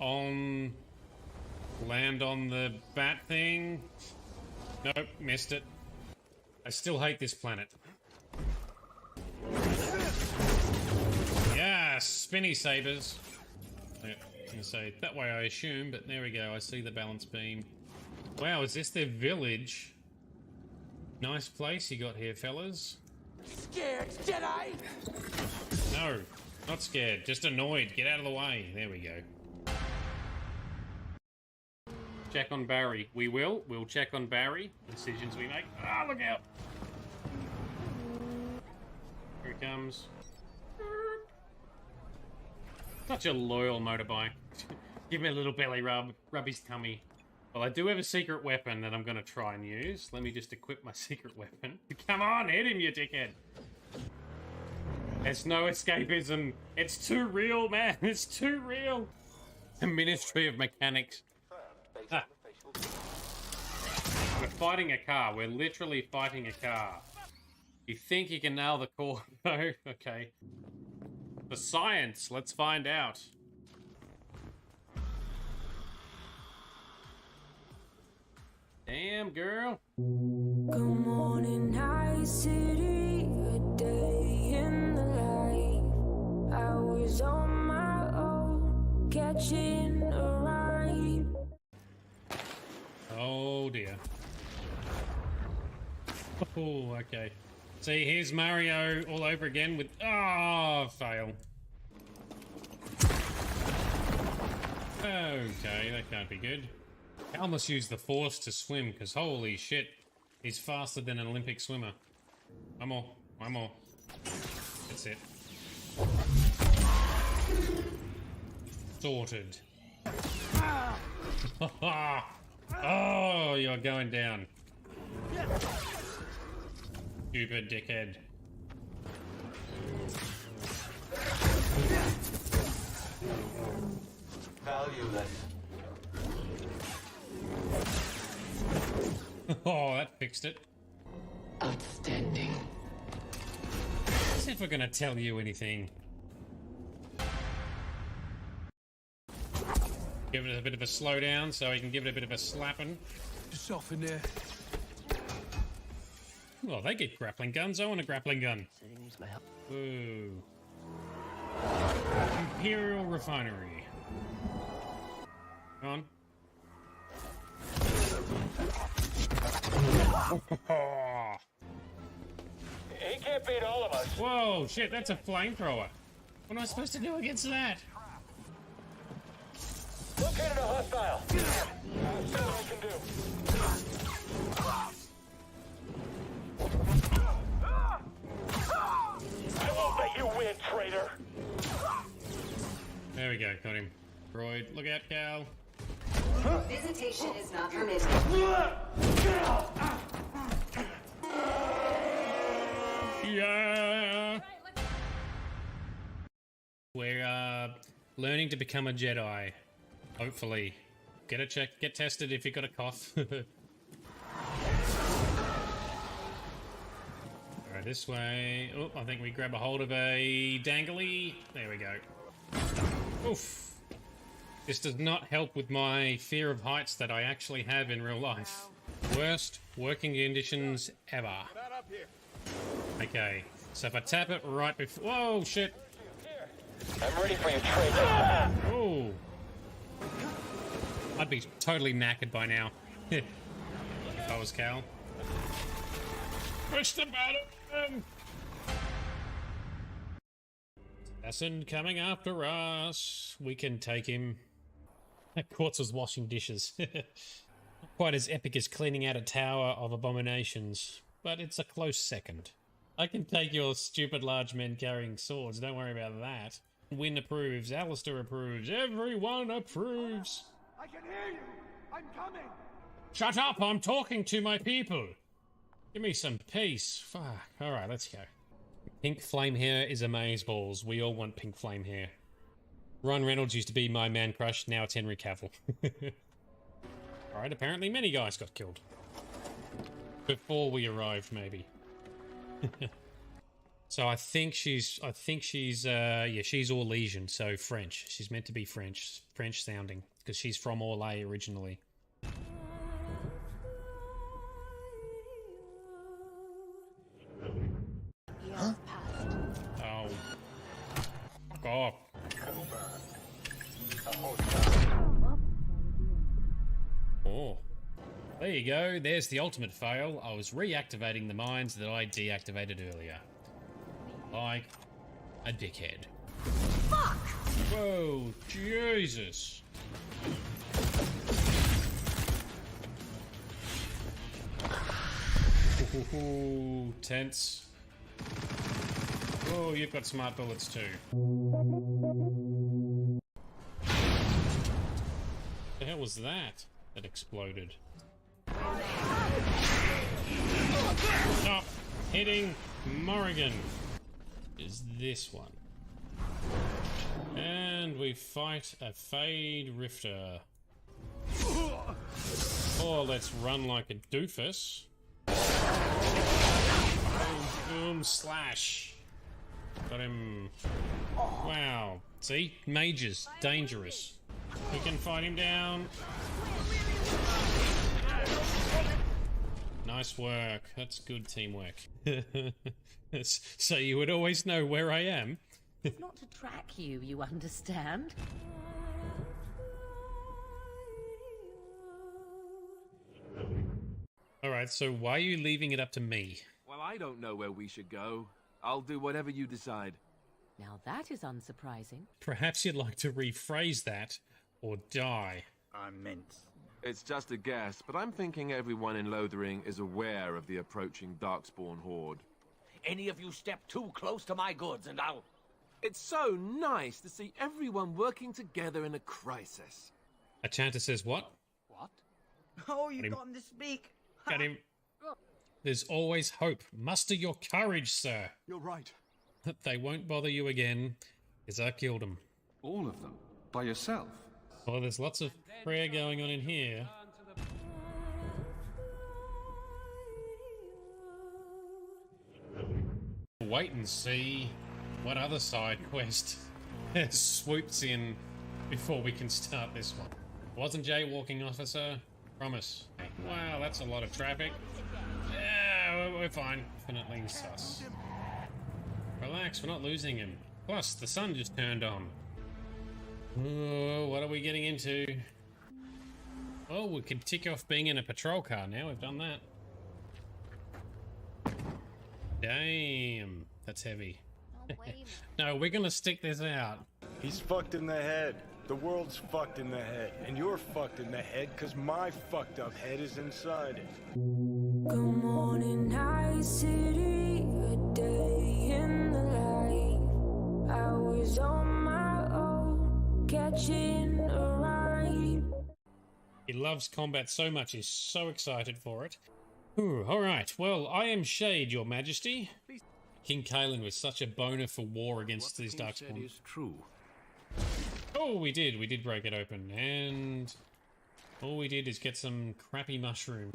on... Land on the bat thing. Nope, missed it. I still hate this planet. Yeah, spinny sabers. Yeah, I was gonna say that way I assume, but there we go. I see the balance beam. Wow, is this their village? Nice place you got here, fellas. Scared, Jedi? No, not scared. Just annoyed. Get out of the way. There we go. Check on Barry. We will. We'll check on Barry. Decisions we make. Ah, look out! Here he comes. Such a loyal motorbike. Give me a little belly rub. Rub his tummy. Well, I do have a secret weapon that I'm going to try and use. Let me just equip my secret weapon. Come on, hit him, you dickhead. There's no escapism. It's too real, man. It's too real. The Ministry of Mechanics. Ah. We're fighting a car. We're literally fighting a car. You think you can nail the core? No? Okay. For science, let's find out. Damn, girl. Good morning, night city, a day in the life. I was on my own, catching a ride. Oh dear. Oh, okay. See, here's Mario all over again with... Oh, fail. Okay, that can't be good. Cal must use the Force to swim, because holy shit, he's faster than an Olympic swimmer. One more, one more. That's it. Sorted. Oh, you're going down. Stupid dickhead. Valueless. Oh, that fixed it. Outstanding. As if we're gonna tell you anything. Give it a bit of a slowdown so he can give it a bit of a slapping. Just off in there. Well, they get grappling guns. I want a grappling gun. Ooh. Imperial Refinery. Come on. He can't beat all of us. Whoa, shit, that's a flamethrower. What am I supposed to do against that? Located a hostile. See what I can do. I won't let you win, traitor. There we go, got him. Droid, look out, Cal. Visitation is not permitted. Yeah. We're learning to become a Jedi. Hopefully. Get a check, get tested if you've got a cough. Alright, this way. Oh, I think we grab a hold of a dangly. There we go. Oof. This does not help with my fear of heights that I actually have in real life. Worst working conditions ever. Okay, so if I tap it right before... Whoa, shit! I'm ready for you, traitor. Oh! I'd be totally knackered by now. If I was Cal. Push the button! Assassin coming after us. We can take him. Quartz was washing dishes. Not quite as epic as cleaning out a tower of abominations, but it's a close second. I can take your stupid large men carrying swords, don't worry about that. Wynne approves, Alistair approves, everyone approves! I can hear you! I'm coming! Shut up, I'm talking to my people! Give me some peace. Fuck. Alright, let's go. Pink flame hair is amazeballs. We all want pink flame hair. Ron Reynolds used to be my man crush, now it's Henry Cavill. Alright, apparently many guys got killed. Before we arrived, maybe. So I think she's yeah, she's Orlesian, so French. She's meant to be French sounding, because she's from Orlais originally. Huh? Oh. God. Oh. There you go, there's the ultimate fail. I was reactivating the mines that I deactivated earlier. Like a dickhead. Fuck! Whoa, Jesus. Ooh, tense. Oh, you've got smart bullets too. What the hell was that exploded? Stop hitting Morrigan. Is this one. And we fight a Fade Rifter. Oh, let's run like a doofus. Boom, boom, slash. Got him. Wow. See? Mages. Dangerous. We can fight him down. Nice work. That's good teamwork. So you would always know where I am. It's not to track you, you understand? Alright, so why are you leaving it up to me? Well, I don't know where we should go. I'll do whatever you decide. Now that is unsurprising. Perhaps you'd like to rephrase that, or die. I meant. It's just a guess, but I'm thinking everyone in Lothering is aware of the approaching Darkspawn horde. Any of you step too close to my goods and I'll... It's so nice to see everyone working together in a crisis. A chanter says what? What? Oh, you got him to speak. Got him. There's always hope. Muster your courage, sir. You're right. They won't bother you again, because I killed them. All of them? By yourself? Oh, there's lots of prayer going on in here. Wait and see what other side quest swoops in before we can start this one. Wasn't jaywalking, officer? Promise. Wow, that's a lot of traffic. Yeah, we're fine. Definitely sus. Relax, we're not losing him. Plus, the sun just turned on. Oh, what are we getting into? Oh, we could tick off being in a patrol car now. We've done that. Damn, that's heavy. No, we're gonna stick this out. He's fucked in the head. The world's fucked in the head. And you're fucked in the head because my fucked up head is inside it. Good morning, night city, a day in the life. I was on my own, catching a ride. He loves combat so much, he's so excited for it. Ooh, alright, well, I am Shade, your majesty. King Kaelin was such a boner for war against these Darkspawn. Is true. Oh, we did break it open, and all we did is get some crappy mushroom.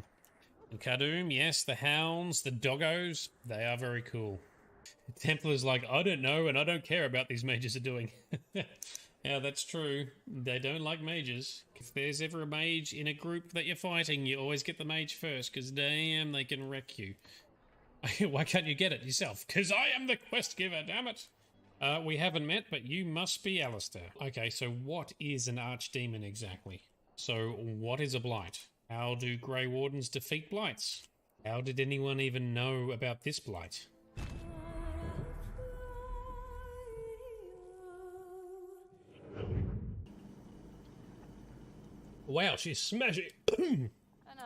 And Kadum, yes, the hounds, the doggos, they are very cool. Templar's like, I don't know, and I don't care about these mages are doing. Yeah, that's true. They don't like mages. If there's ever a mage in a group that you're fighting, you always get the mage first, because damn, they can wreck you. Why can't you get it yourself? Because I am the quest giver, damn it! We haven't met, but you must be Alistair. Okay, so what is an Archdemon exactly? So what is a Blight? How do Grey Wardens defeat Blights? How did anyone even know about this Blight? Wow, she's smashing.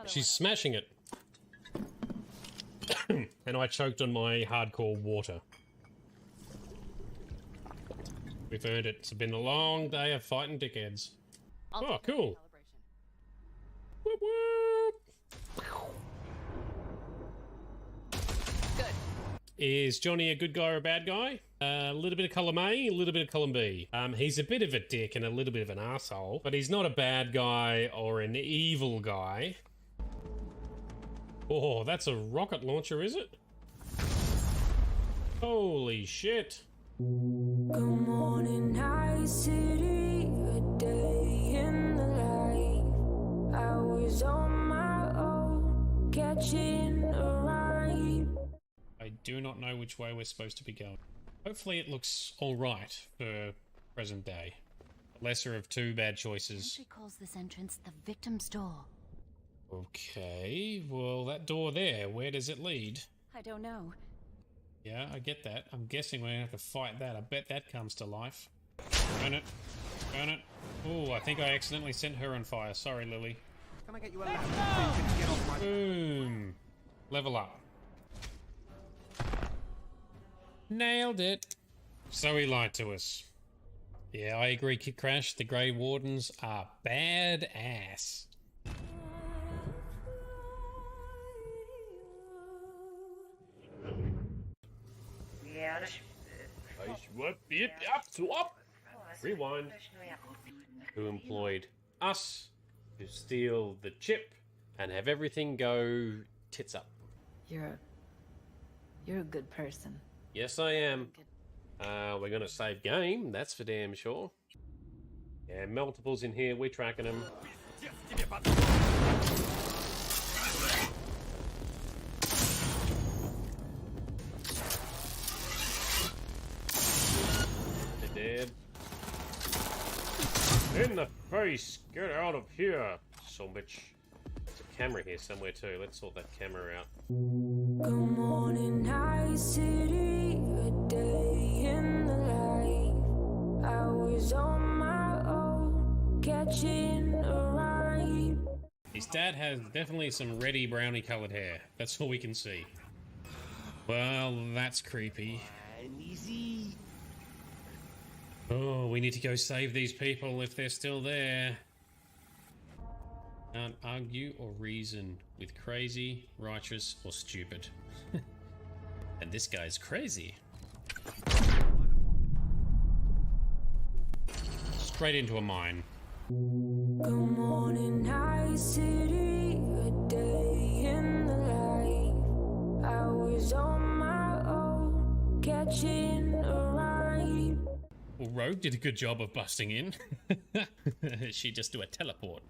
She's smashing it. And I choked on my hardcore water. We've earned it. It's been a long day of fighting dickheads. Oh, cool. Whoop, whoop. Good. Is Johnny a good guy or a bad guy? A little bit of column A, a little bit of column B. He's a bit of a dick and a little bit of an asshole, but he's not a bad guy or an evil guy. Oh, that's a rocket launcher, is it? Holy shit. Good morning, Night City, a day in the life. I was on my own, catching a ride. I do not know which way we're supposed to be going. Hopefully it looks alright for present day. Lesser of two bad choices. She calls this entrance the victim's door. Okay, well that door there, where does it lead? I don't know. Yeah, I get that. I'm guessing we're gonna have to fight that. I bet that comes to life. Burn it. Burn it. Oh, I think I accidentally sent her on fire. Sorry, Lily. Can I get you a left so you can get off my... Boom. Level up. Nailed it. So he lied to us. Yeah, I agree, Kid Crash. The Grey Wardens are badass. Rewind. Who employed us to steal the chip and have everything go tits up. You're a good person. Yes, I am. We're gonna save game, that's for damn sure. Yeah, multiples in here, we're tracking them. They're dead. In the face! Get out of here, son bitch. There's a camera here somewhere too. Let's sort that camera out. Good morning, Night City, a day in the life. I was on my own, catching a ride. His dad has definitely some reddy browny coloured hair. That's all we can see. Well, that's creepy. Easy. Oh, we need to go save these people if they're still there. Can't argue or reason with crazy, righteous, or stupid. And this guy's crazy. Straight into a mine. Good morning, Night City, a day in the life. I was on my own, catching a ride. Well, Rogue did a good job of busting in. She just do a teleport.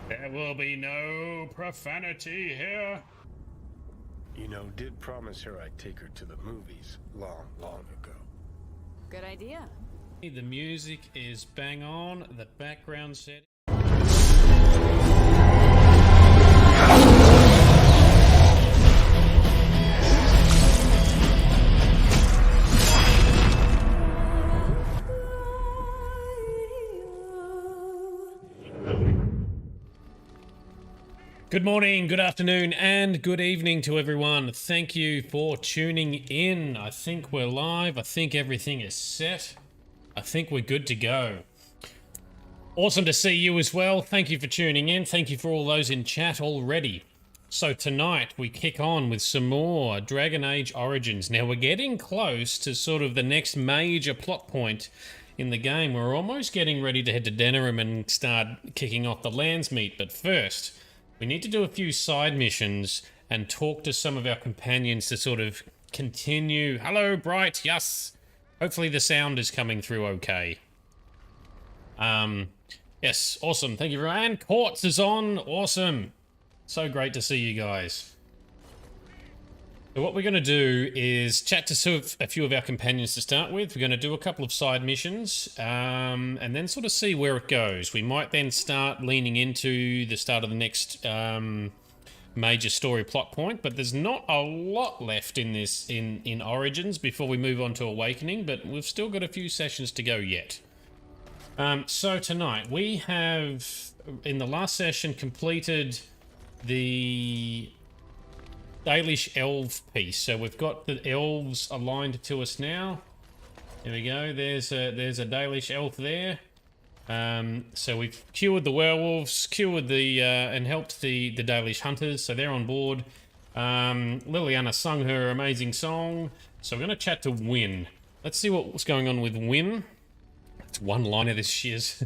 There will be no profanity here. You know, did promise her I'd take her to the movies long, long ago. Good idea. The music is bang on. The background set. Good morning, good afternoon, and good evening to everyone. Thank you for tuning in. I think we're live. I think everything is set. I think we're good to go. Awesome to see you as well. Thank you for tuning in. Thank you for all those in chat already. So tonight we kick on with some more Dragon Age Origins. Now we're getting close to sort of the next major plot point in the game. We're almost getting ready to head to Denerim and start kicking off the Landsmeet. But first, we need to do a few side missions and talk to some of our companions to sort of continue. Hello, Bright. Yes. Hopefully the sound is coming through okay. Yes, awesome. Thank you very much. And Quartz is on. Awesome. So great to see you guys. So what we're going to do is chat to a few of our companions to start with. We're going to do a couple of side missions and then sort of see where it goes. We might then start leaning into the start of the next major story plot point, but there's not a lot left in this in Origins before we move on to Awakening, but we've still got a few sessions to go yet. So tonight we have, in the last session, completed the Dalish Elf piece. So we've got the elves aligned to us now. There we go. There's a Dalish Elf there. So we've cured the werewolves, cured the and helped the Dalish hunters. So they're on board. Liliana sung her amazing song. So we're going to chat to Wynne. Let's see what's going on with Wynne. It's one line of this shiz.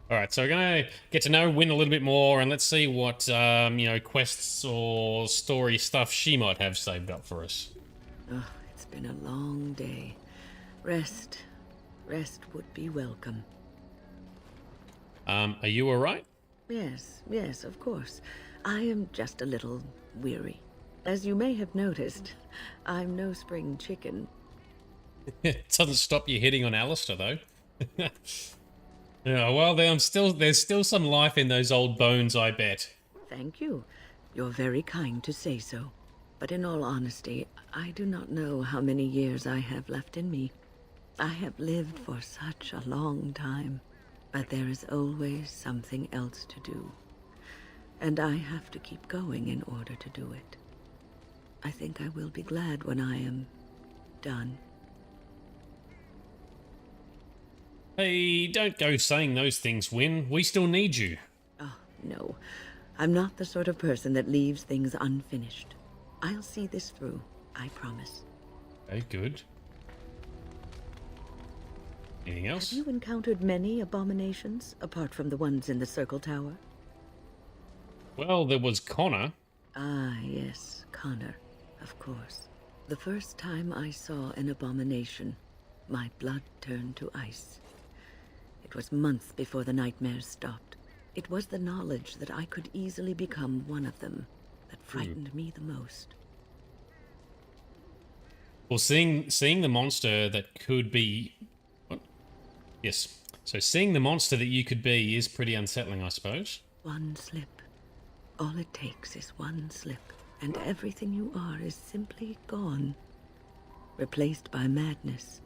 All right, so we're going to get to know Wynne a little bit more, and let's see what, quests or story stuff she might have saved up for us. It's been a long day. Rest would be welcome. Are you alright? Yes, of course. I am just a little weary. As you may have noticed, I'm no spring chicken. It doesn't stop you hitting on Alistair, though. Yeah, well, there's still some life in those old bones, I bet. Thank you. You're very kind to say so. But in all honesty, I do not know how many years I have left in me. I have lived for such a long time, but there is always something else to do. And I have to keep going in order to do it. I think I will be glad when I am done. Hey, don't go saying those things, Wynne. We still need you. Oh, no. I'm not the sort of person that leaves things unfinished. I'll see this through, I promise. Okay, good. Anything else? Have you encountered many abominations, apart from the ones in the Circle Tower? Well, there was Connor. Ah, yes, Connor, of course. The first time I saw an abomination, my blood turned to ice. It was months before the nightmares stopped. It was the knowledge that I could easily become one of them that frightened me the most. Well, seeing the monster that could be... What? Yes. So seeing the monster that you could be is pretty unsettling, I suppose. One slip. All it takes is one slip, and everything you are is simply gone. Replaced by madness.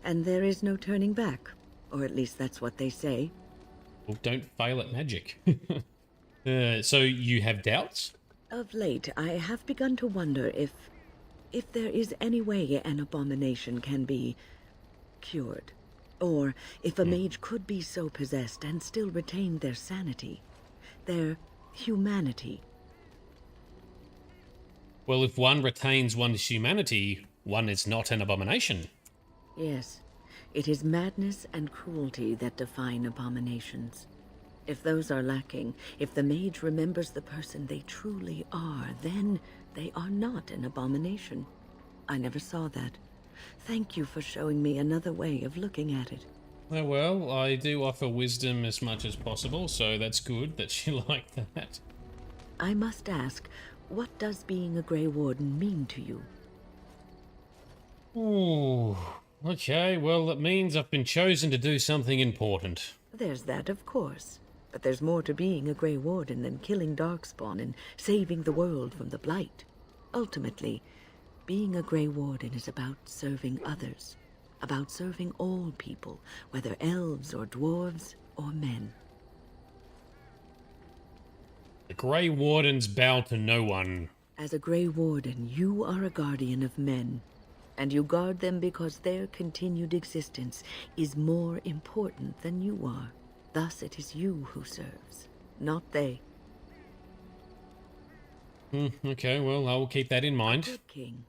And there is no turning back. Or at least that's what they say. Well, don't fail at magic. So you have doubts? Of late, I have begun to wonder if there is any way an abomination can be cured. Or if a mage could be so possessed and still retain their sanity. Their humanity. Well, if one retains one's humanity, one is not an abomination. Yes. It is madness and cruelty that define abominations. If those are lacking, if the mage remembers the person they truly are, then they are not an abomination. I never saw that. Thank you for showing me another way of looking at it. Oh, well, I do offer wisdom as much as possible, so that's good that you like that. I must ask, what does being a Grey Warden mean to you? Ooh... Okay, well, it means I've been chosen to do something important. There's that, of course. But there's more to being a Grey Warden than killing Darkspawn and saving the world from the Blight. Ultimately, being a Grey Warden is about serving others. About serving all people, whether elves or dwarves or men. The Grey Wardens bow to no one. As a Grey Warden, you are a guardian of men. And you guard them because their continued existence is more important than you are. Thus it is you who serves, not they. Okay, well, I will keep that in mind. A good king,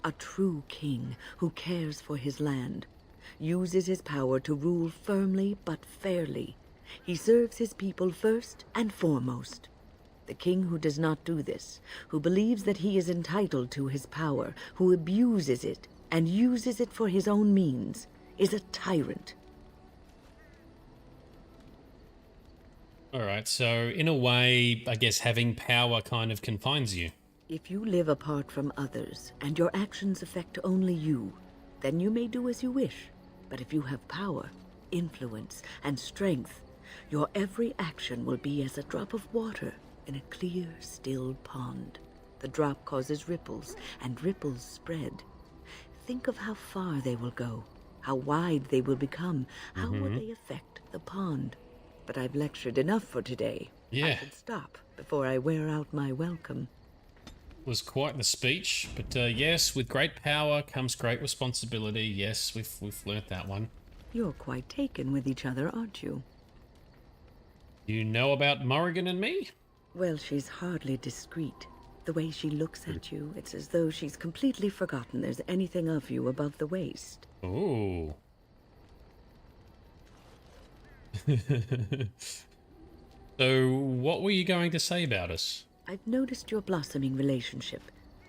a true king who cares for his land, uses his power to rule firmly but fairly. He serves his people first and foremost. The king who does not do this, who believes that he is entitled to his power, who abuses it, and uses it for his own means, is a tyrant. Alright, so in a way, I guess having power kind of confines you. If you live apart from others, and your actions affect only you, then you may do as you wish. But if you have power, influence, and strength, your every action will be as a drop of water in a clear, still pond. The drop causes ripples, and ripples spread. Think of how far they will go, how wide they will become, how will they affect the pond. But I've lectured enough for today. Yeah. I should stop before I wear out my welcome. Was quite the speech, but yes, with great power comes great responsibility. Yes, we've learnt that one. You're quite taken with each other, aren't you? You know about Morrigan and me? Well, she's hardly discreet. The way she looks at you, it's as though she's completely forgotten there's anything of you above the waist. Ooh. So, what were you going to say about us? I've noticed your blossoming relationship,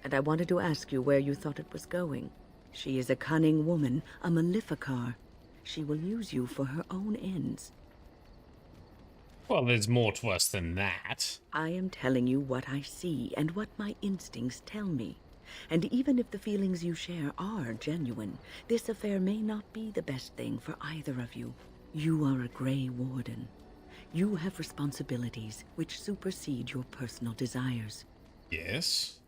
and I wanted to ask you where you thought it was going. She is a cunning woman, a maleficar. She will use you for her own ends. Well, there's more to us than that. I am telling you what I see and what my instincts tell me. And even if the feelings you share are genuine, this affair may not be the best thing for either of you. You are a Grey Warden. You have responsibilities which supersede your personal desires. Yes,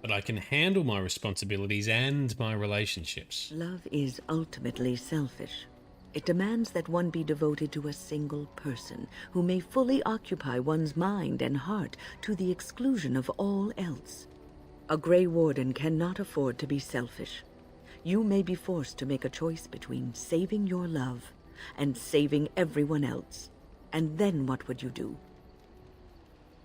but I can handle my responsibilities and my relationships. Love is ultimately selfish. It demands that one be devoted to a single person who may fully occupy one's mind and heart to the exclusion of all else. A Grey Warden cannot afford to be selfish. You may be forced to make a choice between saving your love and saving everyone else. And then what would you do?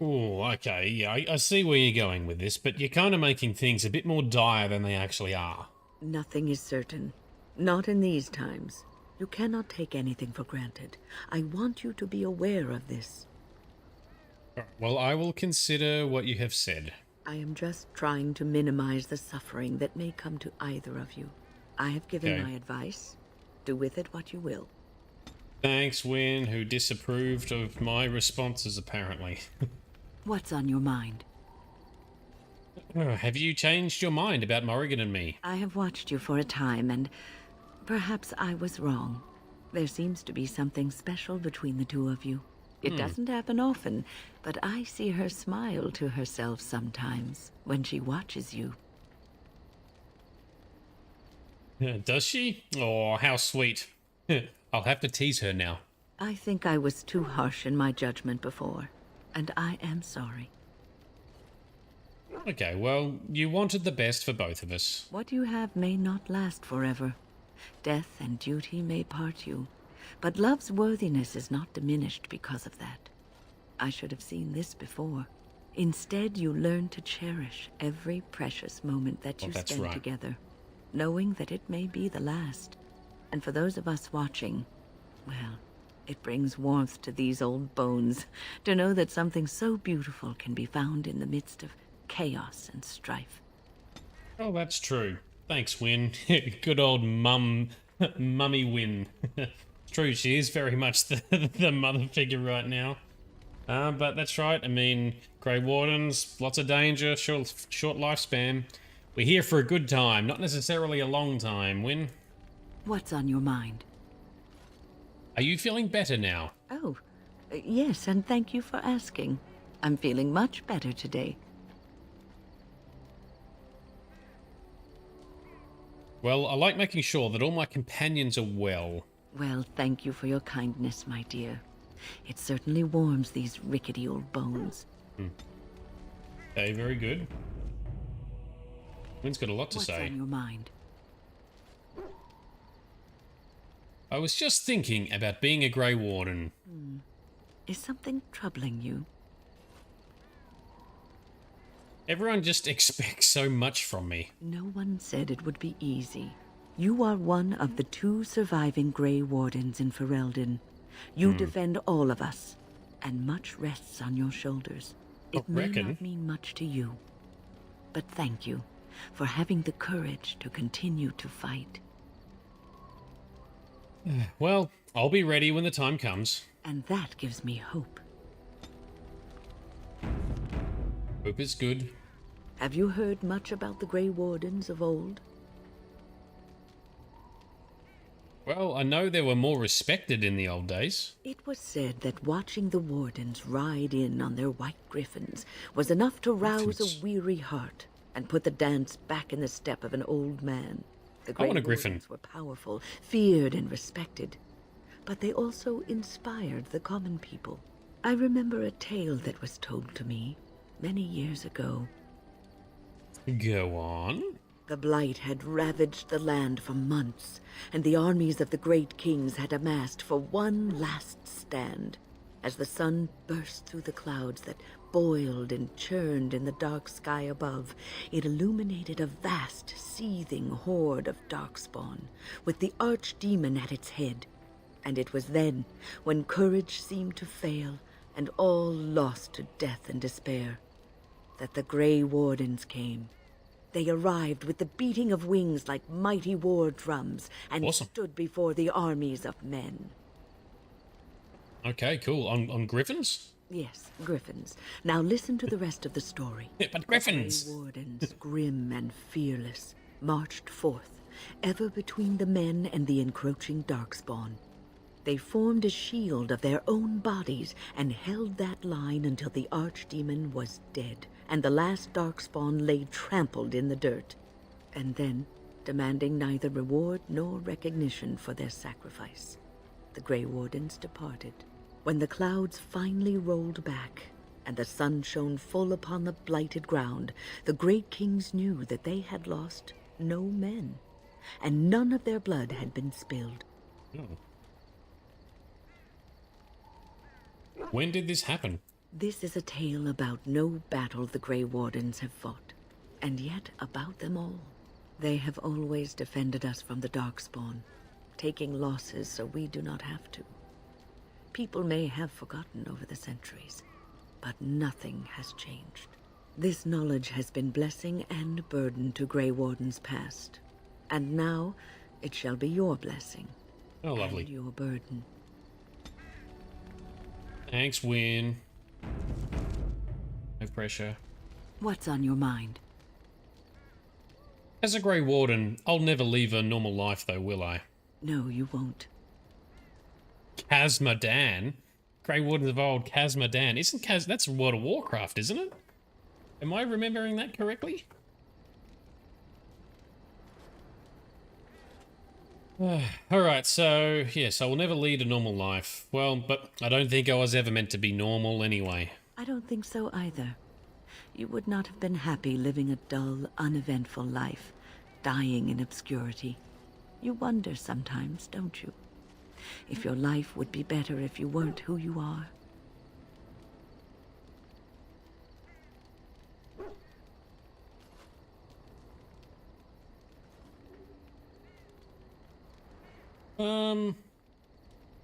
Oh, okay, yeah, I see where you're going with this, but you're kind of making things a bit more dire than they actually are. Nothing is certain. Not in these times. You cannot take anything for granted. I want you to be aware of this. Well, I will consider what you have said. I am just trying to minimize the suffering that may come to either of you. I have given my advice. Do with it what you will. Thanks, Wynne, who disapproved of my responses, apparently. What's on your mind? Have you changed your mind about Morrigan and me? I have watched you for a time, and perhaps I was wrong. There seems to be something special between the two of you. It doesn't happen often, but I see her smile to herself sometimes when she watches you. Does she? Oh, how sweet. I'll have to tease her now. I think I was too harsh in my judgment before, and I am sorry. Okay, well, you wanted the best for both of us. What you have may not last forever. Death and duty may part you, but love's worthiness is not diminished because of that. I should have seen this before. Instead, you learn to cherish every precious moment that you spend together, knowing that it may be the last. And for those of us watching, well, it brings warmth to these old bones to know that something so beautiful can be found in the midst of chaos and strife. Oh, that's true. Thanks, Wynne. Good old mummy Wynne. It's true, she is very much the mother figure right now. But that's right. I mean, Grey Wardens, lots of danger, short lifespan. We're here for a good time, not necessarily a long time, Wynne. What's on your mind? Are you feeling better now? Oh, yes, and thank you for asking. I'm feeling much better today. Well, I like making sure that all my companions are well. Well, thank you for your kindness, my dear. It certainly warms these rickety old bones. Okay, very good. Wynne's got a lot to say. What's on your mind? I was just thinking about being a Grey Warden. Is something troubling you? Everyone just expects so much from me. No one said it would be easy. You are one of the 2 surviving Grey Wardens in Ferelden. You defend all of us, and much rests on your shoulders. It may not mean much to you, but thank you for having the courage to continue to fight. Well, I'll be ready when the time comes. And that gives me hope. Hope is good. Have you heard much about the Grey Wardens of old? Well, I know they were more respected in the old days. It was said that watching the Wardens ride in on their white griffins was enough to rouse a weary heart and put the dance back in the step of an old man. The Grey Wardens were powerful, feared and respected, but they also inspired the common people. I remember a tale that was told to me many years ago. Go on. The Blight had ravaged the land for months, and the armies of the great kings had amassed for one last stand. As the sun burst through the clouds that boiled and churned in the dark sky above, it illuminated a vast, seething horde of darkspawn, with the Archdemon at its head. And it was then, when courage seemed to fail, and all lost to death and despair, that the Grey Wardens came. They arrived with the beating of wings like mighty war drums and stood before the armies of men. Okay, cool. On griffins? Yes, griffins. Now listen to the rest of the story. But griffins! The Grey Wardens, grim and fearless, marched forth, ever between the men and the encroaching darkspawn. They formed a shield of their own bodies and held that line until the Archdemon was dead, and the last darkspawn lay trampled in the dirt. And then, demanding neither reward nor recognition for their sacrifice, the Grey Wardens departed. When the clouds finally rolled back, and the sun shone full upon the blighted ground, the great kings knew that they had lost no men, and none of their blood had been spilled. Oh. When did this happen? This is a tale about no battle the Grey Wardens have fought, and yet about them all. They have always defended us from the Darkspawn, taking losses so we do not have to. People may have forgotten over the centuries, but nothing has changed. This knowledge has been blessing and burden to Grey Wardens past, and now it shall be your blessing. Oh, lovely. And your burden. Thanks, Wynne. No pressure. What's on your mind? As a Grey Warden, I'll never leave a normal life, though, will I? No, you won't. Khazmodan? Grey Wardens of old, Khazmodan. That's World of Warcraft, isn't it? Am I remembering that correctly? Alright, so, yes, I will never lead a normal life. Well, but I don't think I was ever meant to be normal anyway. I don't think so either. You would not have been happy living a dull, uneventful life, dying in obscurity. You wonder sometimes, don't you? If your life would be better if you weren't who you are.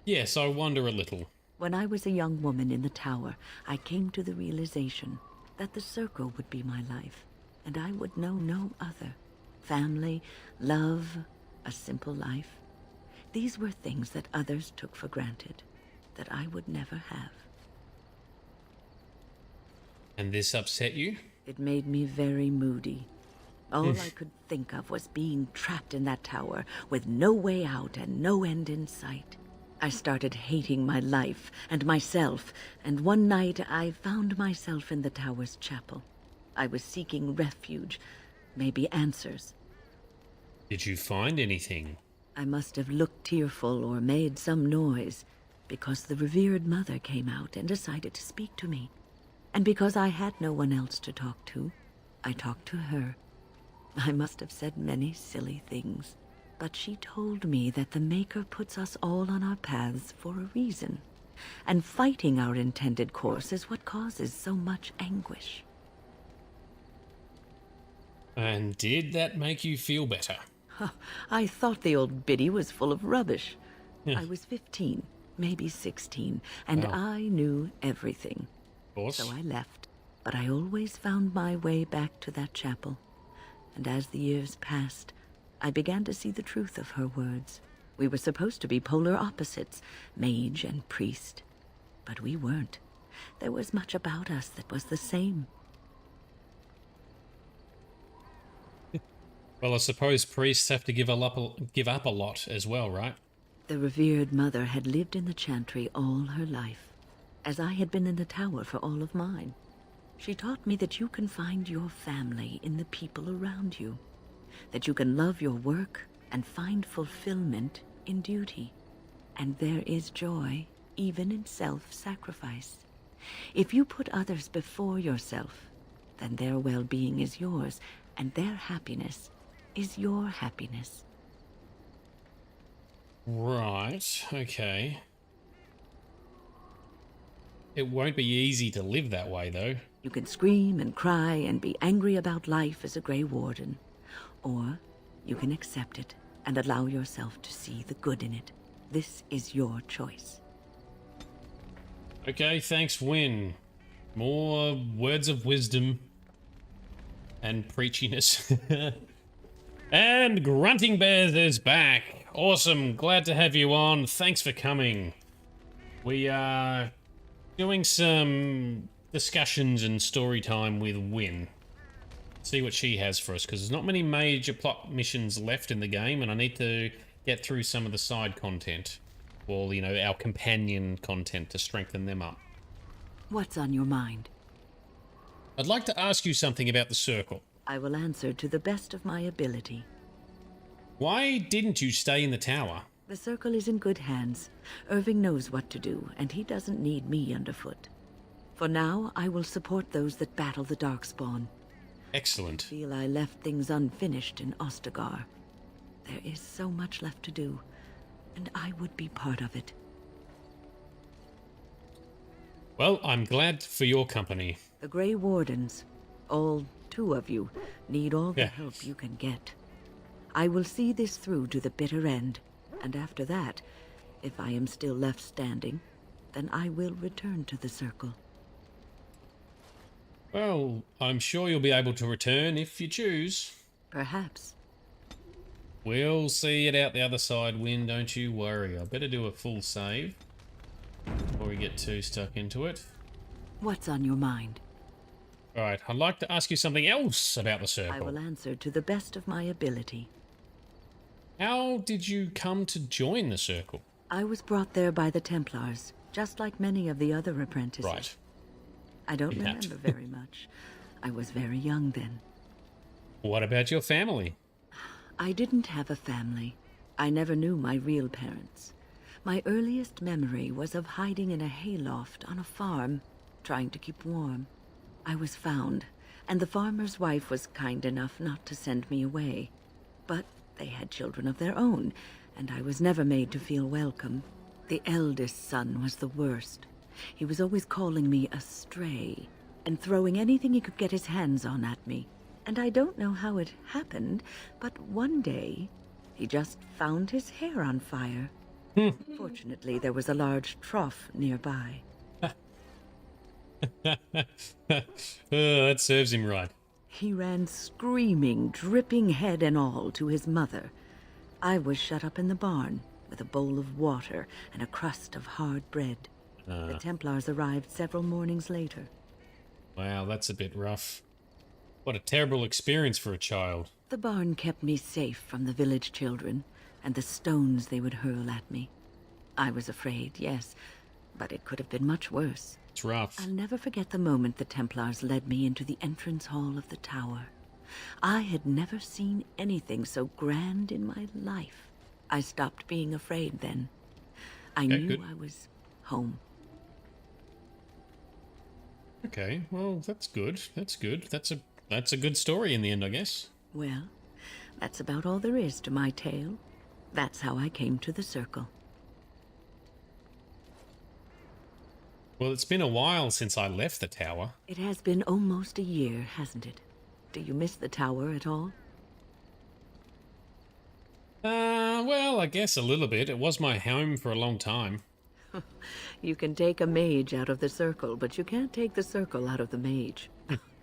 Yes, I wonder a little. When I was a young woman in the tower, I came to the realization that the circle would be my life, and I would know no other. Family, love, a simple life. These were things that others took for granted, that I would never have. And this upset you? It made me very moody. All I could think of was being trapped in that tower with no way out and no end in sight. I started hating my life and myself, and one night I found myself in the tower's chapel. I was seeking refuge, maybe answers. Did you find anything? I must have looked tearful or made some noise, because the revered mother came out and decided to speak to me. And because I had no one else to talk to, I talked to her. I must have said many silly things, but she told me that the Maker puts us all on our paths for a reason, and fighting our intended course is what causes so much anguish. And did that make you feel better? I thought the old biddy was full of rubbish. I was 15, maybe 16, and I knew everything. Of course. So I left, but I always found my way back to that chapel. And as the years passed, I began to see the truth of her words. We were supposed to be polar opposites, mage and priest. But we weren't. There was much about us that was the same. Well, I suppose priests have to give up a lot as well, right? The revered mother had lived in the chantry all her life, as I had been in the tower for all of mine. She taught me that you can find your family in the people around you, that you can love your work and find fulfillment in duty. And there is joy even in self-sacrifice. If you put others before yourself, then their well-being is yours, and their happiness is your happiness. Right, okay. It won't be easy to live that way, though. You can scream and cry and be angry about life as a Grey Warden, or you can accept it and allow yourself to see the good in it. This is your choice. Okay, thanks, Wynne. More words of wisdom. and preachiness. And Grunting Bears is back. Awesome. Glad to have you on. Thanks for coming. We are doing some discussions and story time with Wynne. See what she has for us, because there's not many major plot missions left in the game, and I need to get through some of the side content. Well, you know, our companion content to strengthen them up. What's on your mind? I'd like to ask you something about the Circle. I will answer to the best of my ability. Why didn't you stay in the tower? The Circle is in good hands. Irving knows what to do, and he doesn't need me underfoot. For now, I will support those that battle the Darkspawn. Excellent. I feel I left things unfinished in Ostagar. There is so much left to do, and I would be part of it. Well, I'm glad for your company. The Grey Wardens, all 2 of you, need all the help you can get. I will see this through to the bitter end, and after that, if I am still left standing, then I will return to the Circle. Well, I'm sure you'll be able to return if you choose. Perhaps. We'll see it out the other side, Wynne, don't you worry. I better do a full save before we get too stuck into it. What's on your mind? Alright, I'd like to ask you something else about the Circle. I will answer to the best of my ability. How did you come to join the Circle? I was brought there by the Templars, just like many of the other apprentices. Right. I don't remember very much. I was very young then. What about your family? I didn't have a family. I never knew my real parents. My earliest memory was of hiding in a hayloft on a farm, trying to keep warm. I was found, and the farmer's wife was kind enough not to send me away. But they had children of their own, and I was never made to feel welcome. The eldest son was the worst. He was always calling me a stray, and throwing anything he could get his hands on at me. And I don't know how it happened, but one day, he just found his hair on fire. Fortunately, there was a large trough nearby. That serves him right. He ran screaming, dripping head and all, to his mother. I was shut up in the barn, with a bowl of water and a crust of hard bread. The Templars arrived several mornings later. Wow, that's a bit rough. What a terrible experience for a child. The barn kept me safe from the village children, and the stones they would hurl at me. I was afraid, yes, but it could have been much worse. It's rough. I'll never forget the moment the Templars led me into the entrance hall of the tower. I had never seen anything so grand in my life. I stopped being afraid then. I knew I was home. Okay, well, that's good. That's good. That's a good story in the end, I guess. Well, that's about all there is to my tale. That's how I came to the Circle. Well, it's been a while since I left the tower. It has been almost a year, hasn't it? Do you miss the tower at all? Well, I guess a little bit. It was my home for a long time. You can take a mage out of the Circle, but you can't take the Circle out of the mage.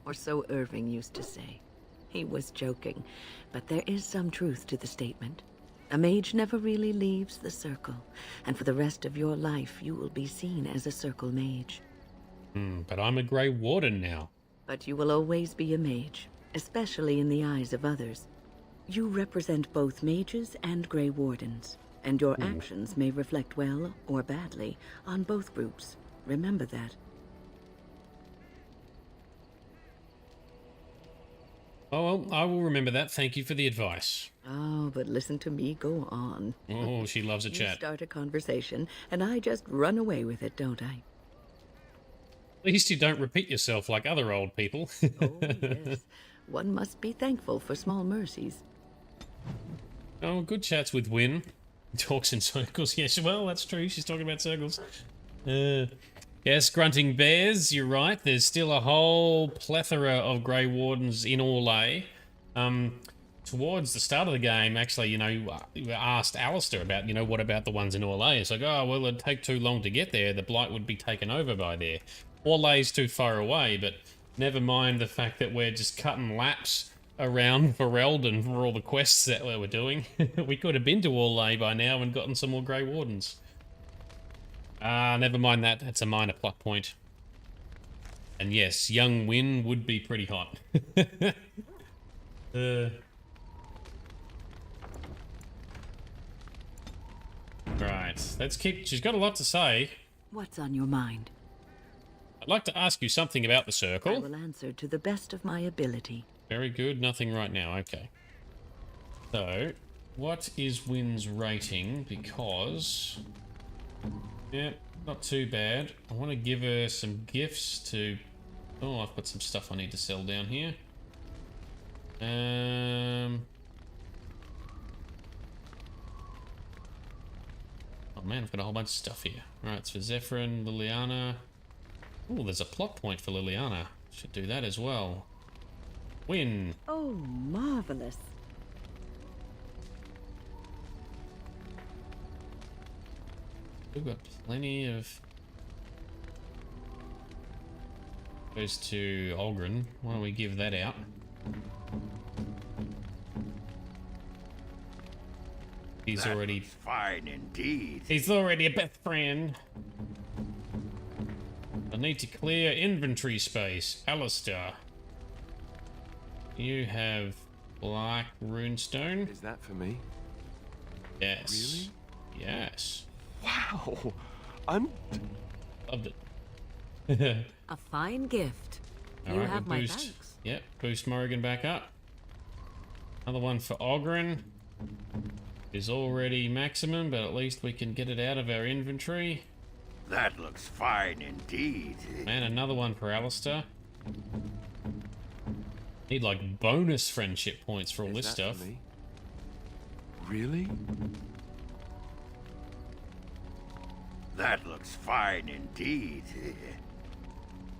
Or so Irving used to say. He was joking, but there is some truth to the statement. A mage never really leaves the Circle, and for the rest of your life you will be seen as a Circle mage. But I'm a Grey Warden now. But you will always be a mage, especially in the eyes of others. You represent both mages and Grey Wardens, and your actions may reflect well or badly on both groups. Remember that. Oh, well, I will remember that. Thank you for the advice. Oh, but listen to me go on. Oh, she loves a You chat. start a conversation, and I just run away with it, don't I? At least you don't repeat yourself like other old people. Oh, yes. One must be thankful for small mercies. Oh, good chats with Wynne. Talks in circles. Yes, well, that's true. She's talking about circles. Yes, Grunting Bears, you're right. There's still a whole plethora of Grey Wardens in Orlais. Towards the start of the game, actually, we asked Alistair about, what about the ones in Orlais? It's like, oh, well, it'd take too long to get there. The Blight would be taken over by there. Orlais's too far away, but Never mind the fact that we're just cutting laps around Ferelden for all the quests that we were doing. We could have been to Orlais by now and gotten some more Grey Wardens. Never mind that. That's a minor plot point. And yes, young Wynne would be pretty hot. Right, let's keep... She's got a lot to say. What's on your mind? I'd like to ask you something about the circle. I will answer to the best of my ability. Very good, nothing right now, okay. So, what is Wynne's rating? Because... yeah, not too bad. I want to give her some gifts to... oh, I've got some stuff I need to sell down here. Oh man, I've got a whole bunch of stuff here. Alright, it's for Zevran, Liliana. Oh, there's a plot point for Liliana. Should do that as well. Wynne. Oh, marvelous. We've got plenty of... goes to Olgren. Why don't we give that out? He's that already... fine indeed. He's already a best friend. I need to clear inventory space. Alistair. You have black runestone. Is that for me? Yes. Really? Yes. Wow. I'm... loved it. A fine gift. All You right, have we'll my boost. thanks. Yep, boost Morrigan back up. Another one for Ogren. Is already maximum, but at least we can get it out of our inventory. That looks fine indeed. And another one for Alistair. Need like bonus friendship points for all this stuff. Me? Really? That looks fine indeed.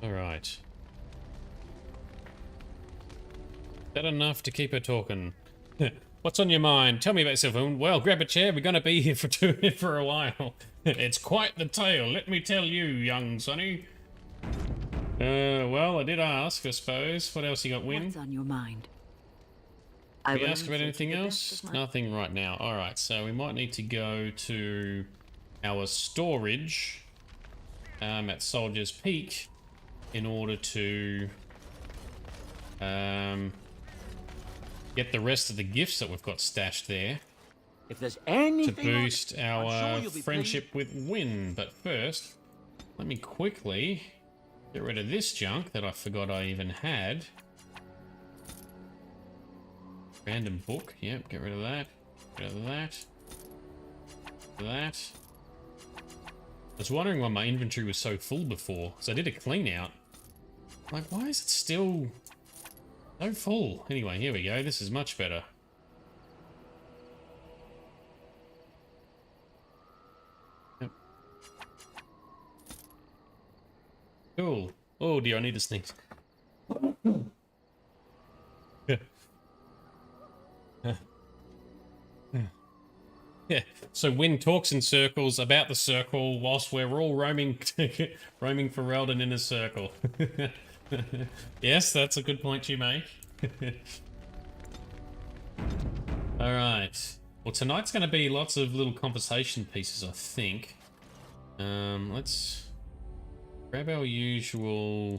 Alright. Is that enough to keep her talking? What's on your mind? Tell me about yourself. Well, grab a chair. We're going to be here for a while. It's quite the tale, let me tell you, young sonny. Well, I did ask, I suppose. What else you got, Wynne? What's on your mind? Did we ask about anything else? Nothing right now. Alright, so we might need to go to our storage at Soldier's Peak in order to get the rest of the gifts that we've got stashed there. If there's anything to boost our friendship with Wynne. But first, let me quickly get rid of this junk that I forgot I even had. Random book. Yep, get rid of that. Get rid of that. That. I was wondering why my inventory was so full before, so I did a clean out. Like, why is it still so full? Anyway, here we go. This is much better. Yep. Cool. Oh dear, I need to sneeze. Yeah, so Wynne talks in circles about the circle whilst we're all roaming roaming for Ferelden in a circle. Yes, that's a good point you make. Alright. Well, tonight's going to be lots of little conversation pieces, I think. Let's grab our usual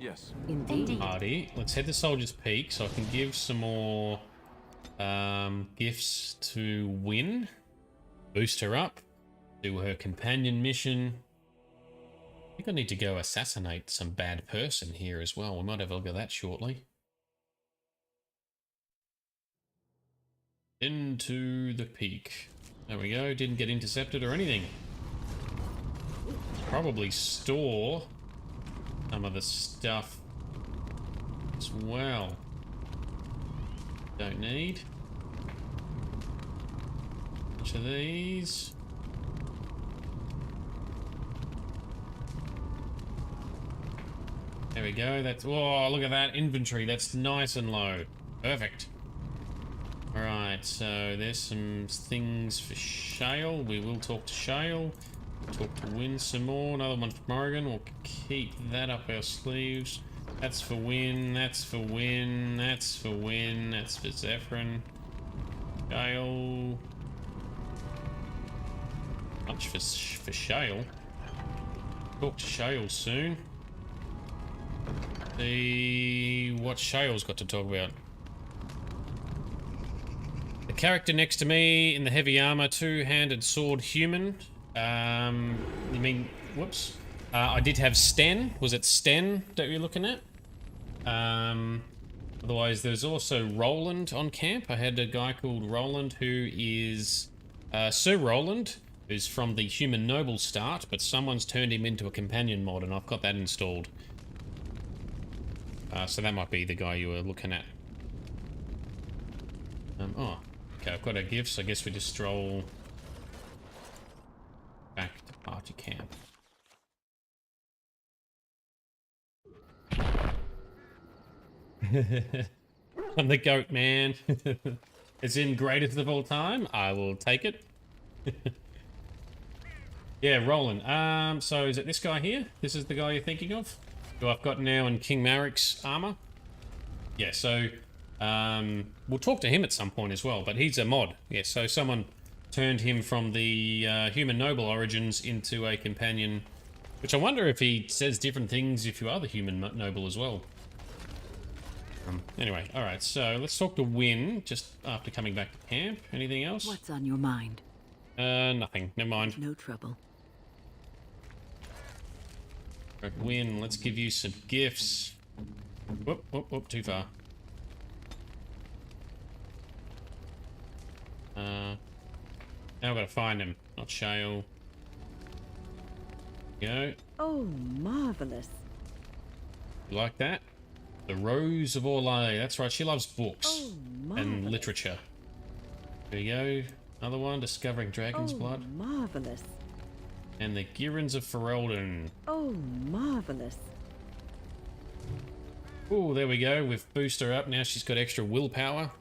party. Let's head to Soldier's Peak so I can give some more gifts to Wynne. Boost her up, do her companion mission. I think I need to go assassinate some bad person here as well. We might have a look at that shortly. Into the peak. There we go, didn't get intercepted or anything. Probably store some of the stuff as well. Don't need. Of these. There we go. That's, oh, look at that inventory. That's nice and low. Perfect. Alright, so there's some things for Shale. We will talk to Shale. Talk to Wynne some more. Another one for Morrigan. We'll keep that up our sleeves. That's for Wynne, that's for Wynne, that's for Wynne, that's for Zevran. Shale. Much for Shale. Talk to Shale soon. See what Shale's got to talk about. The character next to me in the heavy armor, two-handed sword human. You mean, whoops. I did have Sten. Was it Sten that you're looking at? Otherwise, there's also Roland on camp. I had a guy called Roland who is Sir Roland, who's from the Human Noble start, but someone's turned him into a companion mod, and I've got that installed. So that might be the guy you were looking at. Oh, okay, I've got our gifts. I guess we just stroll back to party camp. I'm the goat man. It's in greatest of all time. I will take it. Yeah, Roland. So is it this guy here? This is the guy you're thinking of? Who I've got now in King Marik's armor? Yeah, so we'll talk to him at some point as well, but he's a mod. Yeah, so someone turned him from the Human Noble origins into a companion, which I wonder if he says different things if you are the Human Noble as well. Anyway, alright, so let's talk to Wynne just after coming back to camp. Anything else? What's on your mind? Nothing. Never mind. No trouble. Right, Wynne, let's give you some gifts. Whoop, whoop, whoop, too far. Now I've got to find him, not Shale. Go. Oh, marvelous. You like that? The Rose of Orlais. That's right, she loves books Oh, and literature. There you go. Another one, Discovering Dragon's Blood. Marvelous. And the Girons of Ferelden. Oh, marvelous. Oh, there we go. We've boosted her up. Now she's got extra willpower.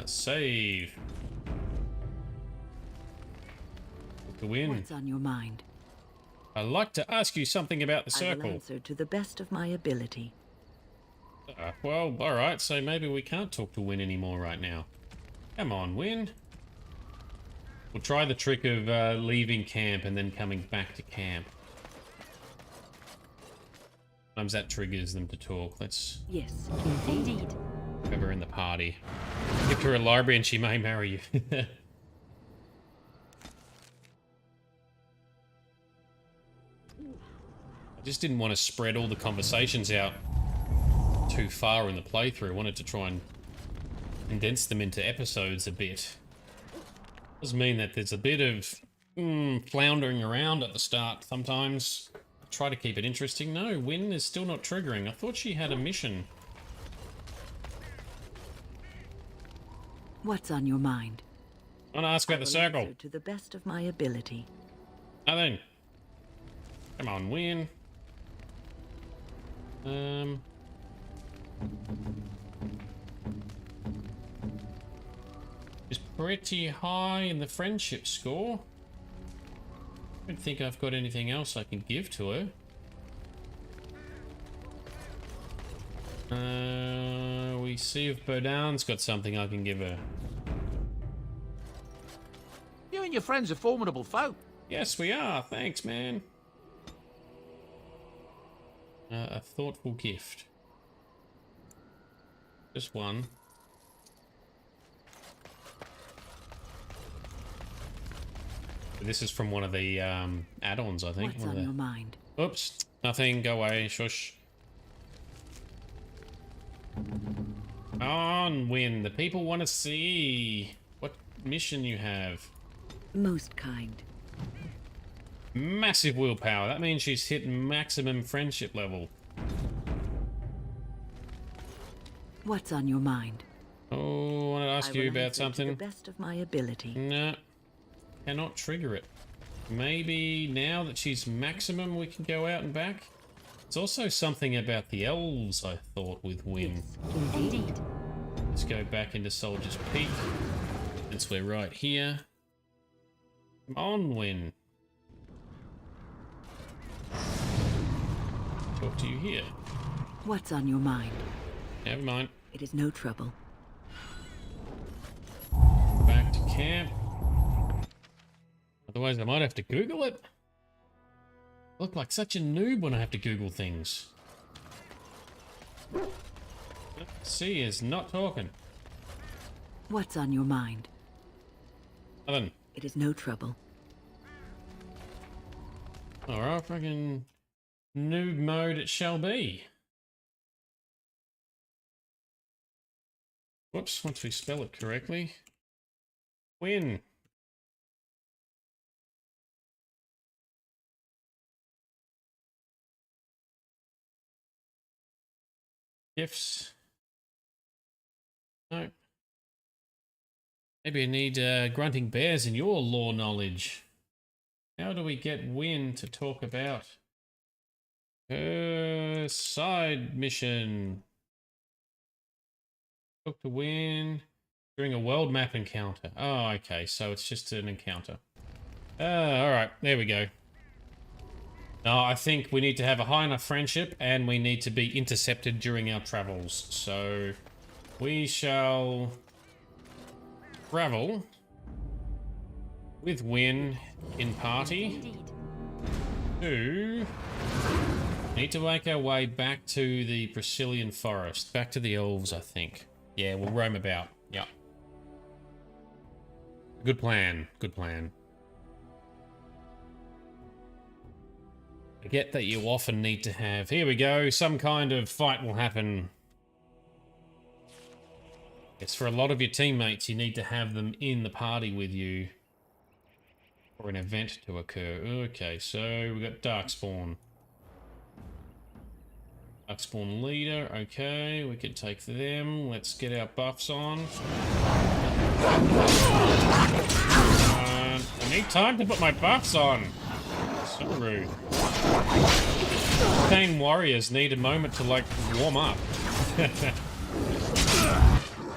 Save. To win. What's on your mind? I'd like to ask you something about the circle. I will answer to the best of my ability. Well, alright, so maybe we can't talk to Wynne anymore right now. Come on, Wynne. We'll try the trick of leaving camp and then coming back to camp. Sometimes that triggers them to talk. Let's... Yes, indeed. Have her in the party. Give her a library and she may marry you. I just didn't want to spread all the conversations out too far in the playthrough. I wanted to try and condense them into episodes a bit. Does mean that there's a bit of floundering around at the start sometimes. I try to keep it interesting. No, Wynne is still not triggering. I thought she had a mission. What's on your mind? I want to ask about the circle. To the best of my ability. Now then. Come on, Wynne. She's pretty high in the friendship score. I don't think I've got anything else I can give to her. We see if Bodan's got something I can give her. You and your friends are formidable foe. Yes, we are. Thanks, man. A thoughtful gift. Just one. This is from one of the add-ons, I think. What's on your mind? Oops. Nothing. Go away. Shush. On, Wynne. The people want to see what mission you have. Most kind. Massive willpower. That means she's hit maximum friendship level. What's on your mind? Oh, I want to ask you about something. To the best of my ability. No. Cannot trigger it. Maybe now that she's maximum we can go out and back? It's also something about the elves, I thought, with Wynne. Yes, indeed. Let's go back into Soldier's Peak. Since we're right here. Come on, Wynne. talk to you here. What's on your mind? Never mind. It is no trouble. Back to camp. Otherwise, I might have to Google it. I look like such a noob when I have to Google things. C is not talking. What's on your mind? Nothing. It is no trouble. Alright, fucking noob mode it shall be. Whoops, once we spell it correctly. Wynne. Gifts. No. Maybe I need grunting bears in your lore knowledge. How do we get Wynne to talk about her side mission? Talk to Wynne during a world map encounter. Oh, okay, so it's just an encounter. Alright, there we go. Now, I think we need to have a high enough friendship, and we need to be intercepted during our travels. So, we shall travel with Wynne in party to... Need to make our way back to the Brazilian forest. Back to the elves, I think. Yeah, we'll roam about. Yeah. Good plan. Good plan. I get that you often need to have... Here we go. Some kind of fight will happen. Yes, for a lot of your teammates, you need to have them in the party with you for an event to occur. Okay, so we got Darkspawn. Darkspawn leader. Okay, we can take them. Let's get our buffs on. I need time to put my buffs on. So rude. Pain warriors need a moment to, like, warm up.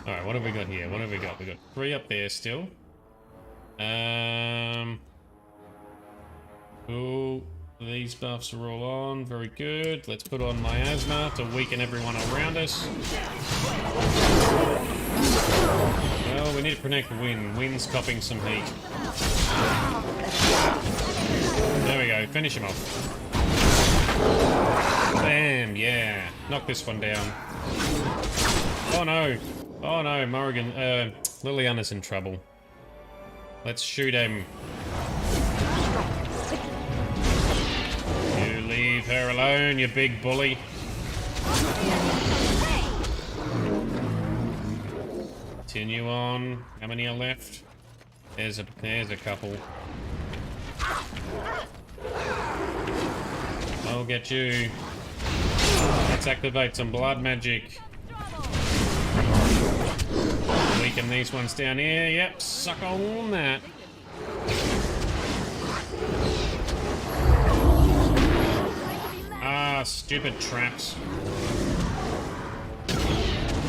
Alright, what have we got here? What have we got? We got 3 up there still. Cool. These buffs are all on. Very good. Let's put on miasma to weaken everyone around us. Well, we need to protect Wynne. Wynne's copping some heat. There we go. Finish him off. Bam. Yeah. Knock this one down. Oh no. Oh no. Morrigan. Liliana's in trouble. Let's shoot him. You leave her alone, you big bully. Continue on. How many are left? There's a couple. I'll get you. Let's activate some blood magic. Weaken these ones down here. Yep, suck on that. Ah, stupid traps.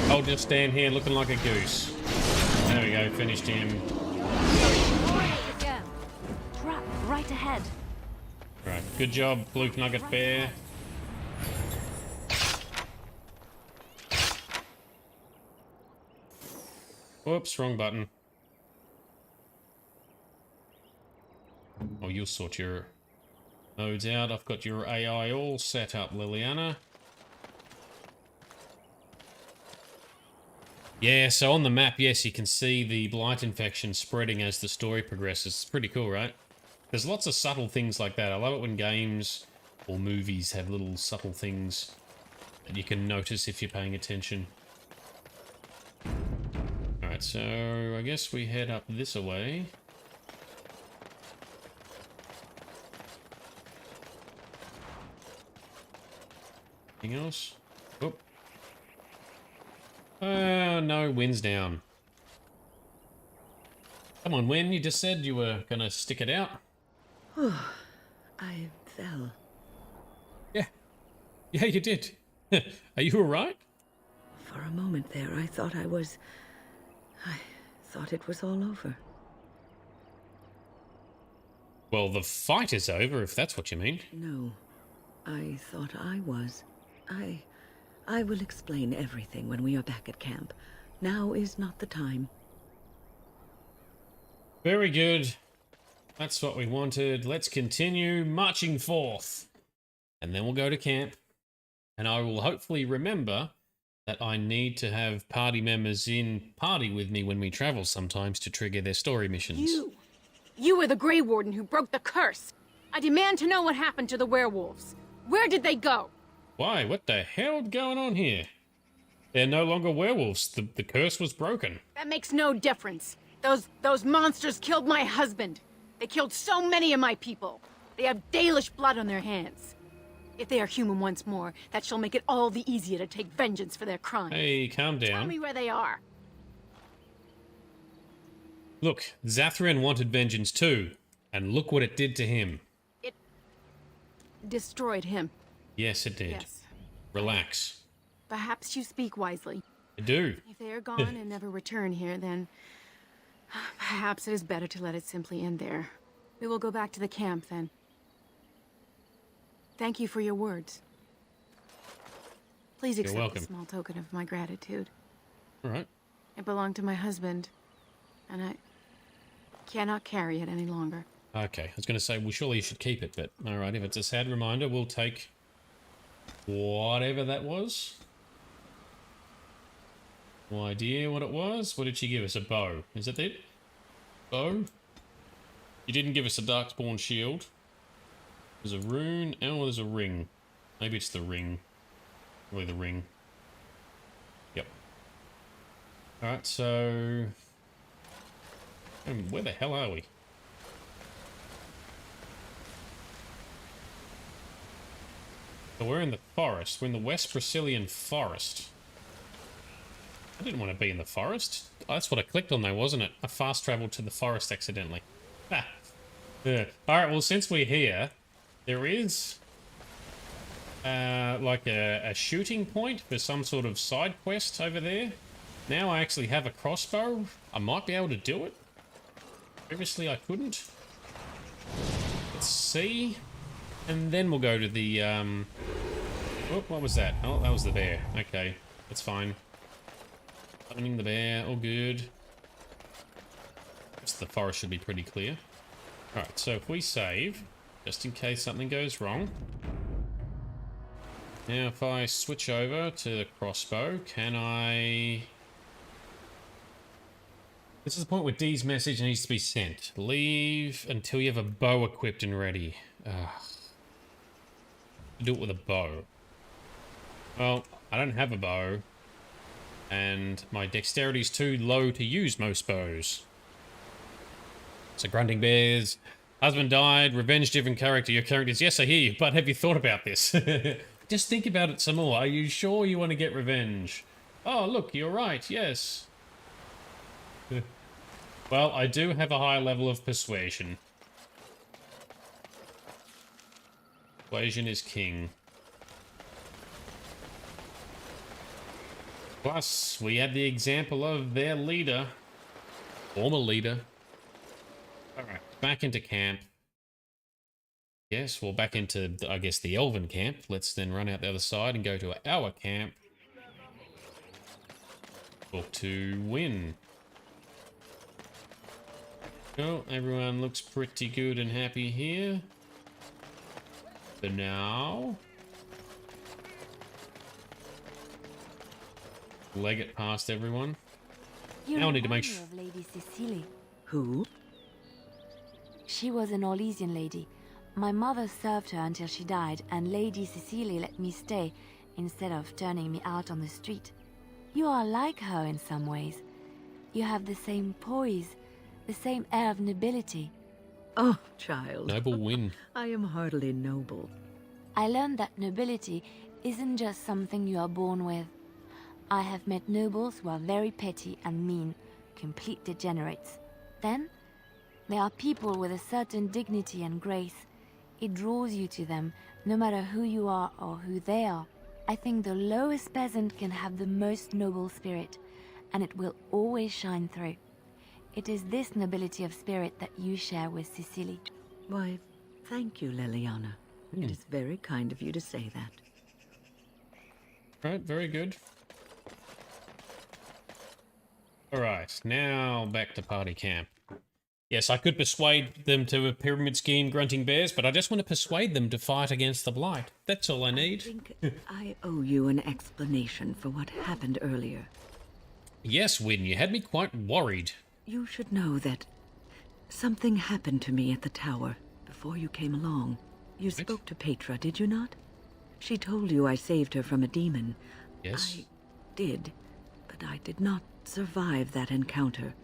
I'll just stand here looking like a goose. There we go, finished him. Yeah. Trap right ahead. Right, good job, Blue Nugget Bear. Whoops, wrong button. Oh, you'll sort your nodes out. I've got your AI all set up, Liliana. Yeah, so on the map, yes, you can see the blight infection spreading as the story progresses. It's pretty cool, right? There's lots of subtle things like that. I love it when games or movies have little subtle things that you can notice if you're paying attention. Alright, so I guess we head up this way. Anything else? Oh. No, Wynne's down. Come on, Wynne, you just said you were gonna stick it out. I fell. Yeah. Yeah, you did. Are you alright? For a moment there, I thought I thought it was all over. Well, the fight is over, if that's what you mean. No. I thought I was. I will explain everything when we are back at camp. Now is not the time. Very good. That's what we wanted. Let's continue marching forth. And then we'll go to camp. And I will hopefully remember that I need to have party members in party with me when we travel sometimes to trigger their story missions. You were the Grey Warden who broke the curse. I demand to know what happened to the werewolves. Where did they go? Why? What the hell going on here? They're no longer werewolves. The curse was broken. That makes no difference. Those monsters killed my husband. They killed so many of my people. They have Dalish blood on their hands. If they are human once more, that shall make it all the easier to take vengeance for their crimes. Hey, calm down. Tell me where they are. Look, Zevran wanted vengeance too. And look what it did to him. It destroyed him. Yes, it did. Yes. Relax. Perhaps you speak wisely. I do. If they are gone and never return here, then perhaps it is better to let it simply end there. We will go back to the camp then. Thank you for your words. Please accept a small token of my gratitude. All right. It belonged to my husband, and I cannot carry it any longer. Okay, I was going to say, well, surely you should keep it, but all right, if it's a sad reminder, we'll take whatever that was. No idea what it was. What did she give us? A bow. Is that it? Bow? You didn't give us a Darkspawn shield. There's a rune. Oh, there's a ring. Maybe it's the ring. Probably the ring. Yep. Alright, so... where the hell are we? So we're in the forest. We're in the West Brazilian forest. I didn't want to be in the forest. Oh, that's what I clicked on though, wasn't it? I fast traveled to the forest accidentally. Ah. Yeah. Alright, well since we're here, there is like a shooting point for some sort of side quest over there. Now I actually have a crossbow. I might be able to do it. Previously I couldn't. Let's see. And then we'll go to the, oh, what was that? Oh, that was the bear. Okay, that's fine. Summoning the bear, all good. The forest should be pretty clear. Alright, so if we save, just in case something goes wrong. Now if I switch over to the crossbow, can I... This is the point where Dee's message needs to be sent. Leave until you have a bow equipped and ready. Do it with a bow. Well, I don't have a bow. And my dexterity is too low to use most bows. So grunting bears. Husband died. Revenge different character. Your characters. Yes, I hear you. But have you thought about this? Just think about it some more. Are you sure you want to get revenge? Oh, look, you're right. Yes. Well, I do have a high level of persuasion. Persuasion is king. Plus, we have the example of their leader. Former leader. Alright, back into camp. Yes, well, back into, I guess, the Elven camp. Let's then run out the other side and go to our camp. Talk to Wynne. Well, everyone looks pretty good and happy here. For now. Leg it past everyone. Now I need to make sure. Of Lady Cecily. Who? She was an Orlesian lady. My mother served her until she died, and Lady Cecily let me stay instead of turning me out on the street. You are like her in some ways. You have the same poise, the same air of nobility. Oh, child. Noble Wynne. I am hardly noble. I learned that nobility isn't just something you are born with. I have met nobles who are very petty and mean, complete degenerates. Then, there are people with a certain dignity and grace. It draws you to them, no matter who you are or who they are. I think the lowest peasant can have the most noble spirit, and it will always shine through. It is this nobility of spirit that you share with Cecily. Why, thank you, Liliana. It is very kind of you to say that. Right, very good. Alright, now back to party camp. Yes, I could persuade them to a pyramid scheme, grunting bears, but I just want to persuade them to fight against the Blight. That's all I need. I think I owe you an explanation for what happened earlier. Yes, Wynne, you had me quite worried. You should know that something happened to me at the tower before you came along. You spoke to Petra, did you not? She told you I saved her from a demon. Yes. I did, but I did not survive that encounter.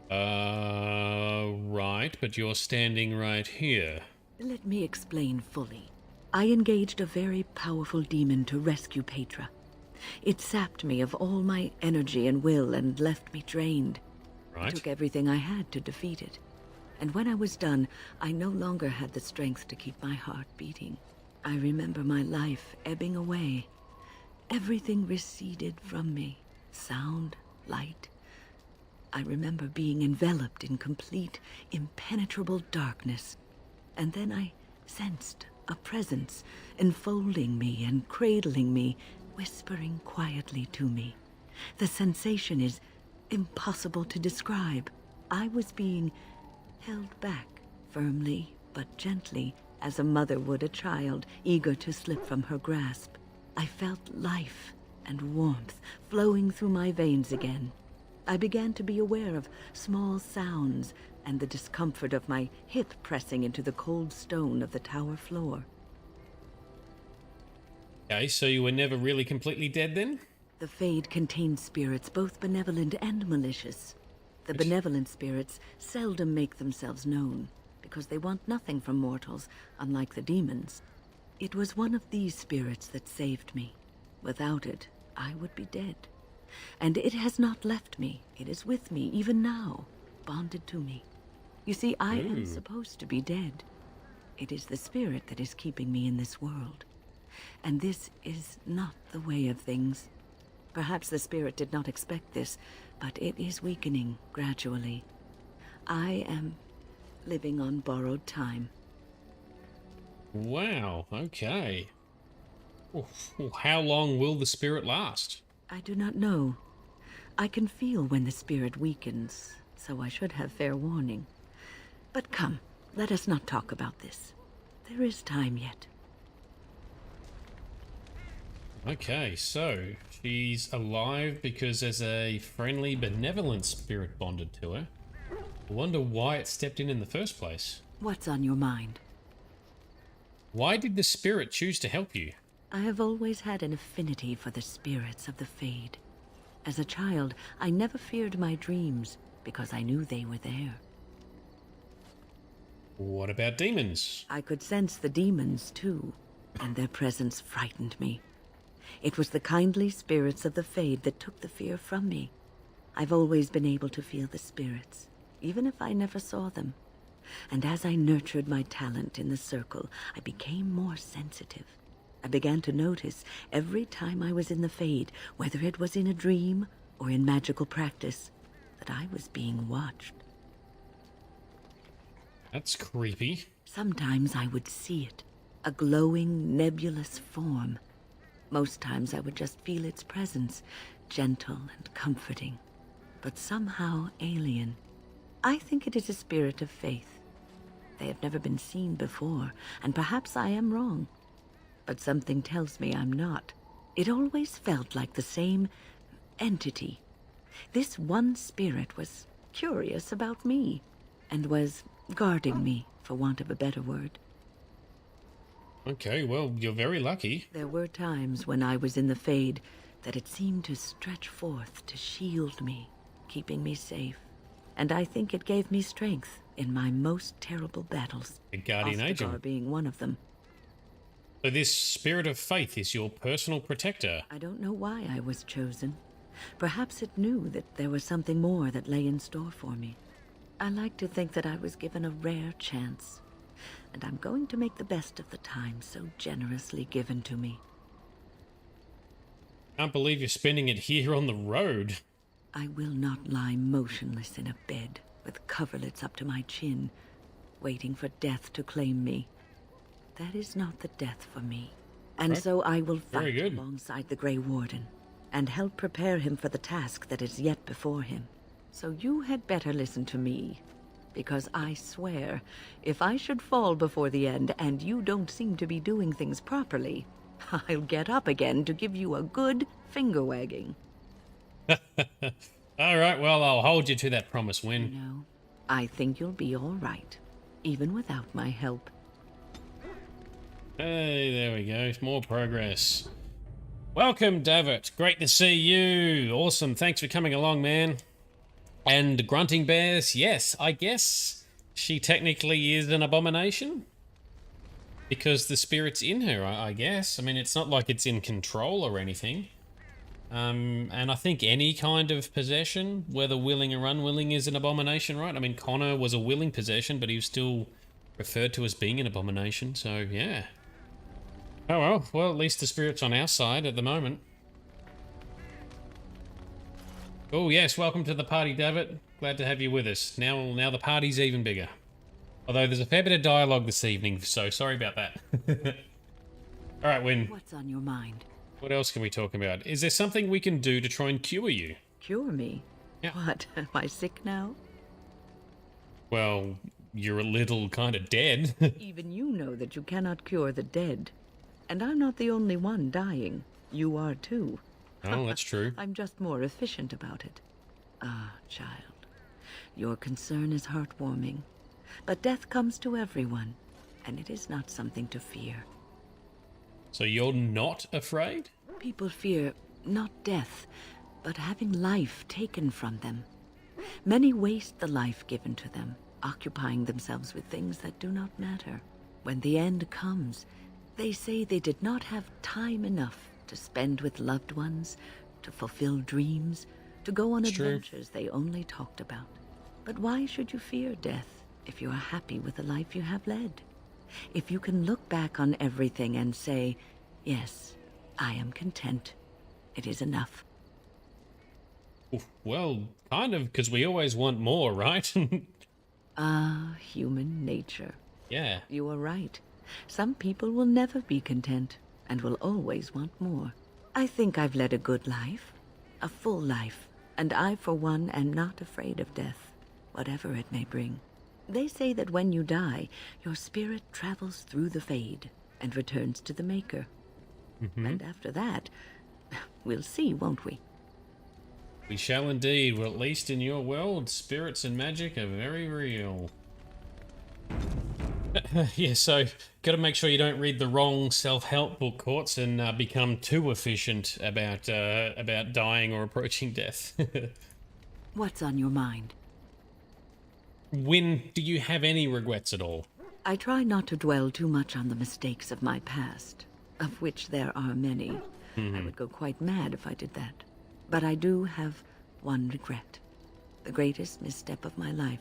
Right, but you're standing right here. Let me explain fully. I engaged a very powerful demon to rescue Petra. It sapped me of all my energy and will and left me drained. Right. It took everything I had to defeat it. And when I was done, I no longer had the strength to keep my heart beating. I remember my life ebbing away. Everything receded from me. Sound, light. I remember being enveloped in complete, impenetrable darkness. And then I sensed a presence enfolding me and cradling me, whispering quietly to me. The sensation is impossible to describe. I was being held back, firmly but gently, as a mother would a child, eager to slip from her grasp. I felt life and warmth flowing through my veins again. I began to be aware of small sounds and the discomfort of my hip pressing into the cold stone of the tower floor. Okay, so you were never really completely dead then? The Fade contains spirits both benevolent and malicious. The benevolent spirits seldom make themselves known, because they want nothing from mortals, unlike the demons. It was one of these spirits that saved me. Without it, I would be dead. And it has not left me. It is with me, even now, bonded to me. You see, I am supposed to be dead. It is the spirit that is keeping me in this world. And this is not the way of things. Perhaps the spirit did not expect this, but it is weakening gradually. I am living on borrowed time. Wow, okay. How long will the spirit last? I do not know. I can feel when the spirit weakens, so I should have fair warning. But come, let us not talk about this. There is time yet. Okay, so she's alive because there's a friendly, benevolent spirit bonded to her. I wonder why it stepped in the first place. What's on your mind? Why did the spirit choose to help you? I have always had an affinity for the spirits of the Fade. As a child, I never feared my dreams because I knew they were there. What about demons? I could sense the demons, too, and their presence frightened me. It was the kindly spirits of the Fade that took the fear from me. I've always been able to feel the spirits, even if I never saw them. And as I nurtured my talent in the circle, I became more sensitive. I began to notice every time I was in the Fade, whether it was in a dream or in magical practice, that I was being watched. That's creepy. Sometimes I would see it, a glowing, nebulous form. Most times I would just feel its presence, gentle and comforting, but somehow alien. I think it is a spirit of faith. They have never been seen before, and perhaps I am wrong. But something tells me I'm not. It always felt like the same entity. This one spirit was curious about me, and was guarding me, for want of a better word. Okay, well, you're very lucky. There were times when I was in the Fade that it seemed to stretch forth to shield me, keeping me safe. And I think it gave me strength in my most terrible battles. A guardian angel being one of them. So this spirit of faith is your personal protector. I don't know why I was chosen. Perhaps it knew that there was something more that lay in store for me. I like to think that I was given a rare chance, and I'm going to make the best of the time so generously given to me. Can't believe you're spending it here on the road. I will not lie motionless in a bed with coverlets up to my chin, waiting for death to claim me. that is not the death for me. And Right. so I will Very fight good. alongside the Grey Warden and help prepare him for the task that is yet before him. So you had better listen to me, because I swear, if I should fall before the end and you don't seem to be doing things properly, I'll get up again to give you a good finger wagging. All right, well, I'll hold you to that promise, Wynne. No, I think you'll be all right, even without my help. Hey, there we go. More progress. Welcome, David. Great to see you. Awesome. Thanks for coming along, man. And Grunting Bears, yes, I guess she technically is an abomination. Because the spirit's in her, I guess. I mean, it's not like it's in control or anything. And I think any kind of possession, whether willing or unwilling, is an abomination, right? I mean, Connor was a willing possession, but he was still referred to as being an abomination, so yeah. Oh well, well, at least the spirit's on our side at the moment. Oh yes, welcome to the party, David. Glad to have you with us. Now the party's even bigger. Although there's a fair bit of dialogue this evening, so sorry about that. All right, Wynne. What's on your mind? What else can we talk about? Is there something we can do to try and cure you? Cure me? Yeah. What, am I sick now? Well, you're a little kind of dead. Even you know that you cannot cure the dead. And I'm not the only one dying. You are too. Oh, that's true. I'm just more efficient about it. Ah, child. Your concern is heartwarming. But death comes to everyone, and it is not something to fear. So you're not afraid? People fear not death, but having life taken from them. Many waste the life given to them, occupying themselves with things that do not matter. When the end comes, they say they did not have time enough to spend with loved ones, to fulfill dreams, to go on adventures they only talked about. But why should you fear death if you are happy with the life you have led? If you can look back on everything and say, yes, I am content. It is enough. Well, kind of, because we always want more, right? Ah, human nature. Yeah. You are right. Some people will never be content and will always want more. I think I've led a good life, a full life, and I, for one, am not afraid of death, whatever it may bring. They say that when you die, your spirit travels through the fade and returns to the Maker. And after that, we'll see, won't we? We shall indeed. Well, at least in your world, spirits and magic are very real. Yeah, so got to make sure you don't read the wrong self-help book, Courts, and become too efficient about dying or approaching death. What's on your mind? Wynne, do you have any regrets at all? I try not to dwell too much on the mistakes of my past, of which there are many. I would go quite mad if I did that. But I do have one regret. The greatest misstep of my life,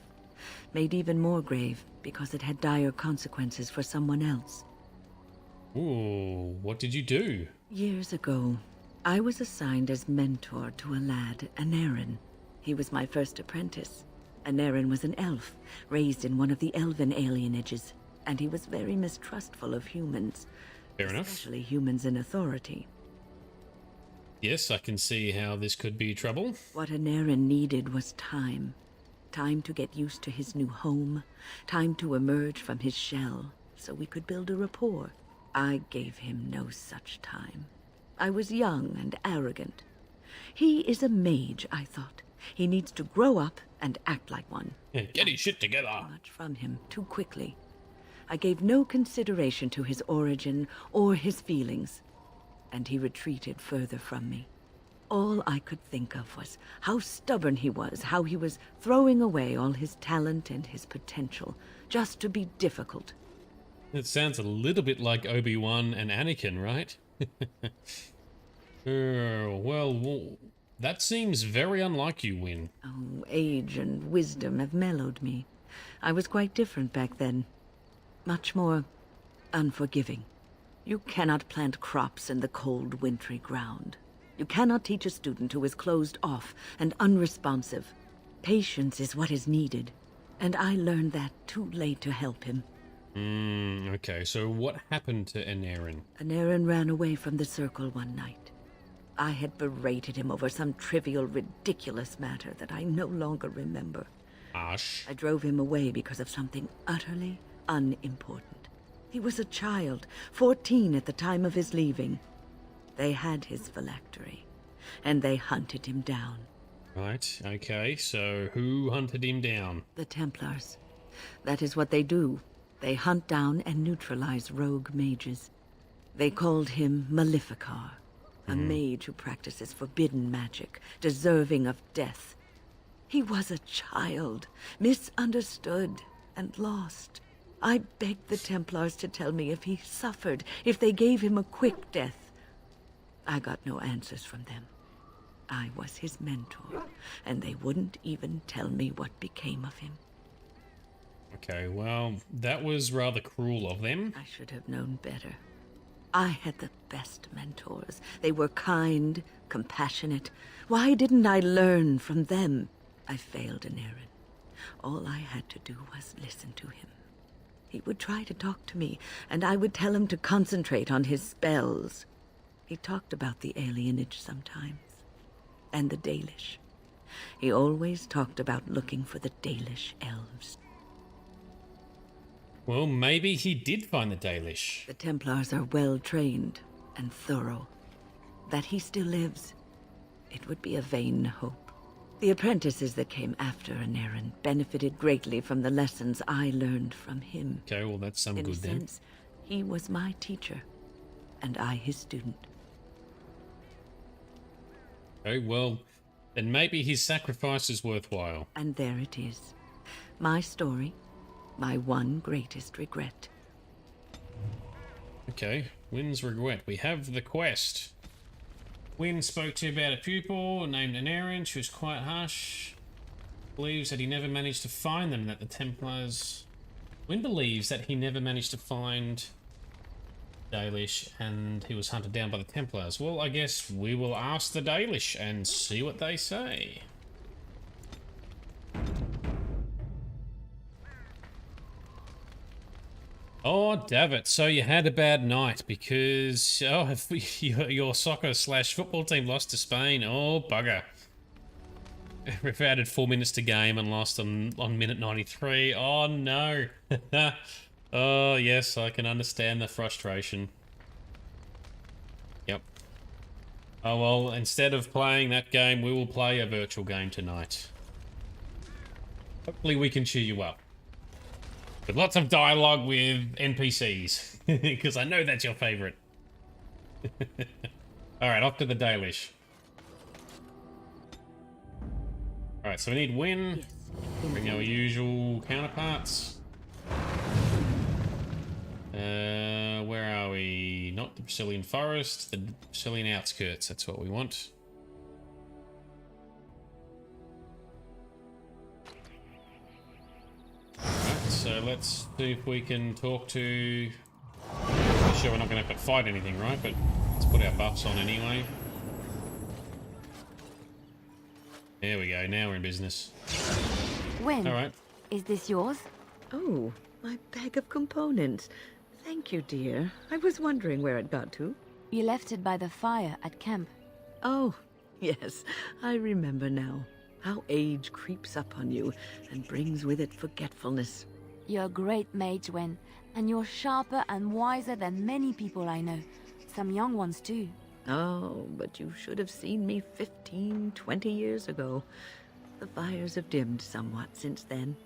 made even more grave because it had dire consequences for someone else. Ooh, what did you do? Years ago, I was assigned as mentor to a lad, Anarin. He was my first apprentice. Anarin was an elf, raised in one of the elven alienages, and he was very mistrustful of humans. Fair enough. Especially humans in authority. Yes, I can see how this could be trouble. What Anarin needed was time. Time to get used to his new home. Time to emerge from his shell, so we could build a rapport. I gave him no such time. I was young and arrogant. He is a mage, I thought. He needs to grow up and act like one. Yeah, get his shit together. Too much from him too quickly. I gave no consideration to his origin or his feelings, and he retreated further from me. All I could think of was how stubborn he was, how he was throwing away all his talent and his potential just to be difficult. It sounds a little bit like Obi-Wan and Anakin, right? Well, that seems very unlike you, Wynne. Oh, age and wisdom have mellowed me. I was quite different back then. Much more unforgiving. You cannot plant crops in the cold, wintry ground. You cannot teach a student who is closed off and unresponsive. Patience is what is needed, and I learned that too late to help him. Okay, so what happened to Anarin? Anarin ran away from the circle one night. I had berated him over some trivial, ridiculous matter that I no longer remember. Ash. I drove him away because of something utterly unimportant. He was a child, 14 at the time of his leaving. They had his phylactery, and they hunted him down. Right, okay, so who hunted him down? The Templars. That is what they do. They hunt down and neutralize rogue mages. They called him Maleficar, a mage who practices forbidden magic, deserving of death. He was a child, misunderstood and lost. I begged the Templars to tell me if he suffered, if they gave him a quick death. I got no answers from them. I was his mentor, and they wouldn't even tell me what became of him. Okay, well, that was rather cruel of them. I should have known better. I had the best mentors. They were kind, compassionate. Why didn't I learn from them? I failed Anarin. All I had to do was listen to him. He would try to talk to me, and I would tell him to concentrate on his spells. He talked about the alienage sometimes, and the Dalish. He always talked about looking for the Dalish elves. Well, maybe he did find the Dalish. The Templars are well trained and thorough. That he still lives, it would be a vain hope. The apprentices that came after Anarin benefited greatly from the lessons I learned from him. Okay, well, that's some In good a then. sense, he was my teacher, and I his student. Okay, well, then maybe his sacrifice is worthwhile. And there it is. My story, my one greatest regret. Okay, Wynne's regret. We have the quest. Wynne spoke to about a pupil named Anarin. She was quite harsh. Believes that he never managed to find them, that the Templars... Wynne believes that he never managed to find Dalish and he was hunted down by the Templars. Well, I guess we will ask the Dalish and see what they say. Oh, Davit, so you had a bad night because your soccer/football team lost to Spain. Oh, bugger. We've added 4 minutes to game and lost on minute 93. Oh, no. Oh, yes, I can understand the frustration. Yep. Oh, well, instead of playing that game, we will play a virtual game tonight. Hopefully we can cheer you up. With lots of dialogue with NPCs, because I know that's your favorite. Alright, off to the Dalish. Alright, so we need Wynne. Bring our usual counterparts. Where are we? Not the Brazilian forest, the Brazilian outskirts. That's what we want. So let's see if we can talk to... I'm sure we're not going to have to fight anything, right? But let's put our buffs on anyway. There we go, now we're in business. Wynne, Alright. Is this yours? Oh, my bag of components. Thank you, dear. I was wondering where it got to. You left it by the fire at camp. Oh, yes, I remember now. How age creeps up on you and brings with it forgetfulness. You're a great mage, Wynne, and you're sharper and wiser than many people I know. Some young ones, too. Oh, but you should have seen me 15, 20 years ago. The fires have dimmed somewhat since then.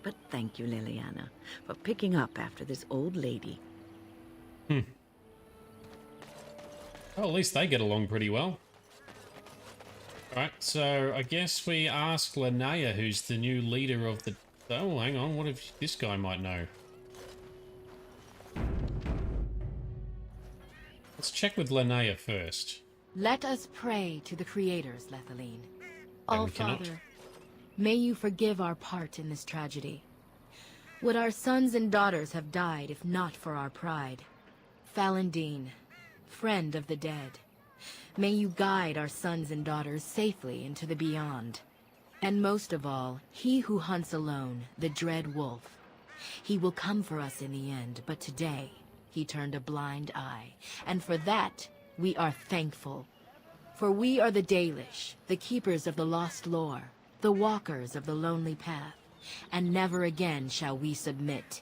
But thank you, Liliana, for picking up after this old lady. Well, at least they get along pretty well. Alright, so I guess we ask Linnea, who's the new leader of the... Oh, hang on, what if this guy might know? Let's check with Linnea first. Let us pray to the creators, Lethaline. No, we cannot. All-Father, may you forgive our part in this tragedy. Would our sons and daughters have died if not for our pride? Falandine, friend of the dead, may you guide our sons and daughters safely into the beyond. And most of all, he who hunts alone, the dread wolf. He will come for us in the end, but today he turned a blind eye. And for that, we are thankful. For we are the Dalish, the keepers of the lost lore, the walkers of the lonely path, and never again shall we submit.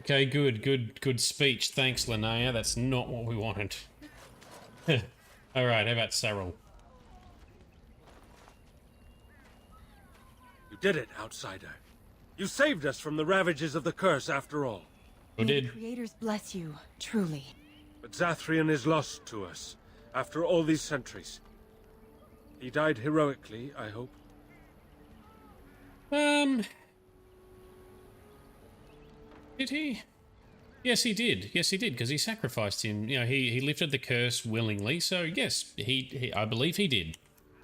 Okay, good speech. Thanks, Linnea. That's not what we wanted. Alright, how about Cyril? You did it, outsider. You saved us from the ravages of the curse after all. Who May did? the creators bless you, truly. But Zathrian is lost to us, after all these centuries. He died heroically, I hope. Did he? Yes, he did. Yes, he did, because he sacrificed him. You know, he lifted the curse willingly, so yes, he I believe he did.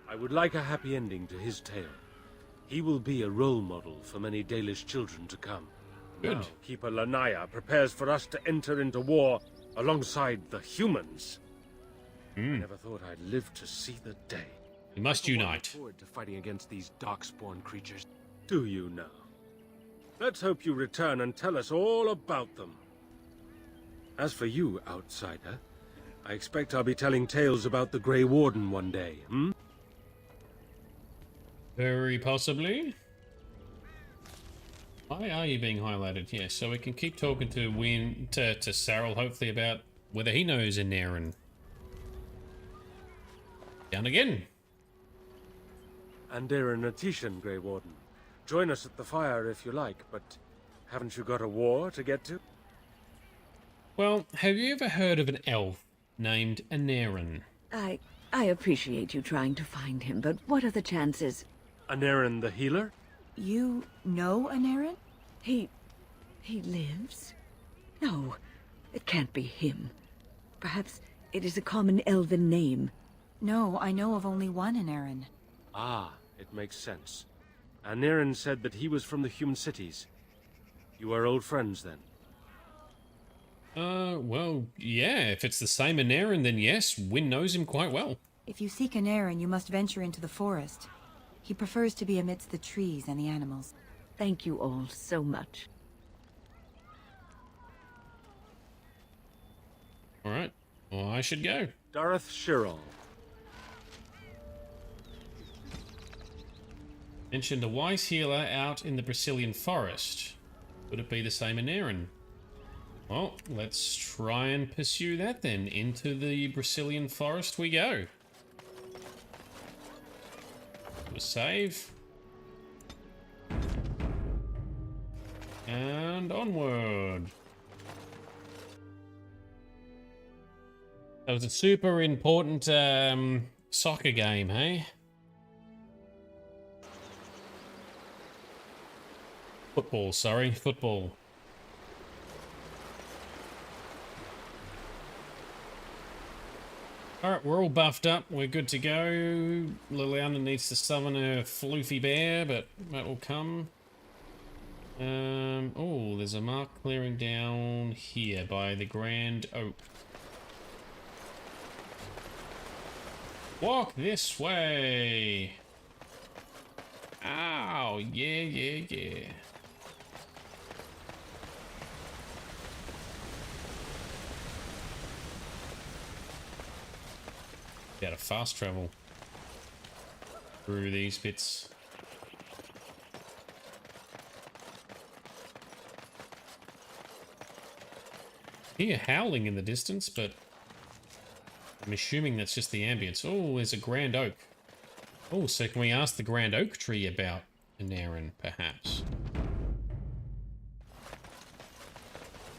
I would like a happy ending to his tale. He will be a role model for many Dalish children to come. Good. Now, Keeper Lanaya prepares for us to enter into war alongside the humans. I never thought I'd live to see the day. We must unite. I look forward to fighting against these darkspawn creatures. Do you now? Let's hope you return and tell us all about them. As for you, outsider, I expect I'll be telling tales about the Grey Warden one day, Very possibly. Why are you being highlighted? Yes, so we can keep talking to Wynne, to Cyril, hopefully about whether he knows Anarin. Down again. Anarin Atishan, Grey Warden. Join us at the fire if you like, but haven't you got a war to get to? Well, have you ever heard of an elf named Anarin? I appreciate you trying to find him, but what are the chances? Anarin the healer? You know Anarin? He lives? No, it can't be him. Perhaps it is a common elven name. No, I know of only one Anarin. Ah, it makes sense. Anarin said that he was from the human cities. You are old friends, then? Well, yeah, if it's the same Anarin, then yes, Wynne knows him quite well. If you seek Anarin, you must venture into the forest. He prefers to be amidst the trees and the animals. Thank you all so much. Alright, well, I should go. Dareth Shirol. Mentioned a wise healer out in the Brazilian forest. Would it be the same Anarin? Well, let's try and pursue that then. Into the Brazilian forest we go. Do a save. And onward. That was a super important soccer game, hey? Football, sorry, football. Alright, we're all buffed up. We're good to go. Liliana needs to summon her floofy bear, but that will come. Oh, there's a mark clearing down here by the Grand Oak. Walk this way. Ow, yeah. Gotta fast travel through these bits. Hear howling in the distance, but I'm assuming that's just the ambience. Oh, there's a Grand Oak. Oh, so can we ask the Grand Oak Tree about Anarin, perhaps?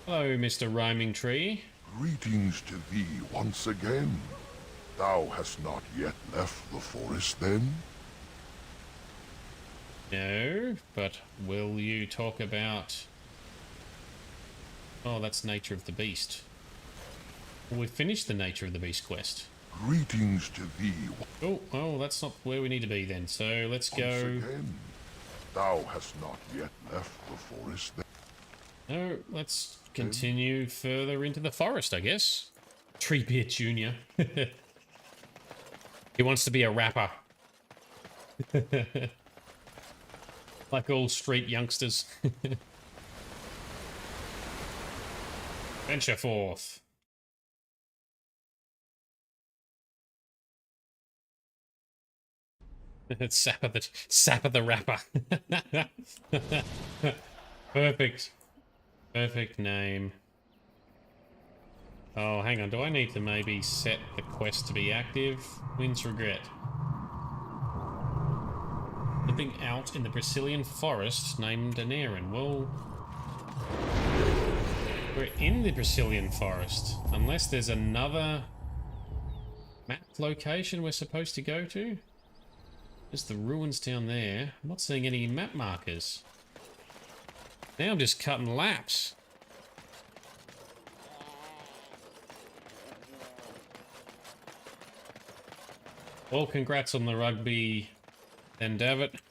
Hello, Mr. Rhyming Tree. Greetings to thee once again. Thou hast not yet left the forest, then? No, but will you talk about... Oh, that's Nature of the Beast. Well, we've finished the Nature of the Beast quest. Greetings to thee. Oh, that's not where we need to be then. So let's go... Once again, thou hast not yet left the forest, then? No, let's continue further into the forest, I guess. Treebeard Jr. He wants to be a rapper. Like all street youngsters. Venture forth. It's sap of the rapper. Perfect. Perfect name. Oh, hang on. Do I need to maybe set the quest to be active? Wynne's regret. Living out in the Brazilian forest named Anarin. Well, we're in the Brazilian forest. Unless there's another map location we're supposed to go to. There's the ruins down there. I'm not seeing any map markers. Now I'm just cutting laps. Well, congrats on the rugby, then David. At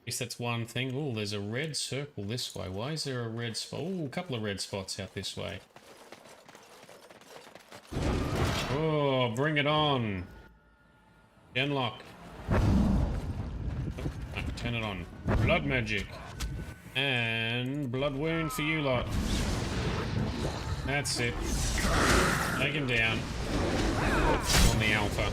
least that's one thing. Oh, there's a red circle this way. Why is there a red spot? Oh, a couple of red spots out this way. Oh, bring it on. Genlock. Oh, turn it on. Blood magic. And blood wound for you lot. That's it. Take him down. On the alpha.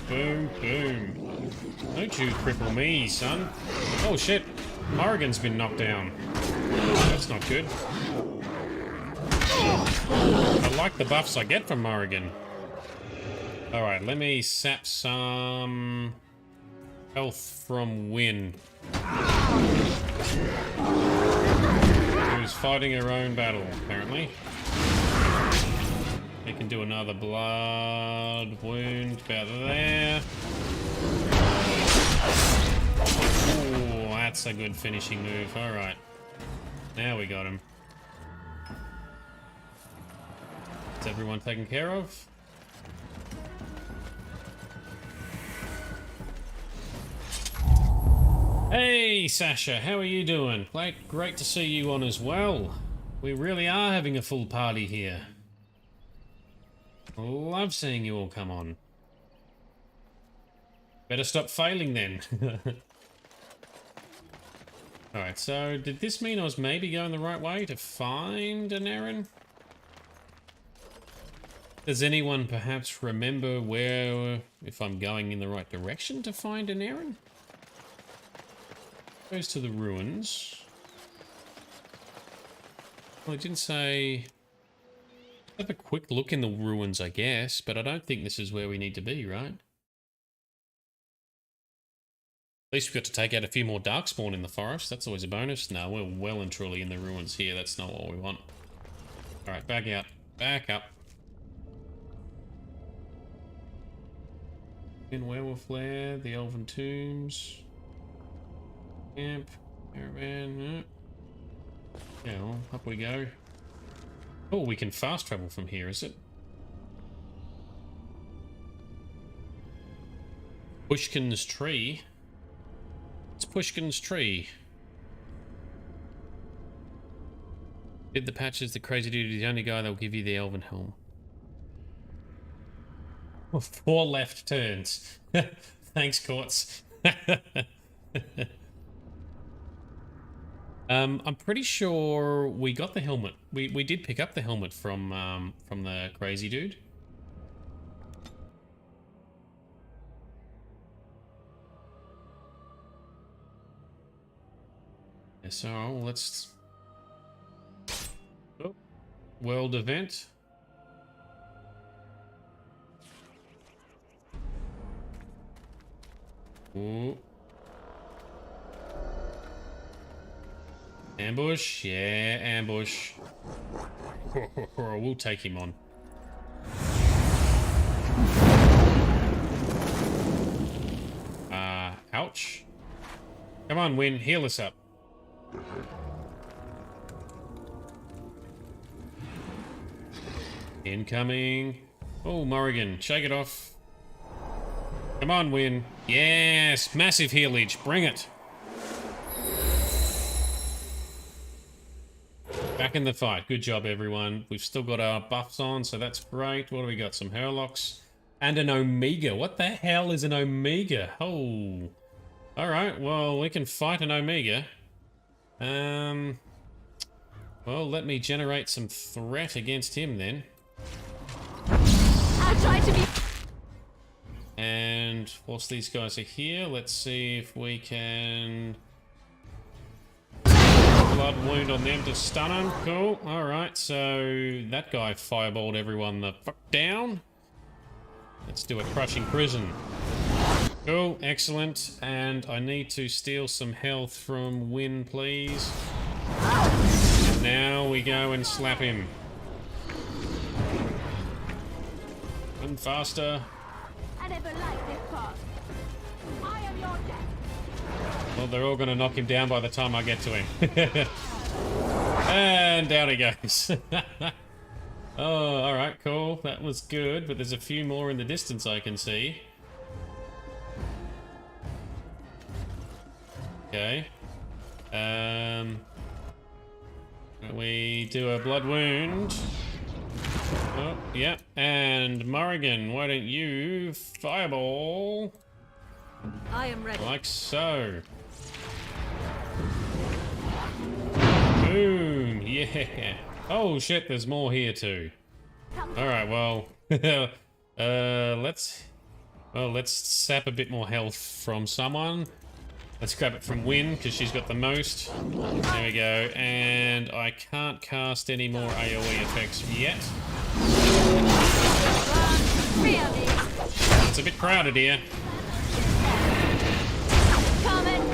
Boom, boom, boom. Don't you cripple me, son. Oh shit. Morrigan's been knocked down. That's not good. I like the buffs I get from Morrigan. Alright, let me sap some health from Wynne. Who's fighting her own battle, apparently. We can do another blood wound about there. Ooh, that's a good finishing move. Alright. Now we got him. Is everyone taken care of? Hey Sasha, how are you doing? Great to see you on as well. We really are having a full party here. Love seeing you all come on. Better stop failing then. Alright, so did this mean I was maybe going the right way to find Anarin? Does anyone perhaps remember if I'm going in the right direction to find Anarin? Goes to the ruins. Well, it didn't say... Have a quick look in the ruins, I guess, but I don't think this is where we need to be, right? At least we've got to take out a few more darkspawn in the forest. That's always a bonus. No, we're well and truly in the ruins here. That's not what we want. Alright, back out. Back up. In Werewolf Lair, the Elven Tombs. Camp, caravan. Yeah, well, up we go. Oh, we can fast travel from here, is it? Pushkin's tree. It's Pushkin's tree. Did the patches, the crazy dude is the only guy that will give you the elven helm. 4 left turns. Thanks, Courts. I'm pretty sure we got the helmet. We did pick up the helmet from the crazy dude. Yeah, so let's... Oh, world event. Ooh. Ambush? Yeah, ambush. We'll take him on. Ouch. Come on, Wynne, heal us up. Incoming. Oh, Morrigan, shake it off. Come on, Wynne. Yes, massive healage. Bring it. Back in the fight. Good job, everyone. We've still got our buffs on, so that's great. What do we got? Some Herlocks. And an Omega. What the hell is an Omega? Oh. Alright, well, we can fight an Omega. Well, let me generate some threat against him then. I'll try to be... And whilst these guys are here, let's see if we can... Blood wound on them to stun them. Cool. Alright, so that guy fireballed everyone the fuck down. Let's do a crushing prison. Cool, excellent. And I need to steal some health from Wynne, please. And now we go and slap him. And faster. I never liked this part. I am your death. Well, they're all going to knock him down by the time I get to him. And down he goes. Oh, alright, cool. That was good, but there's a few more in the distance I can see. Okay. We do a blood wound. Oh, yeah. And Morrigan, why don't you fireball? I am ready. Like so. Boom! Yeah. Oh shit, there's more here too. Alright, well, let's sap a bit more health from someone. Let's grab it from Wynne, because she's got the most. There we go. And I can't cast any more AoE effects yet. It's a bit crowded here.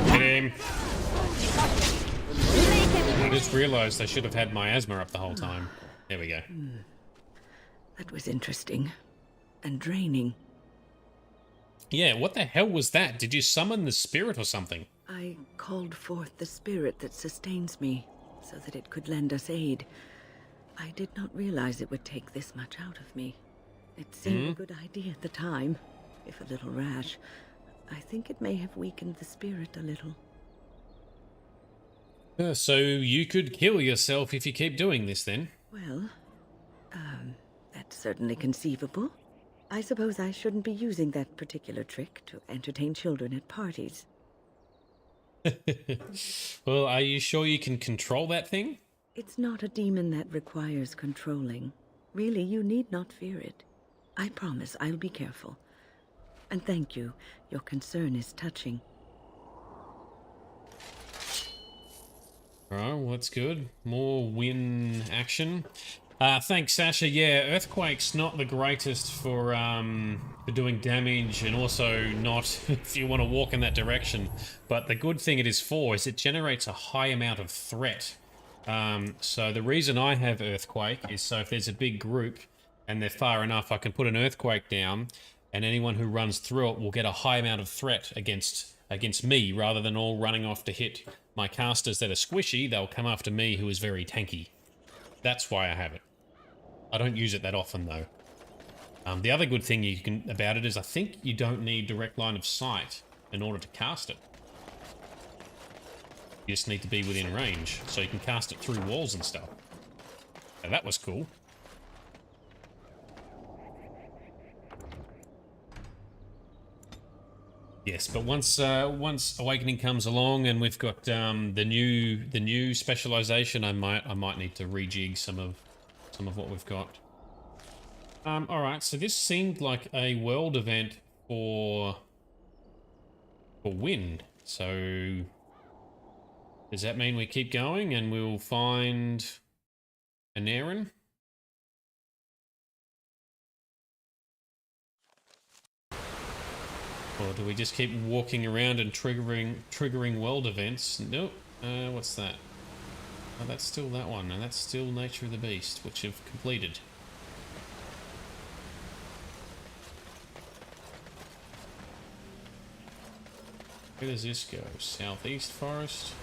Get him. I just realised I should have had miasma up the whole time. There we go. That was interesting. And draining. Yeah, what the hell was that? Did you summon the spirit or something? I called forth the spirit that sustains me, so that it could lend us aid. I did not realize it would take this much out of me. It seemed a good idea at the time, if a little rash. I think it may have weakened the spirit a little. So you could kill yourself if you keep doing this then? Well, that's certainly conceivable. I suppose I shouldn't be using that particular trick to entertain children at parties. Well, are you sure you can control that thing? It's not a demon that requires controlling. Really, you need not fear it. I promise I'll be careful. And thank you. Your concern is touching. Alright, well, that's good. More Wynne action. Thanks, Sasha. Yeah, Earthquake's not the greatest for doing damage, and also not if you want to walk in that direction. But the good thing it is for is it generates a high amount of threat. So the reason I have Earthquake is so if there's a big group and they're far enough, I can put an Earthquake down, and anyone who runs through it will get a high amount of threat against me, rather than all running off to hit my casters that are squishy. They'll come after me, who is very tanky. That's why I have it. I don't use it that often, though. The other good thing about it is I think you don't need direct line of sight in order to cast it. You just need to be within range, so you can cast it through walls and stuff. Now, that was cool. Yes, but once Awakening comes along and we've got the new specialization, I might need to rejig some of what we've got. All right, so this seemed like a world event for Wynne. So does that mean we keep going and we'll find Anarin? Or do we just keep walking around and triggering world events? Nope. What's that? Oh, that's still that one, and that's still Nature of the Beast, which I've completed. Where does this go? Southeast Forest?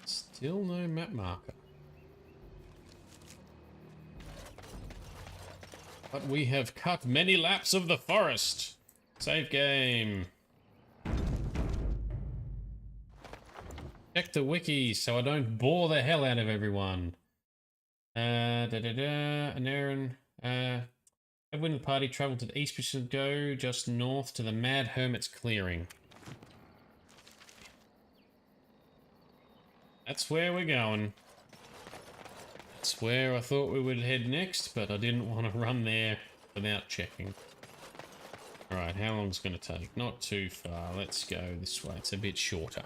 Still no map marker. But we have cut many laps of the forest. Save game. Check the wiki so I don't bore the hell out of everyone. Anarin. When the party traveled to the east, we should go just north to the Mad Hermit's clearing. That's where we're going. That's where I thought we would head next, but I didn't want to run there without checking. Alright, how long is it going to take? Not too far. Let's go this way. It's a bit shorter.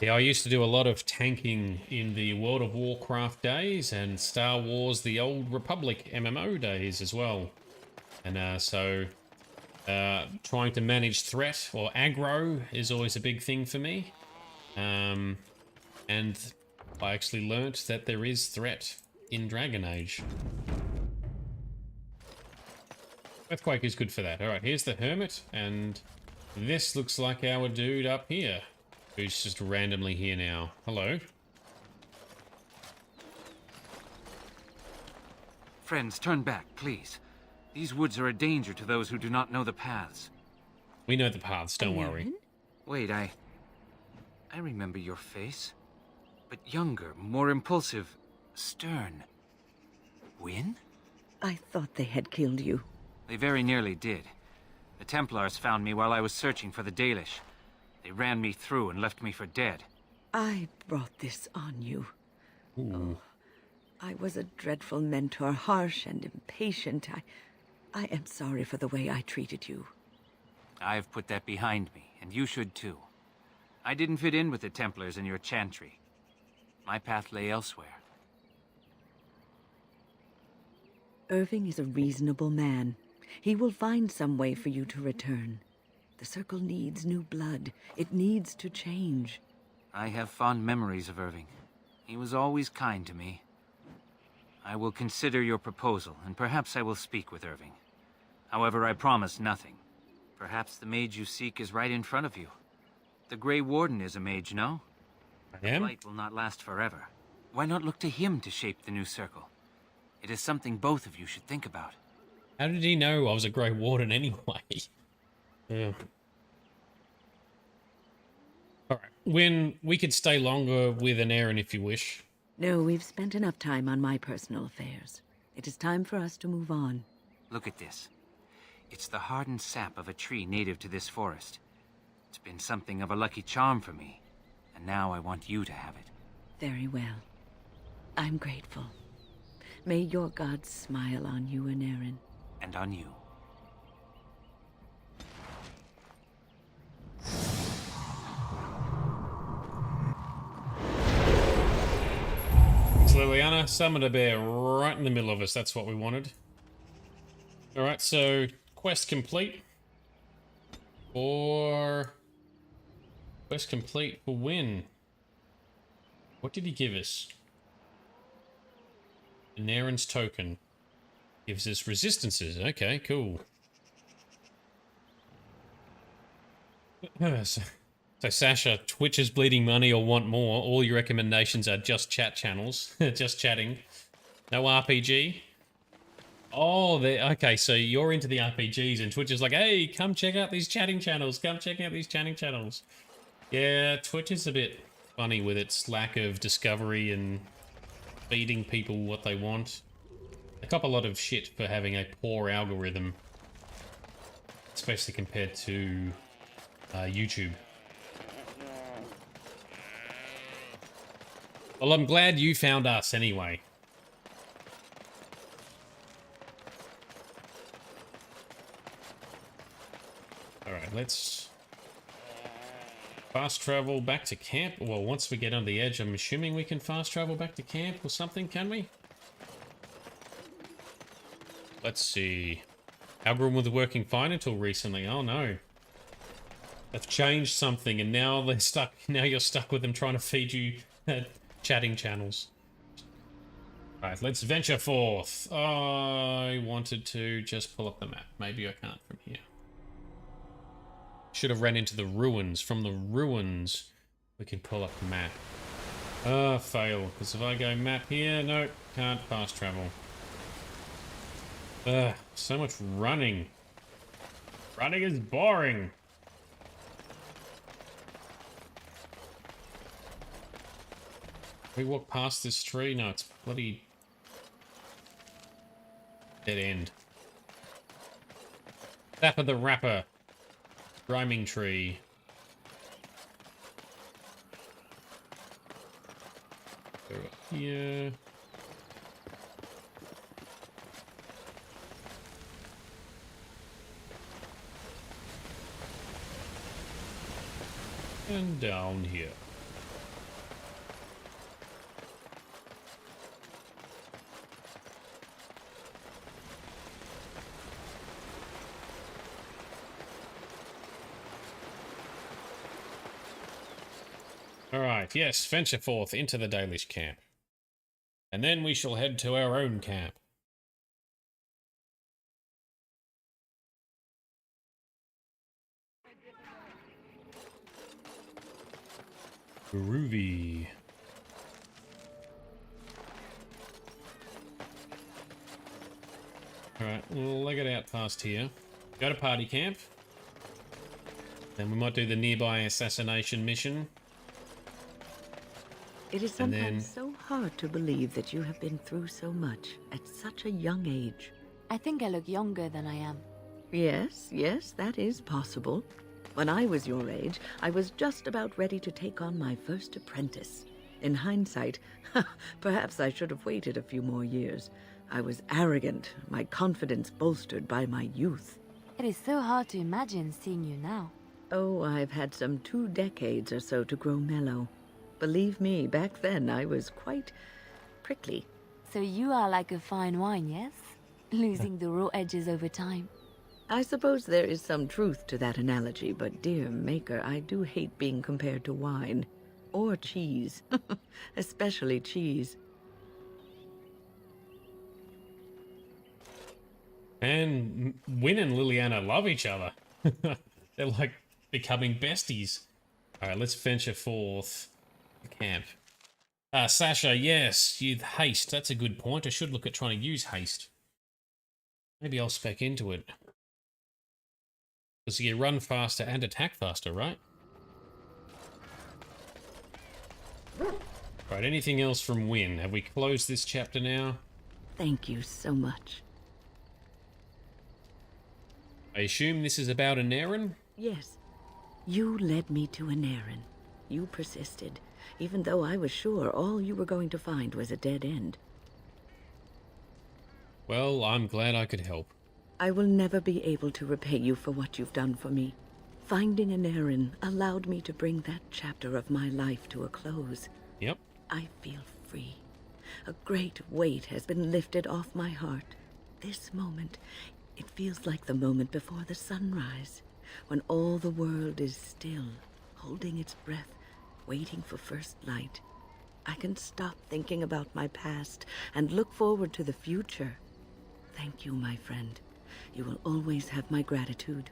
Yeah, I used to do a lot of tanking in the World of Warcraft days and Star Wars The Old Republic MMO days as well. And trying to manage threat or aggro is always a big thing for me. And I actually learnt that there is threat in Dragon Age. Earthquake is good for that. Alright, here's the Hermit, and this looks like our dude up here, who's just randomly here now. Hello. Friends, turn back, please. These woods are a danger to those who do not know the paths. We know the paths, don't worry. Wait, I remember your face. But younger, more impulsive, stern. Wynne? I thought they had killed you. They very nearly did. The Templars found me while I was searching for the Dalish. They ran me through and left me for dead. I brought this on you. Ooh. Oh, I was a dreadful mentor, harsh and impatient. I am sorry for the way I treated you. I've put that behind me, and you should too. I didn't fit in with the Templars in your chantry. My path lay elsewhere. Irving is a reasonable man. He will find some way for you to return. The Circle needs new blood. It needs to change. I have fond memories of Irving. He was always kind to me. I will consider your proposal, and perhaps I will speak with Irving. However, I promise nothing. Perhaps the mage you seek is right in front of you. The Grey Warden is a mage, no? I am? Blight will not last forever. Why not look to him to shape the new circle? It is something both of you should think about. How did he know I was a Grey Warden anyway? Yeah. Alright, Wynne, we could stay longer with Anarin if you wish. No, we've spent enough time on my personal affairs. It is time for us to move on. Look at this. It's the hardened sap of a tree native to this forest. It's been something of a lucky charm for me, and now I want you to have it. Very well. I'm grateful. May your gods smile on you, Anarin. And on you. It's Liliana, summoned a bear right in the middle of us. That's what we wanted. Alright, so quest complete. Quest complete for Wynne. What did he give us? Anarin's token. Gives us resistances. Okay, cool. So Sasha, Twitch is bleeding money or want more. All your recommendations are just chat channels. Just chatting. No RPG. Oh, okay, so you're into the RPGs and Twitch is like, hey, come check out these chatting channels. Come check out these chatting channels. Yeah, Twitch is a bit funny with its lack of discovery and feeding people what they want. I cop a lot of shit for having a poor algorithm, especially compared to YouTube. Well, I'm glad you found us anyway. Alright, let's fast travel back to camp. Well, once we get on the edge, I'm assuming we can fast travel back to camp or something, can we? Let's see. Algorithm was working fine until recently. Oh no. They've changed something and now they're stuck. Now you're stuck with them trying to feed you chatting channels. Alright, let's venture forth. I wanted to just pull up the map. Maybe I can't from here. Should have ran into the ruins. From the ruins, we can pull up the map. Fail. Because if I go map here, no, can't fast travel. So much running. Running is boring. We walk past this tree? No, it's bloody dead end. Sap of the Wrapper. Rhyming tree. Go here. And down here. Alright, yes, venture forth into the Dalish camp. And then we shall head to our own camp. Groovy. Alright, we'll leg it out past here. Go to party camp. Then we might do the nearby assassination mission. It is sometimes so hard to believe that you have been through so much at such a young age. I think I look younger than I am. Yes, that is possible. When I was your age, I was just about ready to take on my first apprentice. In hindsight, perhaps I should have waited a few more years. I was arrogant, my confidence bolstered by my youth. It is so hard to imagine seeing you now. Oh, I've had some 2 decades or so to grow mellow. Believe me, back then I was quite prickly. So you are like a fine wine, yes? Losing the raw edges over time. I suppose there is some truth to that analogy, but dear Maker, I do hate being compared to wine. Or cheese. Especially cheese. And Wynne and Liliana love each other. They're like becoming besties. Alright, let's venture forth. Camp. Sasha, yes, you haste. That's a good point. I should look at trying to use haste. Maybe I'll spec into it. Because you run faster and attack faster, right? Right, anything else from Wynne? Have we closed this chapter now? Thank you so much. I assume this is about Anarin? Yes. You led me to Anarin. You persisted, even though I was sure all you were going to find was a dead end. Well, I'm glad I could help. I will never be able to repay you for what you've done for me. Finding Anarin allowed me to bring that chapter of my life to a close. Yep. I feel free. A great weight has been lifted off my heart. This moment, it feels like the moment before the sunrise, when all the world is still, holding its breath, waiting for first light. I can stop thinking about my past and look forward to the future. Thank you, my friend. You will always have my gratitude.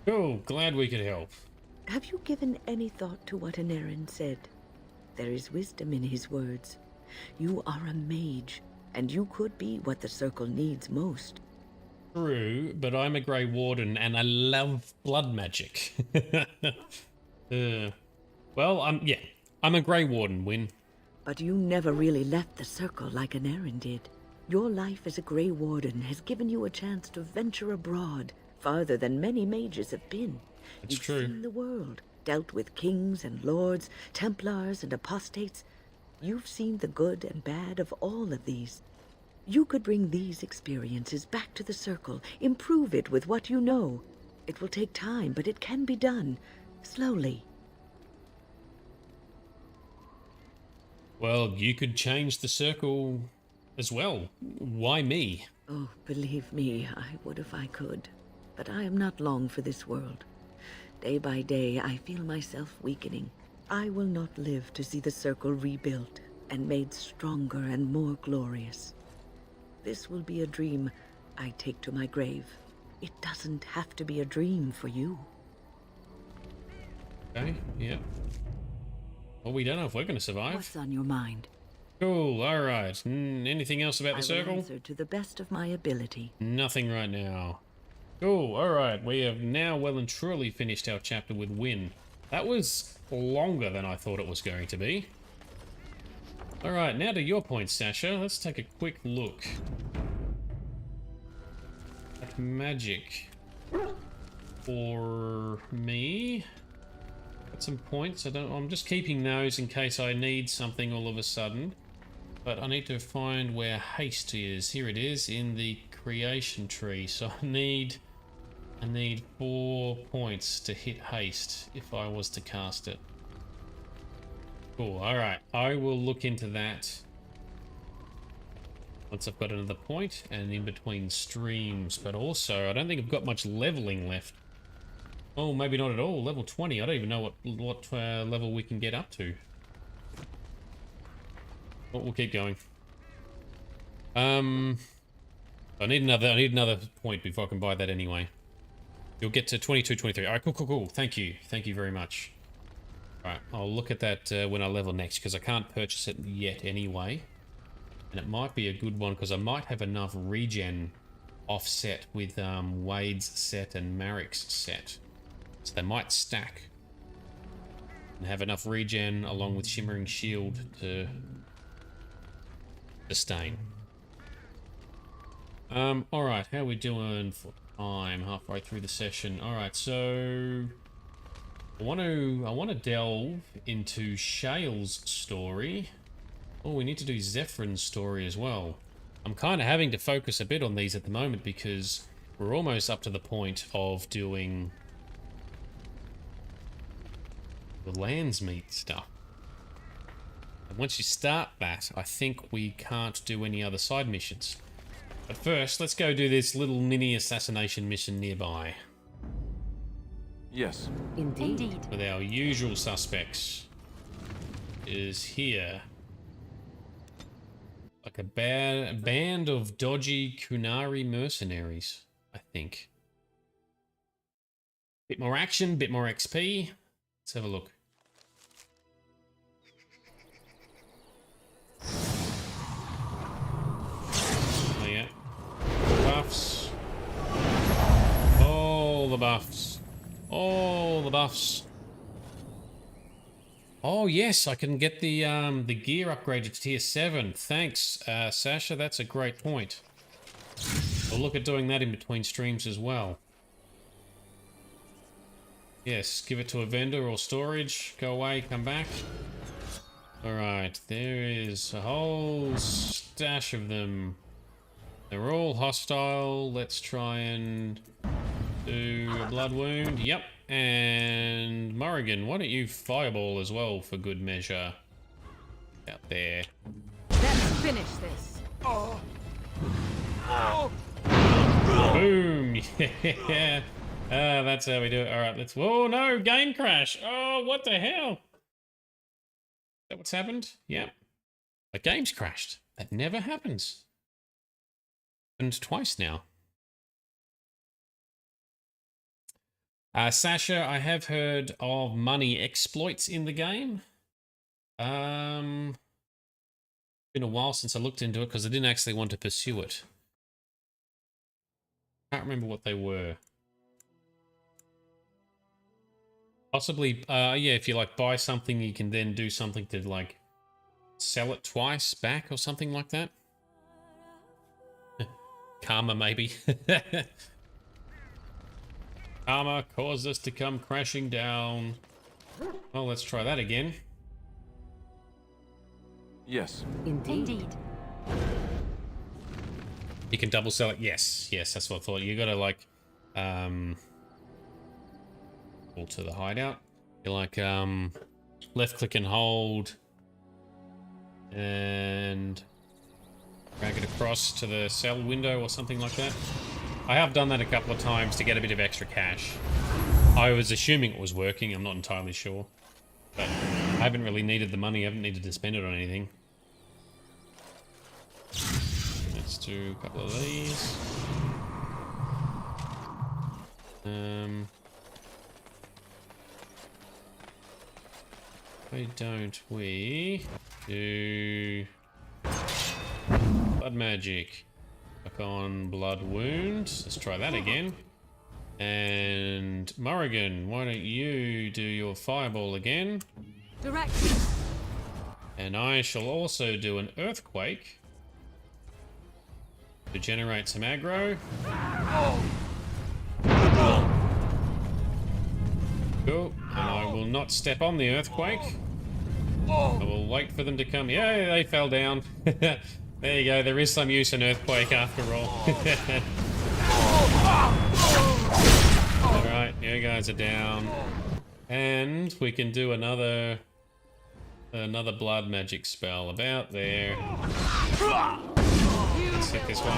Oh, glad we could help. Have you given any thought to what Anarin said? There is wisdom in his words. You are a mage, and you could be what the Circle needs most. True, but I'm a Grey Warden and I love blood magic. Well, I'm a Grey Warden, Wynne. But you never really left the Circle like Anarin did. Your life as a Grey Warden has given you a chance to venture abroad, farther than many mages have been. It's true. You've seen the world, dealt with kings and lords, Templars and apostates. You've seen the good and bad of all of these. You could bring these experiences back to the Circle, improve it with what you know. It will take time, but it can be done. Slowly. Well, you could change the Circle as well. Why me? Oh, believe me, I would if I could. But I am not long for this world. Day by day, I feel myself weakening. I will not live to see the Circle rebuilt and made stronger and more glorious. This will be a dream I take to my grave. It doesn't have to be a dream for you. Okay, yeah. Well, we don't know if we're going to survive. What's on your mind? Cool, alright. Anything else about the circle? I will answer to the best of my ability. Nothing right now. Cool, alright. We have now well and truly finished our chapter with Wynne. That was longer than I thought it was going to be. Alright, now to your point, Sasha. Let's take a quick look at magic. For me, got some points. I'm just keeping those in case I need something all of a sudden. But I need to find where haste is. Here it is in the creation tree. So I need 4 points to hit haste if I was to cast it. Cool. All right, I will look into that once I've got another point and in between streams. But also, I don't think I've got much leveling left. Oh, maybe not at all. Level 20. I don't even know what level we can get up to. But we'll keep going. I need another point before I can buy that anyway. You'll get to 22, 23. All right, cool. Thank you very much. All right, I'll look at that when I level next because I can't purchase it yet anyway. And it might be a good one because I might have enough regen offset with Wade's set and Marik's set. So they might stack. And have enough regen along with Shimmering Shield to sustain. Alright, how are we doing for time? Halfway through the session. Alright, so I want to delve into Shale's story. Oh, we need to do Zevran's story as well. I'm kind of having to focus a bit on these at the moment because we're almost up to the point of doing the Landsmeet stuff. And once you start that, I think we can't do any other side missions. But first, let's go do this little mini assassination mission nearby. Yes. Indeed. With our usual suspects. Is here. Like a band of dodgy Kunari mercenaries, I think. Bit more action, bit more XP. Let's have a look. Oh yeah. Buffs. All the buffs. All the buffs. Oh yes, I can get the gear upgraded to tier 7. Thanks, Sasha. That's a great point. I'll look at doing that in between streams as well. Yes, give it to a vendor or storage. Go away, come back. Alright, there is a whole stash of them. They're all hostile. Let's try and do a blood wound. Yep. And Morrigan, why don't you fireball as well for good measure? Out there. Let's finish this. Oh. Boom! Yeah. That's how we do it. Alright, let's... Whoa, no! Game crash! Oh, what the hell? Is that what's happened? Yeah. The game's crashed. That never happens. Happened twice now. Sasha, I have heard of money exploits in the game. Been a while since I looked into it because I didn't actually want to pursue it. Can't remember what they were. Possibly, yeah, if you like buy something, you can then do something to like sell it twice back or something like that. Karma, maybe. Karma caused us to come crashing down. Well, let's try that again. Yes. Indeed. You can double sell it. Yes, yes, that's what I thought. You gotta like, pull to the hideout. You like, left click and hold, and drag it across to the sell window or something like that. I have done that a couple of times to get a bit of extra cash. I was assuming it was working, I'm not entirely sure. But I haven't really needed the money, I haven't needed to spend it on anything. Let's do a couple of these. Why don't we do blood magic? Back on blood wounds. Let's try that again. And Morrigan, why don't you do your fireball again? Direct. And I shall also do an earthquake to generate some aggro. Cool. And I will not step on the earthquake. I will wait for them to come. Yeah, they fell down. There you go. There is some use in earthquake after all. Alright, you guys are down. And we can do another blood magic spell about there. Let's hit this one.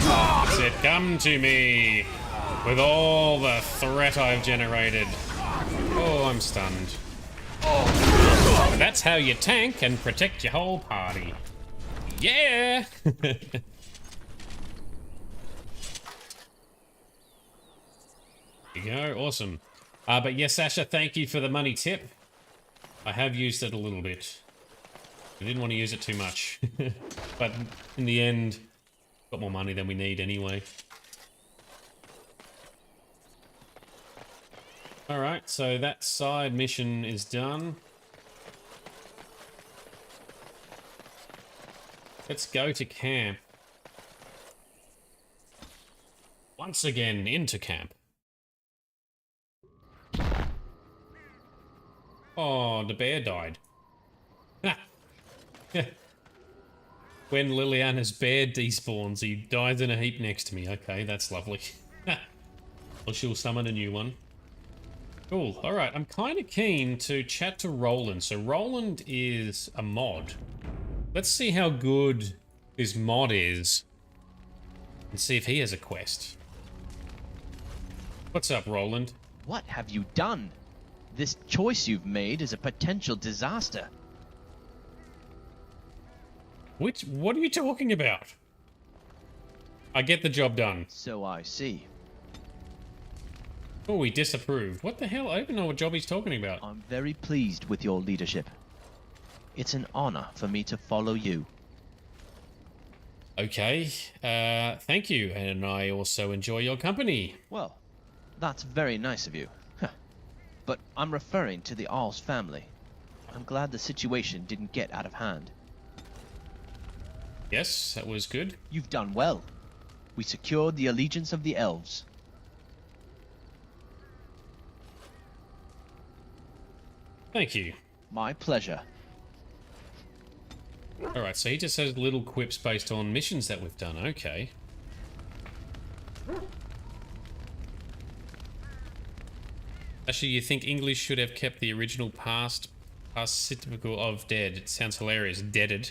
That's it. Come to me with all the threat I've generated. Oh, I'm stunned. And that's how you tank and protect your whole party. Yeah! There you go, awesome. But yes, Sasha, thank you for the money tip. I have used it a little bit. I didn't want to use it too much. But in the end, got more money than we need anyway. Alright, so that side mission is done. Let's go to camp. Once again, into camp. Oh, the bear died. When Liliana's bear despawns, he dies in a heap next to me. Okay, that's lovely. Well, she'll summon a new one. Cool. Alright, I'm kind of keen to chat to Roland. So Roland is a mod. Let's see how good his mod is. And see if he has a quest. What's up, Roland? What have you done? This choice you've made is a potential disaster. What are you talking about? I get the job done. So I see. Oh, he disapproved. What the hell? I don't even know what job he's talking about. I'm very pleased with your leadership. It's an honor for me to follow you. Okay, thank you, and I also enjoy your company. Well, that's very nice of you. But I'm referring to the Arl's family. I'm glad the situation didn't get out of hand. Yes, that was good. You've done well. We secured the allegiance of the elves. Thank you. My pleasure. Alright, so he just has little quips based on missions that we've done. Okay. Actually, you think English should have kept the original past participle of dead. It sounds hilarious. Deaded.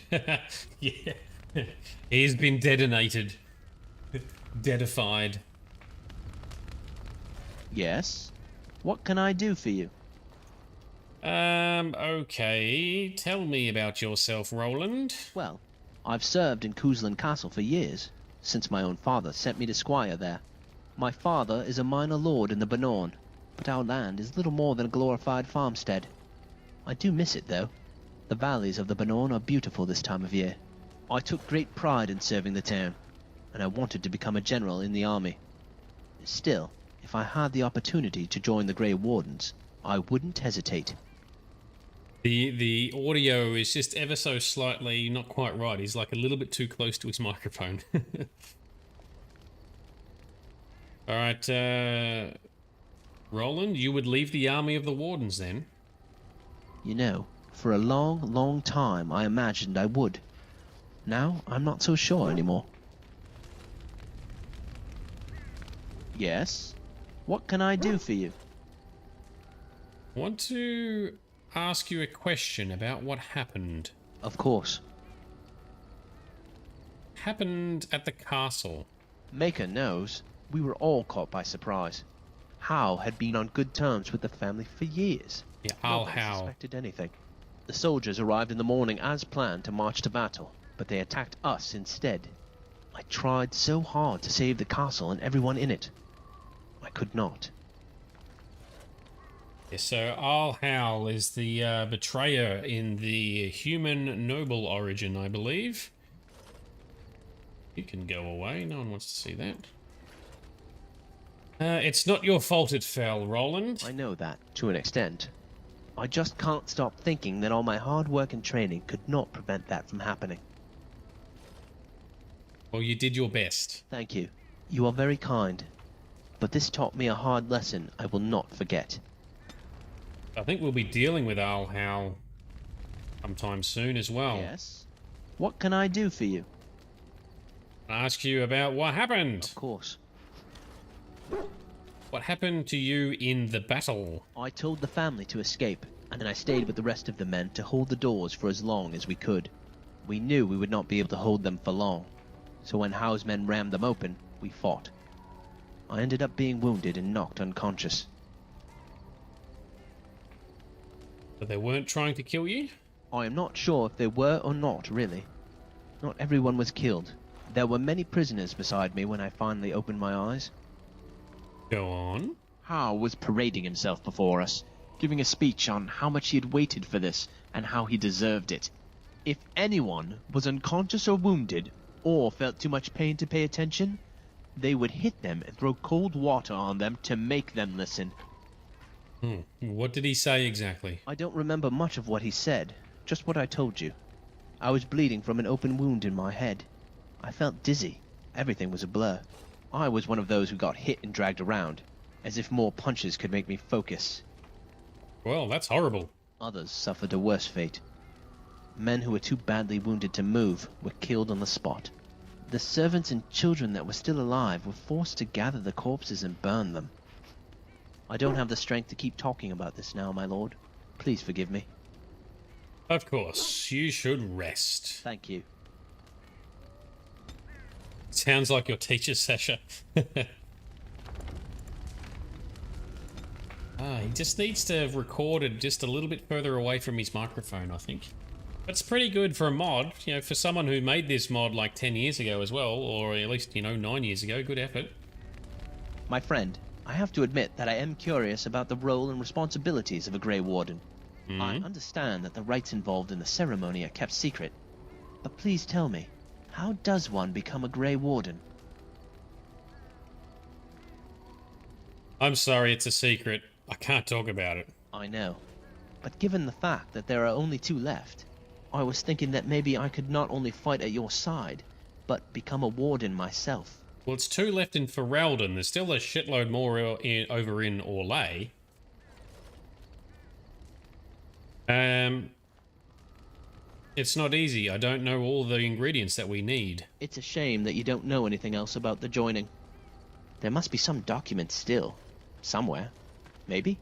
Yeah. He's been detonated. Deadified. Yes? What can I do for you? Okay. Tell me about yourself, Roland. Well, I've served in Cousland Castle for years, since my own father sent me to squire there. My father is a minor lord in the Banorn, but our land is little more than a glorified farmstead. I do miss it, though. The valleys of the Banorn are beautiful this time of year. I took great pride in serving the town, and I wanted to become a general in the army. Still, if I had the opportunity to join the Grey Wardens, I wouldn't hesitate. The audio is just ever so slightly not quite right. He's like a little bit too close to his microphone. Alright, Roland, you would leave the army of the Wardens then? You know, for a long, long time I imagined I would. Now, I'm not so sure anymore. Yes? What can I do for you? I want to ask you a question about what happened. Of course. Happened at the castle. Maker knows. We were all caught by surprise. Hal had been on good terms with the family for years. Yeah, Nobody suspected anything. The soldiers arrived in the morning as planned to march to battle, but they attacked us instead. I tried so hard to save the castle and everyone in it. I could not. Yeah, so Howl is the betrayer in the human noble origin, I believe. You can go away. No one wants to see that. It's not your fault it fell, Roland. I know that, to an extent. I just can't stop thinking that all my hard work and training could not prevent that from happening. Well, you did your best. Thank you. You are very kind. But this taught me a hard lesson I will not forget. I think we'll be dealing with Howl sometime soon as well. Yes? What can I do for you? I'll ask you about what happened. Of course. What happened to you in the battle? I told the family to escape, and then I stayed with the rest of the men to hold the doors for as long as we could. We knew we would not be able to hold them for long, so when Howe's men rammed them open, we fought. I ended up being wounded and knocked unconscious. But they weren't trying to kill you? I am not sure if they were or not, really. Not everyone was killed. There were many prisoners beside me when I finally opened my eyes. Go on. Howe was parading himself before us, giving a speech on how much he had waited for this and how he deserved it. If anyone was unconscious or wounded, or felt too much pain to pay attention, they would hit them and throw cold water on them to make them listen. What did he say exactly? I don't remember much of what he said, just what I told you. I was bleeding from an open wound in my head. I felt dizzy. Everything was a blur. I was one of those who got hit and dragged around, as if more punches could make me focus. Well, that's horrible. Others suffered a worse fate. Men who were too badly wounded to move were killed on the spot. The servants and children that were still alive were forced to gather the corpses and burn them. I don't have the strength to keep talking about this now, my lord. Please forgive me. Of course, you should rest. Thank you. Sounds like your teacher, Sasha. He just needs to have recorded just a little bit further away from his microphone, I think. That's pretty good for a mod, you know, for someone who made this mod like 10 years ago as well, or at least, 9 years ago. Good effort. My friend, I have to admit that I am curious about the role and responsibilities of a Grey Warden. I understand that the rites involved in the ceremony are kept secret, but please tell me, how does one become a Grey Warden? I'm sorry, it's a secret. I can't talk about it. I know, but given the fact that there are only 2 left, I was thinking that maybe I could not only fight at your side, but become a warden myself. Well, it's 2 left in Ferelden. There's still a shitload more over in Orlais. It's not easy. I don't know all the ingredients that we need. It's a shame that you don't know anything else about the joining. There must be some document still. Somewhere. Maybe?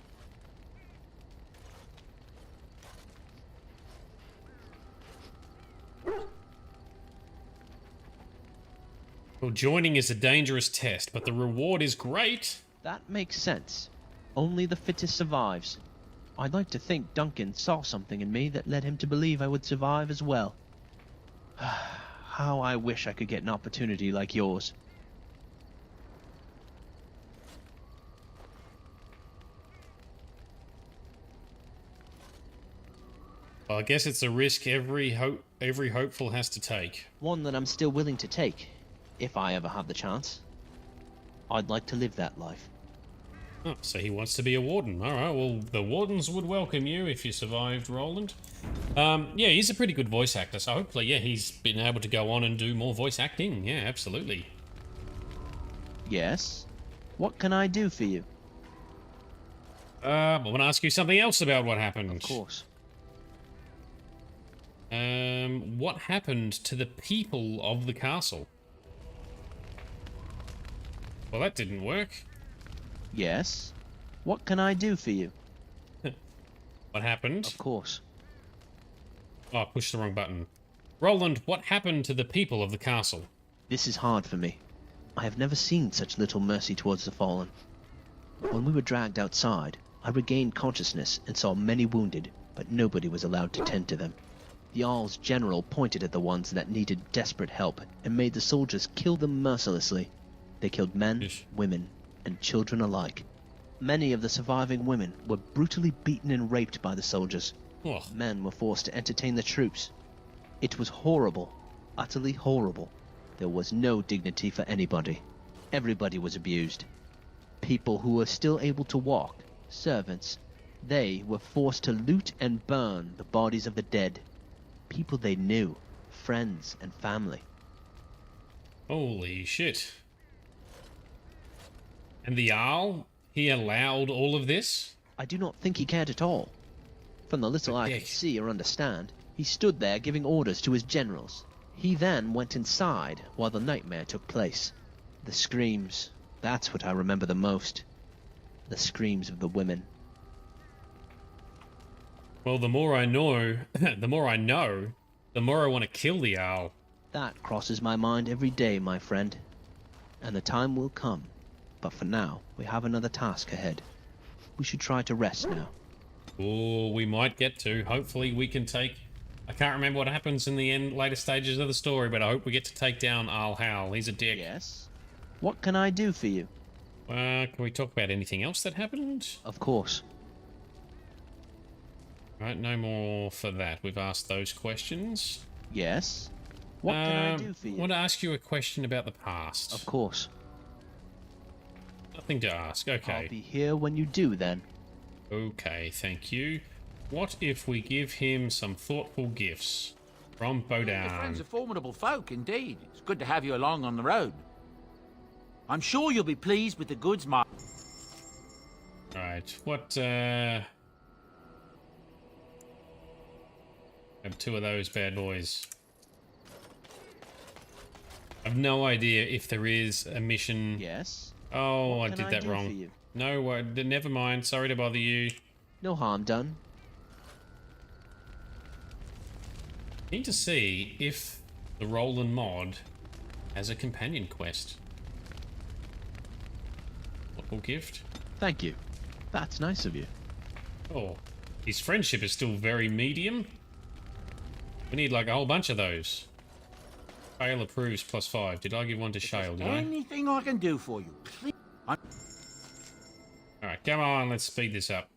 Well, joining is a dangerous test, but the reward is great. That makes sense. Only the fittest survives. I'd like to think Duncan saw something in me that led him to believe I would survive as well. How I wish I could get an opportunity like yours. Well, I guess it's a risk every hopeful has to take. One that I'm still willing to take, if I ever have the chance. I'd like to live that life. Oh, so he wants to be a warden. Alright, well, the wardens would welcome you if you survived, Roland. Yeah, he's a pretty good voice actor, so hopefully, yeah, he's been able to go on and do more voice acting. Yeah, absolutely. Yes? What can I do for you? I want to ask you something else about what happened. Of course. What happened to the people of the castle? Well, that didn't work. Yes? What can I do for you? What happened? Of course. Oh, I pushed the wrong button. Roland, what happened to the people of the castle? This is hard for me. I have never seen such little mercy towards the fallen. When we were dragged outside, I regained consciousness and saw many wounded, but nobody was allowed to tend to them. The Jarl's general pointed at the ones that needed desperate help and made the soldiers kill them mercilessly. They killed men, women, and children alike. Many of the surviving women were brutally beaten and raped by the soldiers. Oh. Men were forced to entertain the troops. It was horrible, utterly horrible. There was no dignity for anybody. Everybody was abused. People who were still able to walk, servants, they were forced to loot and burn the bodies of the dead. People they knew, friends and family. Holy shit. And the Jarl, he allowed all of this? I do not think he cared at all. From the little I could see or understand, he stood there giving orders to his generals. He then went inside while the nightmare took place. The screams, that's what I remember the most. The screams of the women. Well, the more I know, the more I want to kill the Jarl. That crosses my mind every day, my friend. And the time will come. But for now, we have another task ahead. We should try to rest now. Oh, we might get to. Hopefully we can take... I can't remember what happens in the later stages of the story, but I hope we get to take down Arl Howl. He's a dick. Yes? What can I do for you? Can we talk about anything else that happened? Of course. Right, no more for that. We've asked those questions. Yes? What can I do for you? I want to ask you a question about the past. Of course. Nothing to ask, okay. I'll be here when you do, then. Okay, thank you. What if we give him some thoughtful gifts from Bodan? Your friends are formidable folk, indeed. It's good to have you along on the road. I'm sure you'll be pleased with the goods, Mark. Right, what, have two of those bad boys. I've no idea if there is a mission. Yes? Oh, I did that wrong. No, never mind. Sorry to bother you. No harm done. Need to see if the Roland mod has a companion quest. Local gift. Thank you. That's nice of you. Oh, his friendship is still very medium. We need like a whole bunch of those. Shale approves +5. Did I give one to Shale? Did I? Anything I can do for you, please. Alright, come on, let's speed this up.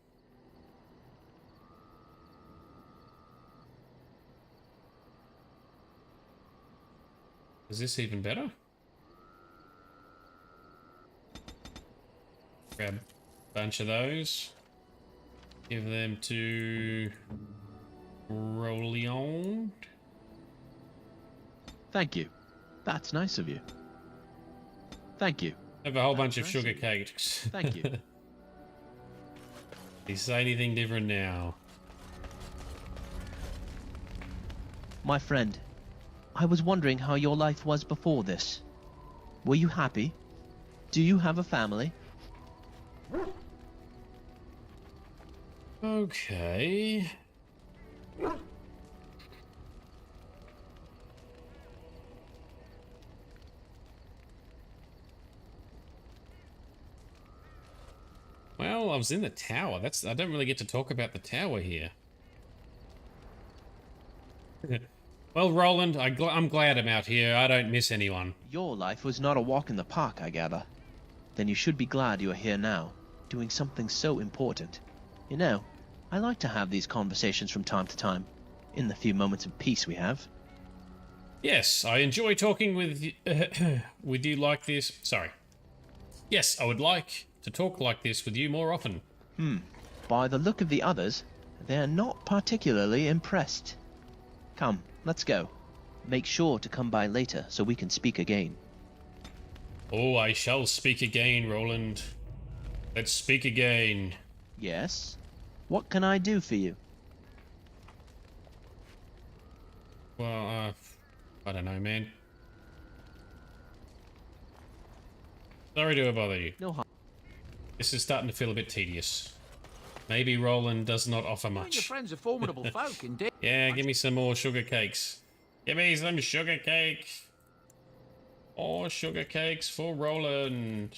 Is this even better? Grab a bunch of those. Give them to Roland. Thank you. That's nice of you. Thank you. Have a whole bunch of sugar cakes. Thank you. Did you say anything different now? My friend, I was wondering how your life was before this. Were you happy? Do you have a family? Okay. Well, I was in the tower. I don't really get to talk about the tower here. Well, Roland, I'm glad I'm out here. I don't miss anyone. Your life was not a walk in the park, I gather. Then you should be glad you are here now, doing something so important. You know, I like to have these conversations from time to time, in the few moments of peace we have. Yes, I enjoy talking with you like this. Sorry. Yes, I would like to talk like this with you more often. By the look of the others, they're not particularly impressed. Come, let's go. Make sure to come by later so we can speak again. Oh, I shall speak again, Roland. Let's speak again. Yes? What can I do for you? Well, I don't know, man. Sorry to bother you. No harm. This is starting to feel a bit tedious. Maybe Roland does not offer much. Your friends are formidable folk, indeed. Yeah, give me some more sugar cakes. Give me some sugar cakes. More sugar cakes for Roland.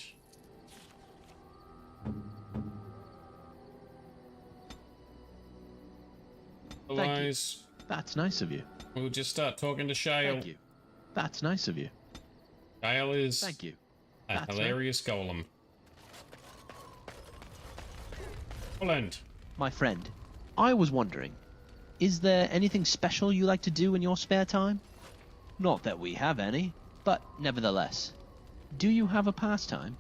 Otherwise, that's nice of you. We'll just start talking to Shale. Thank you. That's nice of you. Shale is Thank you. a hilarious golem. Roland. My friend, I was wondering, is there anything special you like to do in your spare time? Not that we have any, but nevertheless. Do you have a pastime?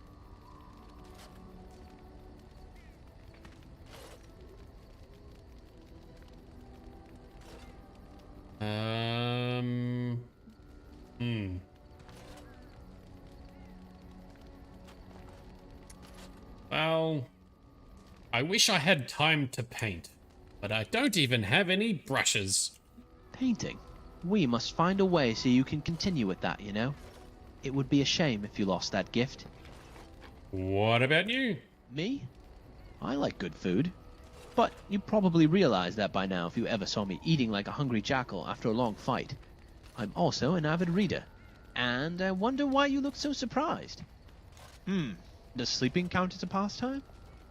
Well, I wish I had time to paint, but I don't even have any brushes. Painting? We must find a way so you can continue with that, you know? It would be a shame if you lost that gift. What about you? Me? I like good food. But you probably realize that by now if you ever saw me eating like a hungry jackal after a long fight. I'm also an avid reader. And I wonder why you look so surprised. Does sleeping count as a pastime?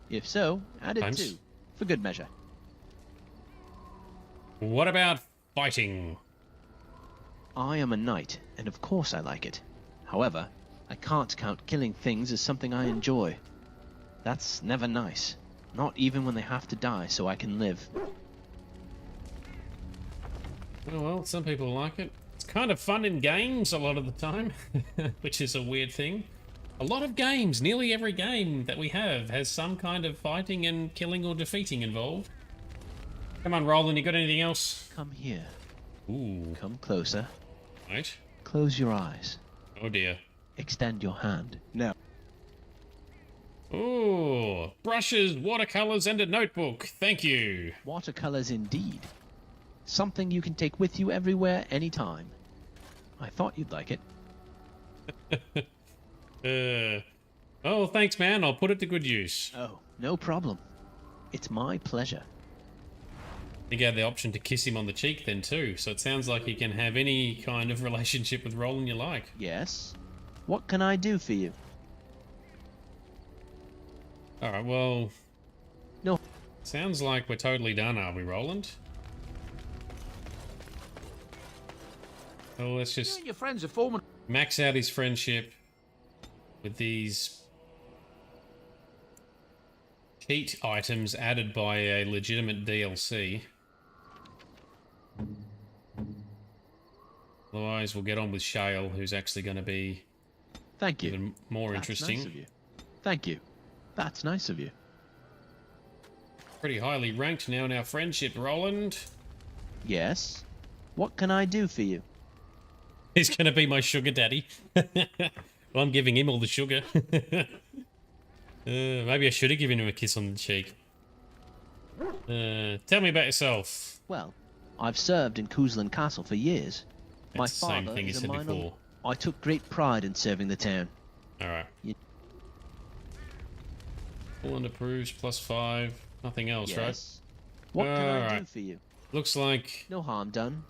If so, add it too, for good measure. What about fighting? I am a knight, and of course I like it. However, I can't count killing things as something I enjoy. That's never nice. Not even when they have to die so I can live. Oh well, some people like it. It's kind of fun in games a lot of the time, which is a weird thing. A lot of games, nearly every game that we have has some kind of fighting and killing or defeating involved. Come on, Roland, you got anything else? Come here. Ooh. Come closer. Right. Close your eyes. Oh dear. Extend your hand. Now. Ooh, brushes, watercolors, and a notebook. Thank you. Watercolors indeed. Something you can take with you everywhere, anytime. I thought you'd like it. Oh, thanks, man. I'll put it to good use. Oh, no problem. It's my pleasure. I think you had the option to kiss him on the cheek then too, so it sounds like you can have any kind of relationship with Roland you like. Yes. What can I do for you? Alright, well... No. Sounds like we're totally done, are we, Roland? Well, let's just... You and your friends are forming... max out his friendship with these cheat items added by a legitimate DLC. Otherwise, we'll get on with Shale, who's actually going to be Thank you. even more interesting. Nice of you. Thank you. That's nice of you. Pretty highly ranked now in our friendship, Roland. Yes. What can I do for you? He's going to be my sugar daddy. Well, I'm giving him all the sugar. Maybe I should have given him a kiss on the cheek. Tell me about yourself. Well, I've served in Cousland Castle for years. That's My the same father thing you is a said minor... before. I took great pride in serving the town. Alright. Roland approves, +5. Nothing else, yes. right? What can I do for you? Looks like... No harm done.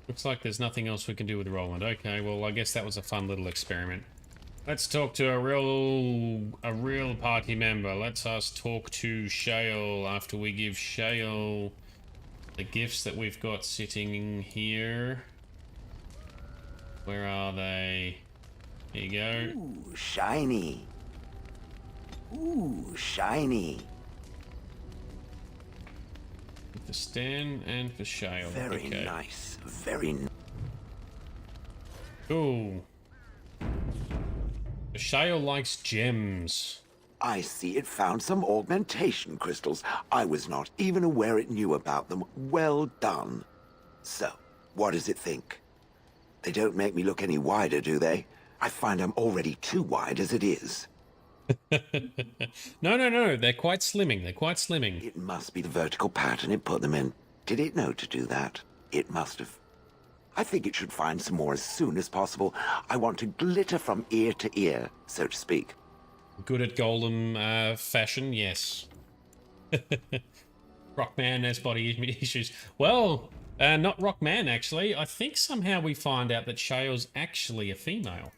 Looks like there's nothing else we can do with Roland. Okay, well, I guess that was a fun little experiment. Let's talk to a real party member. Let's us talk to Shale after we give Shale the gifts that we've got sitting here. Where are they? Here you go. Ooh, shiny. Ooh, shiny. For Stan and for Shale. Very okay. nice. Very nice. Cool. Shale likes gems. I see it found some augmentation crystals. I was not even aware it knew about them. Well done. So, what does it think? They don't make me look any wider, do they? I find I'm already too wide as it is. No. They're quite slimming. They're quite slimming. It must be the vertical pattern it put them in. Did it know to do that? It must have. I think it should find some more as soon as possible. I want to glitter from ear to ear, so to speak. Good at Golem fashion, yes. Rockman has body issues. Well, not Rockman, actually. I think somehow we find out that Shale's actually a female.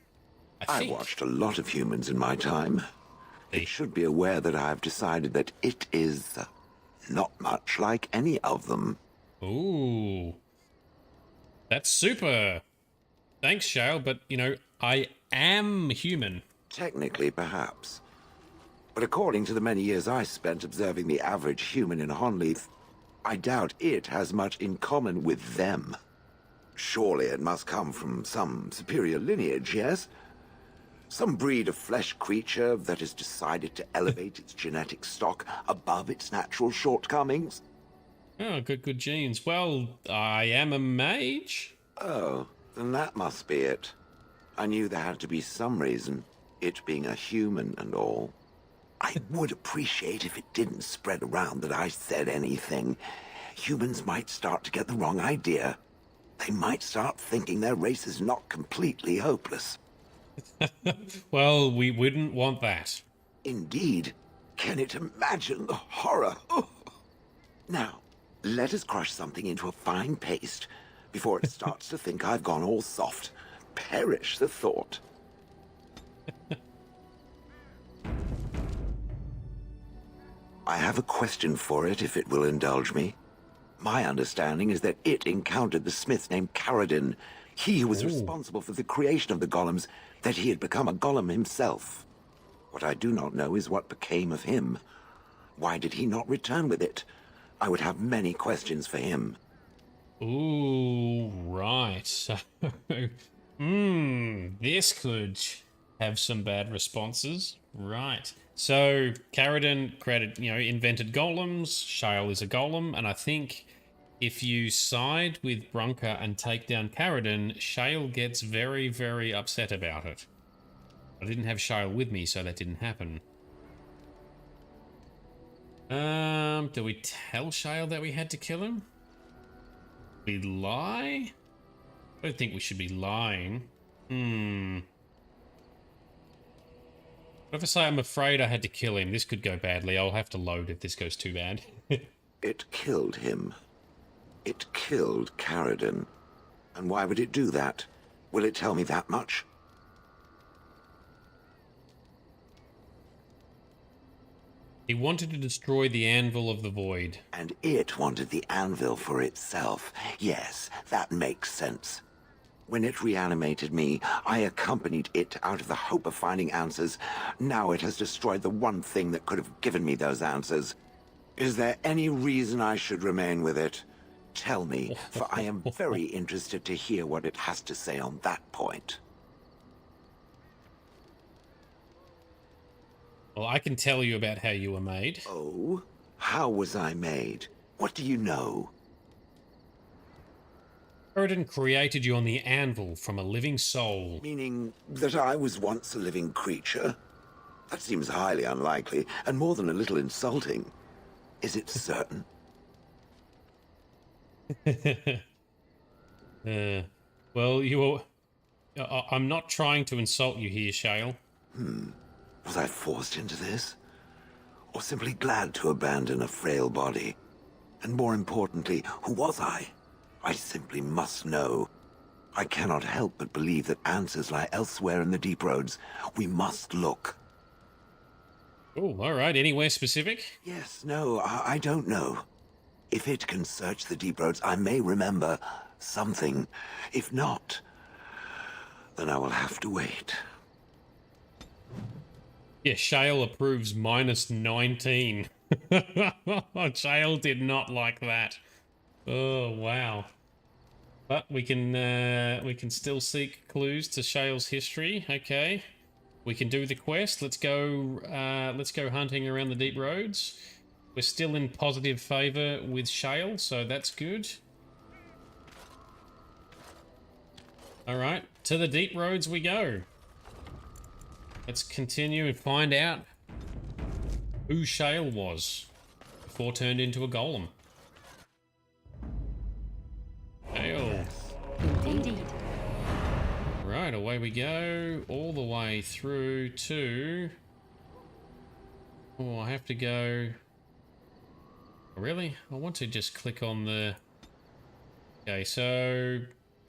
I watched a lot of humans in my time. It should be aware that I've decided that it is not much like any of them. Ooh. That's super. Thanks, Shale, but, you know, I am human. Technically, perhaps. But according to the many years I spent observing the average human in Honleith, I doubt it has much in common with them. Surely it must come from some superior lineage, yes? Some breed of flesh creature that has decided to elevate its genetic stock above its natural shortcomings? Oh, good genes. Well, I am a mage. Oh, then that must be it. I knew there had to be some reason, it being a human and all. I would appreciate if it didn't spread around that I said anything. Humans might start to get the wrong idea. They might start thinking their race is not completely hopeless. Well, we wouldn't want that. Indeed. Can it imagine the horror? Oh. Now, let us crush something into a fine paste before it starts to think I've gone all soft. Perish the thought. I have a question for it, if it will indulge me. My understanding is that it encountered the smith named Caradin, he who was responsible for the creation of the golems, that he had become a golem himself. What I do not know is what became of him. Why did he not return with it? I would have many questions for him. Ooh, right. So, this could have some bad responses. Right. So, Caradin invented golems. Shale is a golem, and I think if you side with Brunker and take down Caradin, Shale gets very, very upset about it. I didn't have Shale with me, so that didn't happen. Do we tell Shale that we had to kill him? We lie? I don't think we should be lying. What if I say I'm afraid I had to kill him? This could go badly. I'll have to load if this goes too bad. It killed him. It killed Caradin. And why would it do that? Will it tell me that much? He wanted to destroy the Anvil of the Void. And it wanted the Anvil for itself. Yes, that makes sense. When it reanimated me, I accompanied it out of the hope of finding answers. Now it has destroyed the one thing that could have given me those answers. Is there any reason I should remain with it? Tell me, for I am very interested to hear what it has to say on that point. Well, I can tell you about how you were made. Oh? How was I made? What do you know? Caradin created you on the Anvil from a living soul. Meaning that I was once a living creature? That seems highly unlikely, and more than a little insulting. Is it certain? Well, you were... I'm not trying to insult you here, Shale. Was I forced into this? Or simply glad to abandon a frail body? And more importantly, who was I? I simply must know. I cannot help but believe that answers lie elsewhere in the deep roads. We must look. Oh, all right. Anywhere specific? Yes, no, I don't know. If it can search the deep roads, I may remember something. If not, then I will have to wait. Yeah, Shale approves minus 19. Shale did not like that. Oh, wow. But we can still seek clues to Shale's history. Okay. We can do the quest. Let's go hunting around the deep roads. We're still in positive favor with Shale, so that's good. Alright, to the deep roads we go. Let's continue and find out who Shale was before turned into a golem. Shale. Indeed. Right, away we go. All the way through to... Oh, I have to go... Really? I want to just click on the... Okay, so...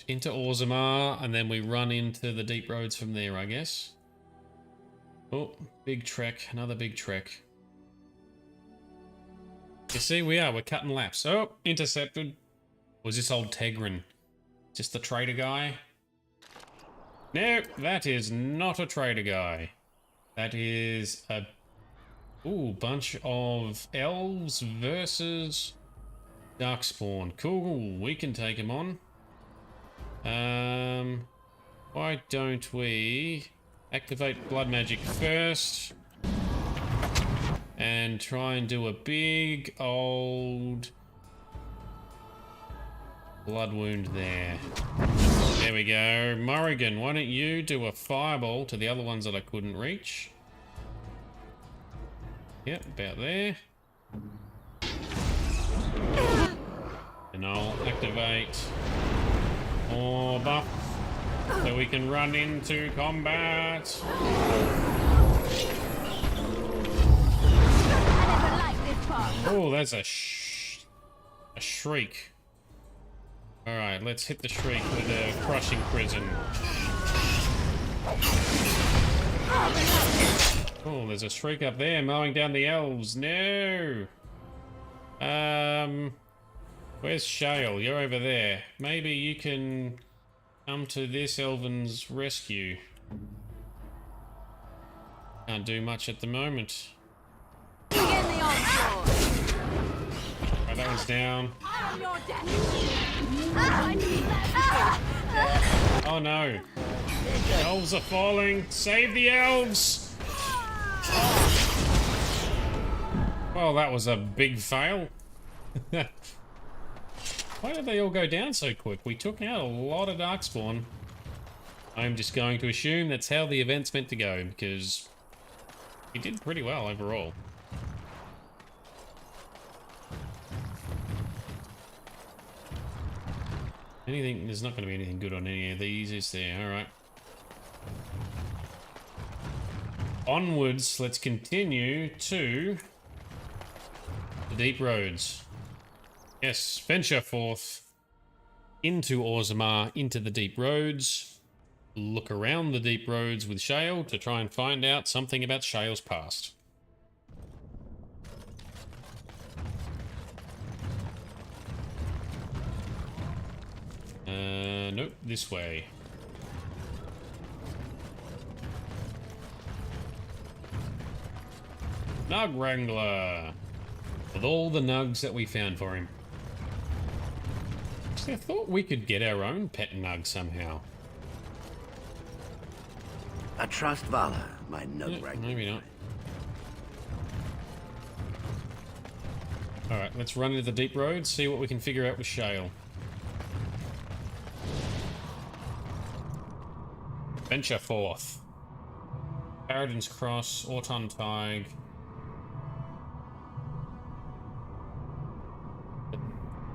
Into Orzammar, and then we run into the deep roads from there, I guess. Oh, big trek. Another big trek. You see, we're cutting laps. Oh, intercepted. Was this old Tegrin? Just the trader guy? No, that is not a trader guy. That is a Ooh, bunch of elves versus Darkspawn. Cool, we can take him on. Why don't we activate blood magic first and try and do a big old blood wound there. There we go. Morrigan, why don't you do a fireball to the other ones that I couldn't reach? Yep, about there. And I'll activate more buff so we can run into combat. Oh, that's a shriek. Alright, let's hit the shriek with a crushing prison. Oh, there's a shriek up there mowing down the elves. No! Where's Shale? You're over there. Maybe you can come to this elven's rescue. Can't do much at the moment. Right, that one's down. Oh no. Elves are falling. Save the elves! Well, that was a big fail. Why did they all go down so quick? We took out a lot of Darkspawn. I'm just going to assume that's how the event's meant to go, because we did pretty well overall. Anything, there's not going to be anything good on any of these, is there? Alright. Onwards, let's continue to the deep roads. Yes, venture forth into Orzammar, into the deep roads. Look around the deep roads with Shale to try and find out something about Shale's past. Nope, this way. Nug Wrangler! With all the nugs that we found for him. Actually, I thought we could get our own pet nug somehow. I trust Valor, my nug Wrangler. Maybe not. Alright, let's run into the deep road, see what we can figure out with Shale. Venture forth. Paradin's Cross, Auton Tig.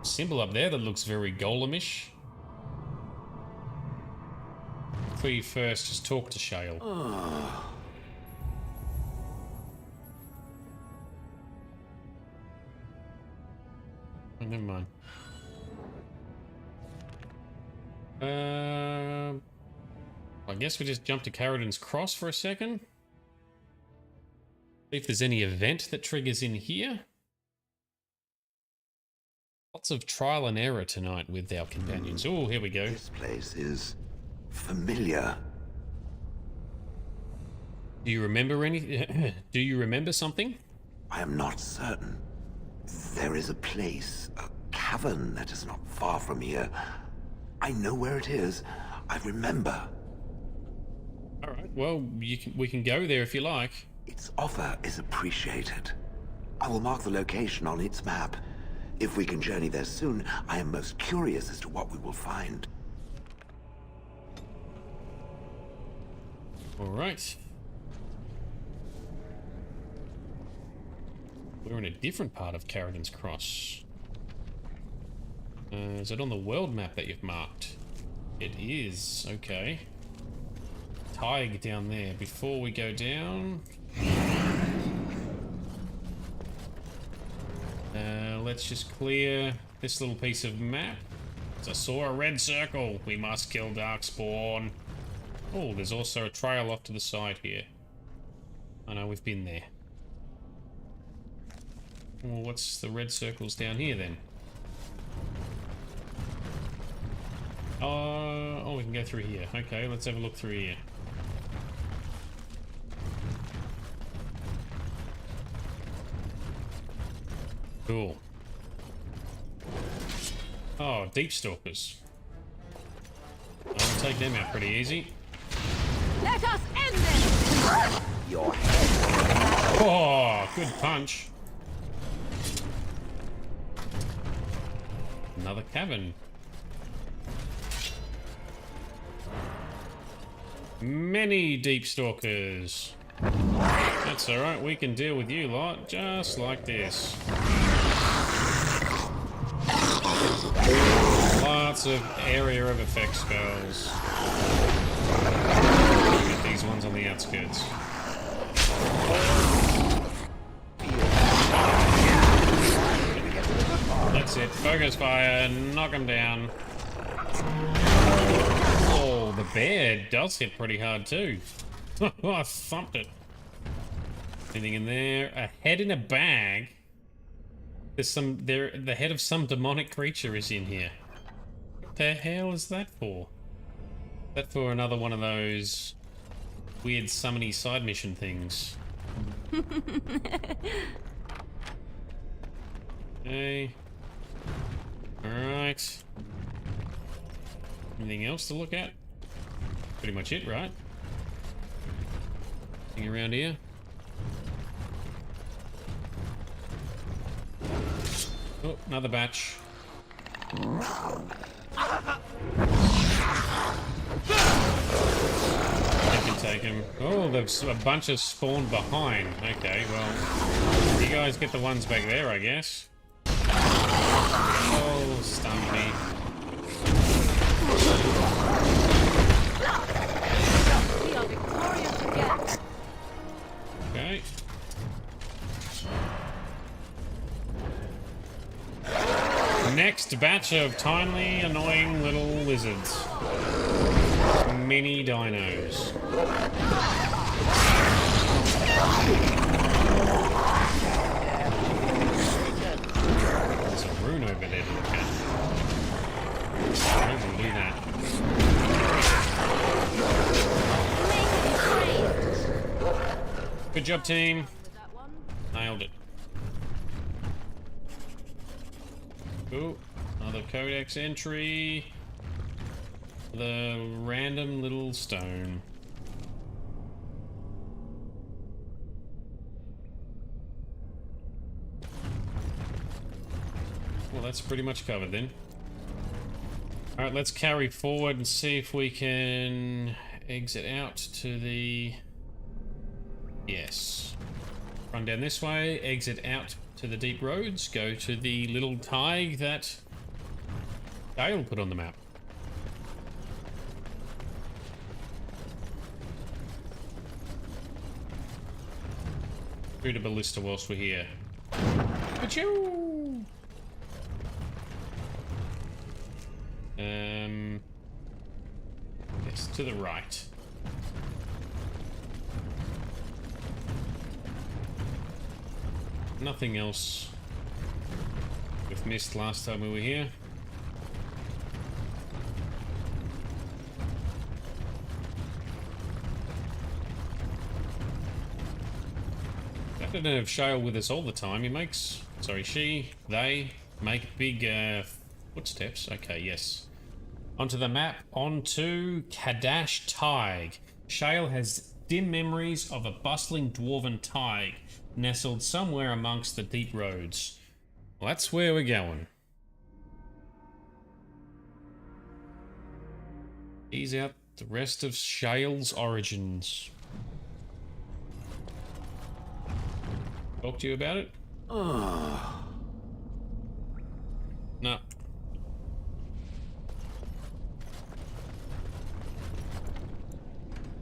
Symbol up there that looks very golemish. If we first just talk to Shale. Oh, never mind. I guess we just jump to Caradin's Cross for a second. See if there's any event that triggers in here. Lots of trial and error tonight with our companions. Oh, here we go. This place is familiar. Do you remember any? Do you remember something? I am not certain. There is a place, a cavern that is not far from here. I know where it is. I remember. All right. Well, we can go there if you like. Its offer is appreciated. I will mark the location on its map. If we can journey there soon, I am most curious as to what we will find. All right. We're in a different part of Caradin's Cross. Is it on the world map that you've marked? It is. Okay. Tig down there. Before we go down... let's just clear this little piece of map. I saw a red circle. We must kill Darkspawn. Oh, there's also a trail off to the side here. I know we've been there. Well, what's the red circles down here then? Oh, we can go through here. Okay, let's have a look through here. Cool. Oh, deep stalkers. I'll take them out pretty easy. Let us end this! Your head. Oh, good punch. Another cavern. Many deep stalkers. That's alright, we can deal with you lot just like this. Lots of area of effect spells. Get these ones on the outskirts. That's it. Focus fire. Knock him down. Oh, the bear does hit pretty hard too. I thumped it. Anything in there? A head in a bag. There's some. The head of some demonic creature is in here. What the hell is that for? Is that for another one of those weird summony side mission things? Okay. Alright. Anything else to look at? Pretty much it, right? Anything around here? Oh, another batch. I can take him. Oh, there's a bunch of spawned behind. Okay, well, you guys get the ones back there, I guess. Oh, stun me. We are victorious again. Okay. Next batch of tiny, annoying little lizards. Mini dinos. There's a rune over there to look at. I can do that. Good job, team. Nailed it. Ooh, another codex entry. The random little stone. Well, that's pretty much covered then. Alright, let's carry forward and see if we can exit out to the... Yes. Run down this way, exit out to the deep roads, go to the little tide that Shale put on the map. Through the ballista whilst we're here. Achoo! Yes, to the right. Nothing else we've missed last time we were here. I don't have Shale with us all the time. He makes... Sorry, they make big footsteps. Okay, yes. Onto the map, onto Kadash Tig. Shale has dim memories of a bustling dwarven Tig, nestled somewhere amongst the deep roads. Well, that's where we're going. Ease out the rest of Shale's origins. Talk to you about it? No.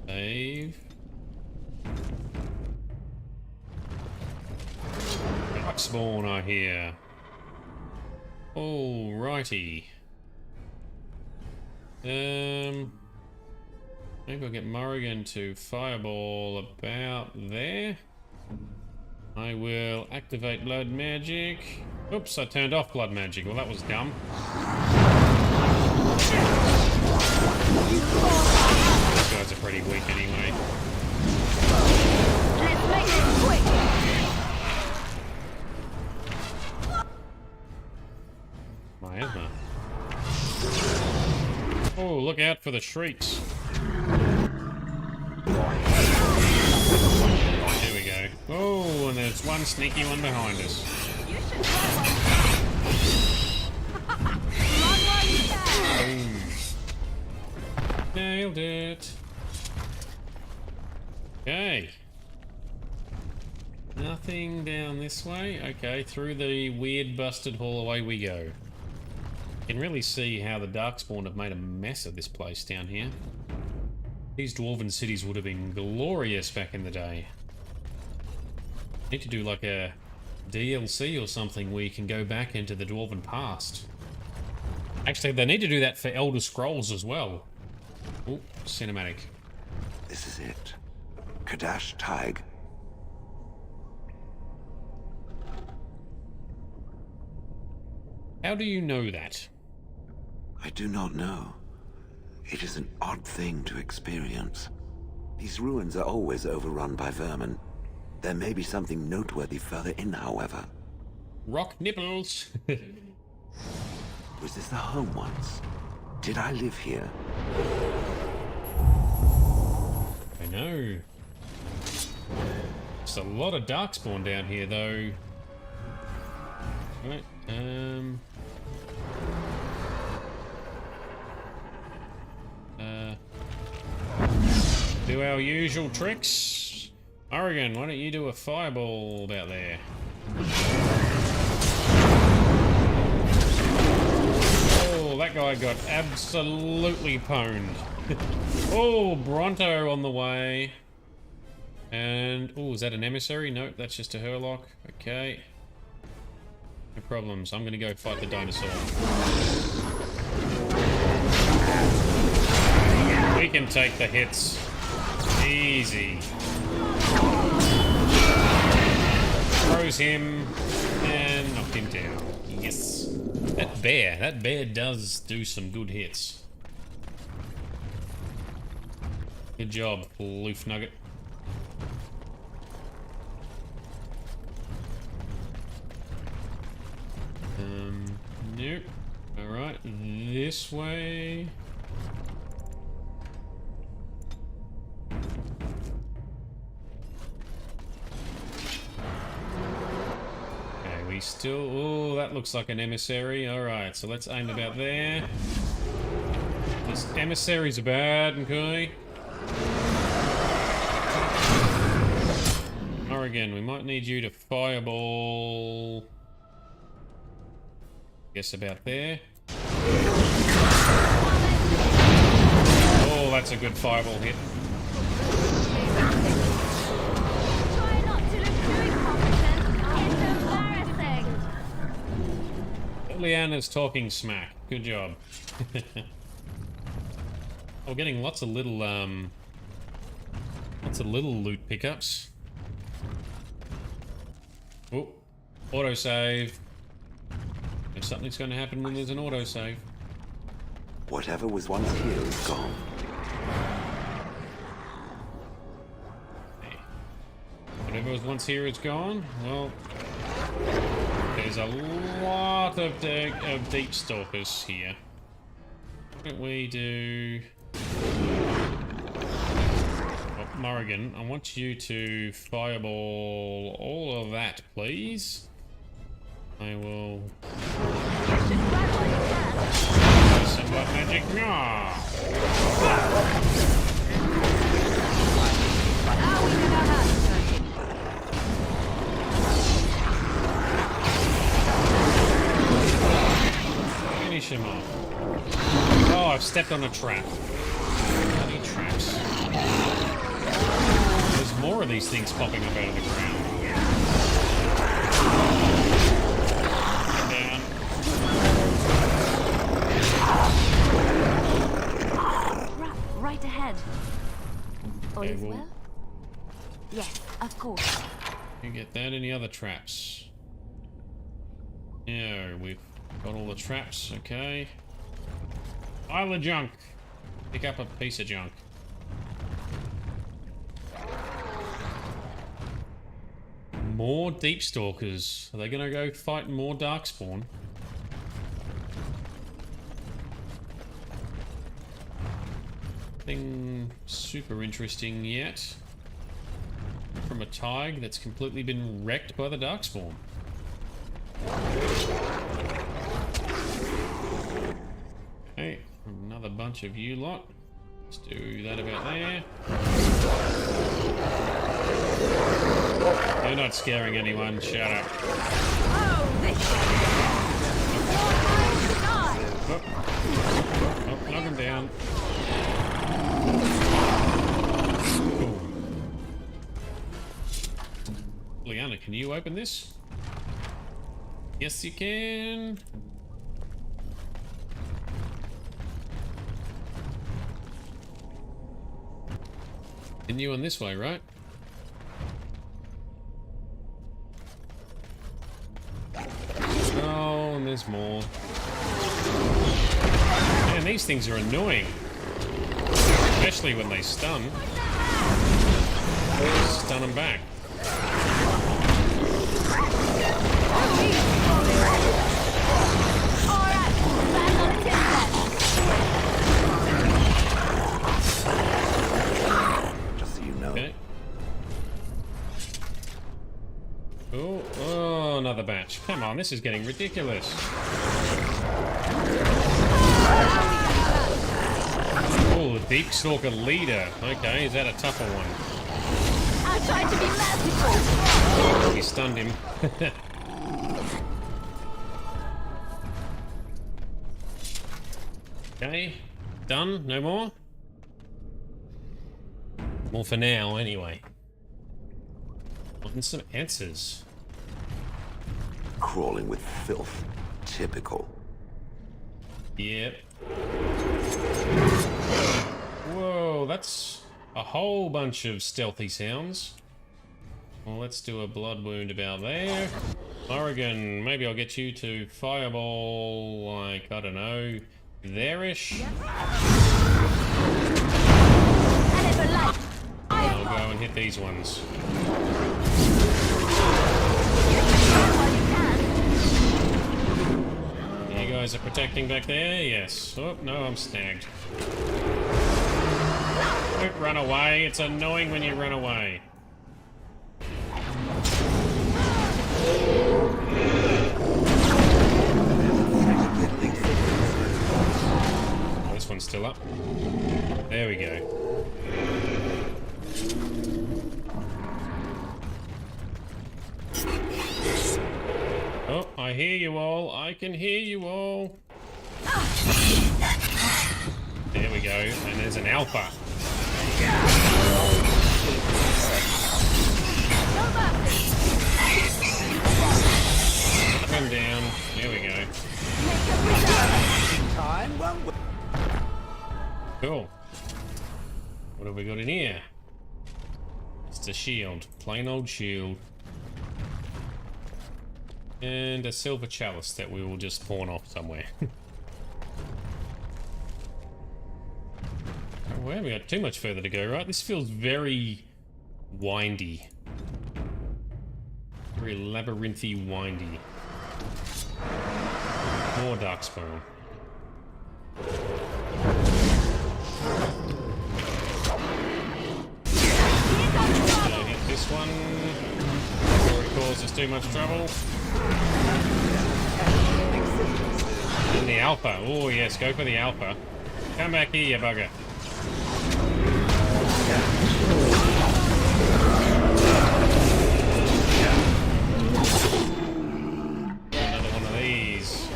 Save. Spawn, I hear. Alrighty. Maybe I'll get Morrigan to fireball about there. I will activate blood magic. Oops, I turned off blood magic. Well, that was dumb. These guys are pretty weak anyway. Let's make it quick. out for the shrieks. There we go. Oh, and there's one sneaky one behind us. Boom. Nailed it. Okay. Nothing down this way. Okay, through the weird busted hall away we go. You can really see how the Darkspawn have made a mess of this place down here. These dwarven cities would have been glorious back in the day. Need to do like a DLC or something where you can go back into the dwarven past. Actually, they need to do that for Elder Scrolls as well. Oh, cinematic. This is it. Kadash Tig. How do you know that? I do not know. It is an odd thing to experience. These ruins are always overrun by vermin. There may be something noteworthy further in, however. Rock nipples! Was this the home once? Did I live here? I know. There's a lot of Darkspawn down here, though. Right, do our usual tricks. Oregon, why don't you do a fireball about there? Oh, that guy got absolutely pwned. Oh, Bronto on the way. And, oh, is that an emissary? Nope, that's just a Hurlock. Okay. No problems. I'm gonna go fight the dinosaur. We can take the hits. Easy. Throws him and knocked him down. Yes. That bear does do some good hits. Good job, Loof Nugget. Nope. Alright, this way. Okay, we still... Oh, that looks like an emissary. Alright, so let's aim about there. This emissaries are bad, okay? Oregon, we might need you to fireball... Guess about there. Oh, that's a good fireball hit. Leanna's talking smack. Good job. We're getting lots of little loot pickups. Oh, autosave. If something's going to happen when there's an autosave. Whatever was once here is gone. Hey. Whatever was once here is gone. Well, there's a lot of deep stalkers here. What don't we do? Oh, Morrigan, I want you to fireball all of that, please. I will... Some black magic. No! Finish him off. Oh, I've stepped on a trap. Bloody traps. There's more of these things popping up out of the ground. Right ahead. All Okay, is well? Yes, of course. You get that? Any other traps? Yeah, we've got all the traps, okay. Pile of junk. Pick up a piece of junk. More deep stalkers. Are they gonna go fight more darkspawn? Nothing super interesting yet. From a Tig that's completely been wrecked by the Darkspawn. Okay, another bunch of you lot. Let's do that about there. You're not scaring anyone, shut up. Oh, knock him down. Cool. Liana, can you open this? Yes, you can. Continue on this way, right? Oh, and there's more. Man, these things are annoying. Especially when they stun. Stun them back. Just so you know. Okay. Oh, another batch. Come on, this is getting ridiculous. Oh, the Deep Stalker leader. Okay, is that a tougher one? I tried to be merciful. We stunned him. Okay, done. No more? Well, for now, anyway. Wanting some answers. Crawling with filth. Typical. Yep. Whoa, that's a whole bunch of stealthy sounds. Well, let's do a blood wound about there. Oregon, maybe I'll get you to fireball, like, I don't know, there-ish. I'll go and hit these ones. You guys are protecting back there? Yes. Oh, no, I'm snagged. Don't run away. It's annoying when you run away. Oh, this one's still up. There we go. Oh, I hear you all. I can hear you all. There we go. And there's an alpha. Knock him down. There we go. Cool. What have we got in here? It's a shield. Plain old shield. And a silver chalice that we will just pawn off somewhere. We haven't got too much further to go, right? This feels very windy. Very labyrinthy windy. More Darkspawn. Hit this one. Before it causes too much trouble. And the alpha. Oh yes, go for the alpha. Come back here, you bugger. Another one of these.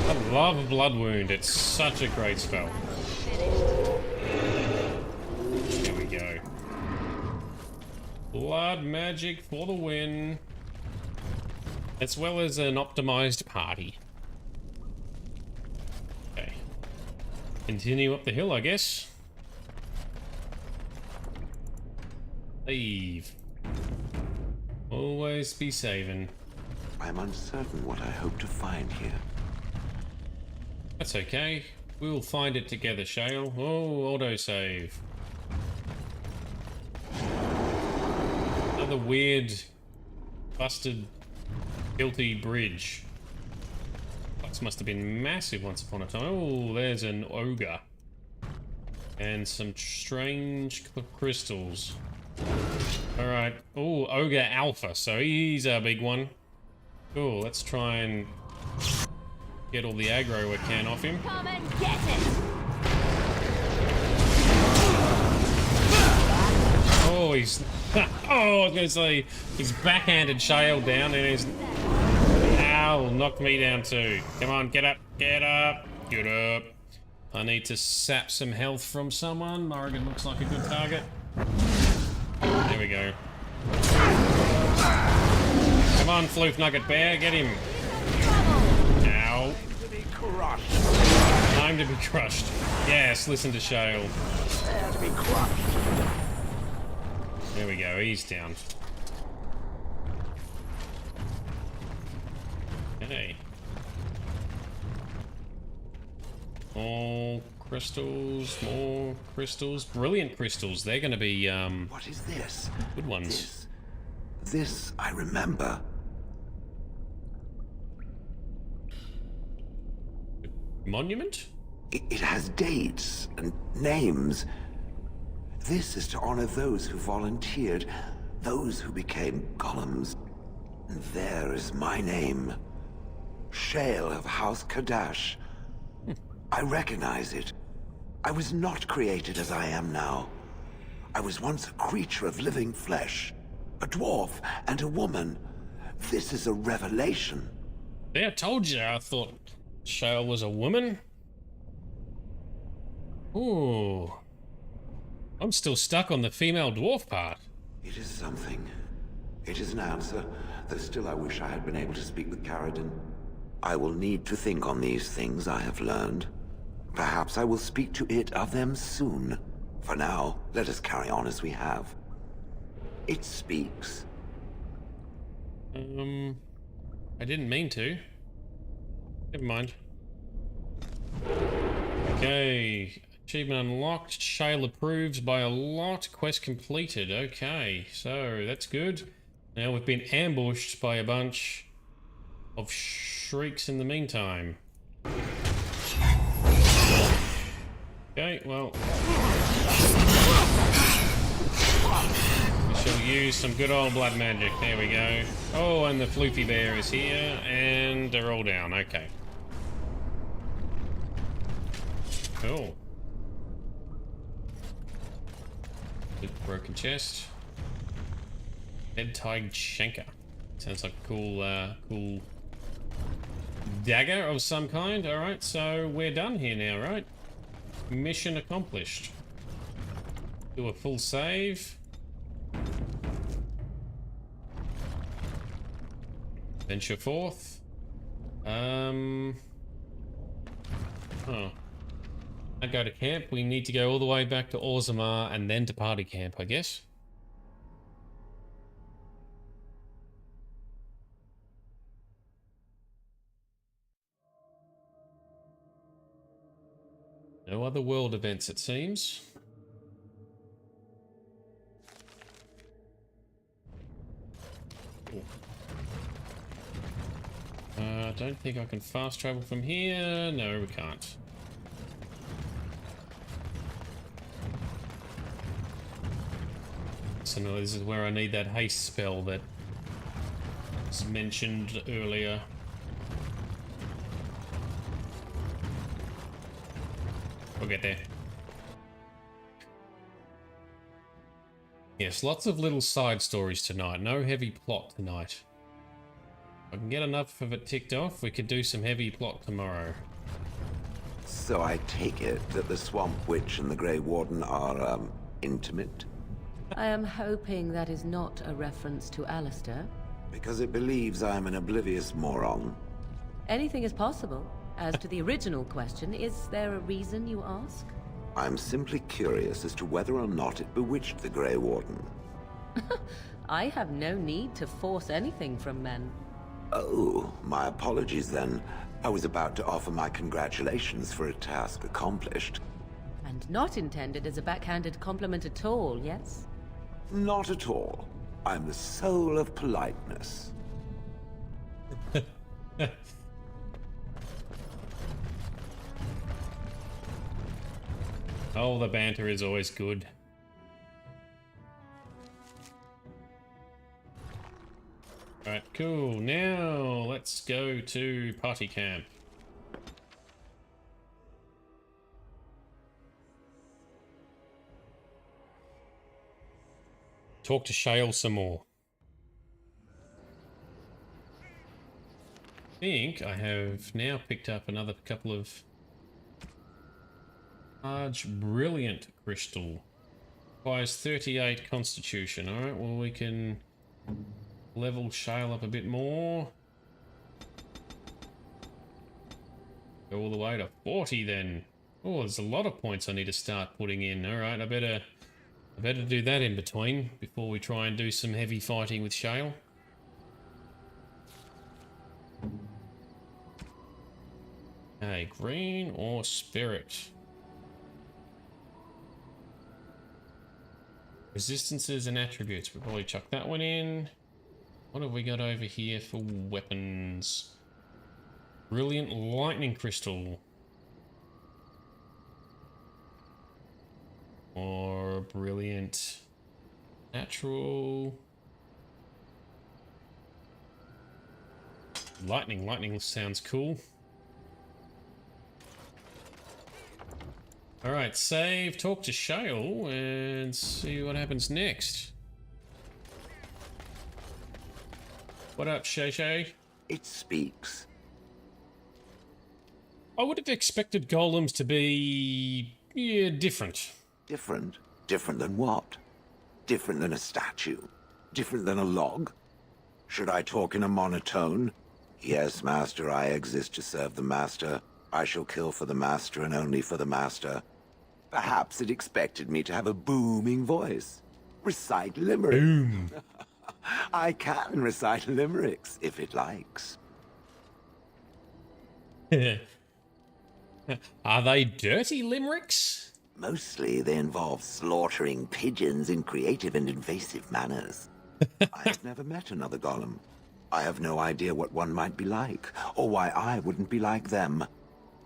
I love Blood Wound. It's such a great spell. There we go. Blood magic for the win. As well as an optimized party. Okay. Continue up the hill, I guess. Leave. Always be saving. I'm uncertain what I hope to find here. That's okay. We'll find it together, Shale. Oh, autosave. Another weird, busted, guilty bridge. This must have been massive once upon a time. Oh, there's an ogre. And some strange crystals. Alright. Oh, ogre alpha. So he's a big one. Cool, let's try and get all the aggro we can off him. Come and get it! Oh, he's... oh, I was going to say, he's backhanded Shale down and he's... Ow, knocked me down too. Come on, get up, get up, get up. I need to sap some health from someone. Morrigan looks like a good target. There we go. Come on, Floof Nugget Bear, get him. Ow. Time to be crushed. Yes, listen to Shale. To be crushed. There we go, he's down. Okay. More crystals. Brilliant crystals. They're gonna be, What is this? good ones. This I remember. Monument? It has dates and names. This is to honor those who volunteered, those who became golems. And there is my name. Shale of House Kadash. I recognize it. I was not created as I am now. I was once a creature of living flesh. A dwarf and a woman. This is a revelation. Yeah, I told you I thought Shale was a woman. Ooh. I'm still stuck on the female dwarf part. It is something. It is an answer, though still I wish I had been able to speak with Caradon. I will need to think on these things I have learned. Perhaps I will speak to it of them soon. For now, let us carry on as we have. It speaks. I didn't mean to. Never mind. Okay. Achievement unlocked. Shale approves by a lot. Quest completed. Okay, so that's good. Now we've been ambushed by a bunch of shrieks in the meantime. Okay, well... we shall use some good old blood magic. There we go. Oh, and the floofy bear is here, and they're all down. Okay. Cool. Good broken chest. Head-tied Shanker. Sounds like a cool dagger of some kind. Alright, so we're done here now, right? Mission accomplished. Do a full save. Venture forth. Oh. I go to camp. We need to go all the way back to Orzammar and then to party camp, I guess. No other world events, it seems. I don't think I can fast travel from here. No, we can't. So no, this is where I need that haste spell that was mentioned earlier. We'll get there. Yes, lots of little side stories tonight. No heavy plot tonight. If I can get enough of it ticked off, we could do some heavy plot tomorrow. So I take it that the Swamp Witch and the Grey Warden are, intimate? I am hoping that is not a reference to Alistair. Because it believes I am an oblivious moron. Anything is possible. As to the original question, is there a reason you ask? I'm simply curious as to whether or not it bewitched the Grey Warden. I have no need to force anything from men. Oh, my apologies then. I was about to offer my congratulations for a task accomplished. And not intended as a backhanded compliment at all, yes? Not at all. I'm the soul of politeness. Oh, the banter is always good. Alright, cool. Now, let's go to party camp. Talk to Shale some more. I think I have now picked up another couple of large brilliant crystal. Requires 38 constitution. Alright, well we can level Shale up a bit more. Go all the way to 40 then. Oh, there's a lot of points I need to start putting in. Alright, I better do that in between before we try and do some heavy fighting with Shale. Okay, green or spirit? Resistances and attributes. We'll probably chuck that one in. What have we got over here for weapons? Brilliant lightning crystal. Or brilliant natural. Lightning sounds cool. Alright, save, talk to Shale, and see what happens next. What up, Shay? It speaks. I would have expected golems to be... yeah, different. Different? Different than what? Different than a statue? Different than a log? Should I talk in a monotone? Yes, master, I exist to serve the master. I shall kill for the master and only for the master. Perhaps it expected me to have a booming voice. Recite limericks. Boom. I can recite limericks, if it likes. Are they dirty limericks? Mostly they involve slaughtering pigeons in creative and invasive manners. I have never met another golem. I have no idea what one might be like, or why I wouldn't be like them.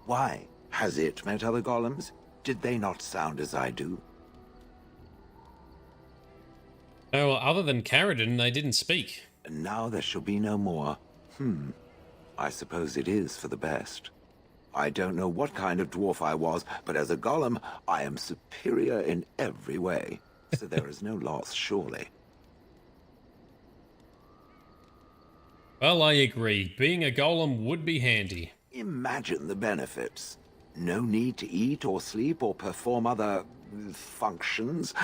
Why? Has it met other golems? Did they not sound as I do? Oh, well, other than Caradon, they didn't speak. And now there shall be no more. I suppose it is for the best. I don't know what kind of dwarf I was, but as a golem, I am superior in every way. So there is no loss, surely. Well, I agree. Being a golem would be handy. Imagine the benefits. No need to eat or sleep or perform other functions.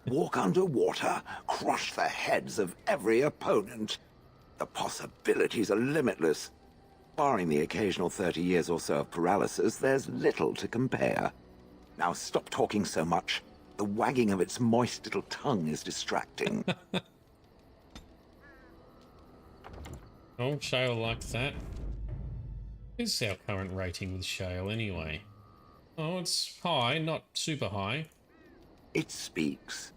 Walk underwater, crush the heads of every opponent. The possibilities are limitless. Barring the occasional 30 years or so of paralysis, there's little to compare. Now stop talking so much. The wagging of its moist little tongue is distracting. Oh, Shale likes that. What is our current rating with Shale anyway? Oh, it's high, not super high. It speaks.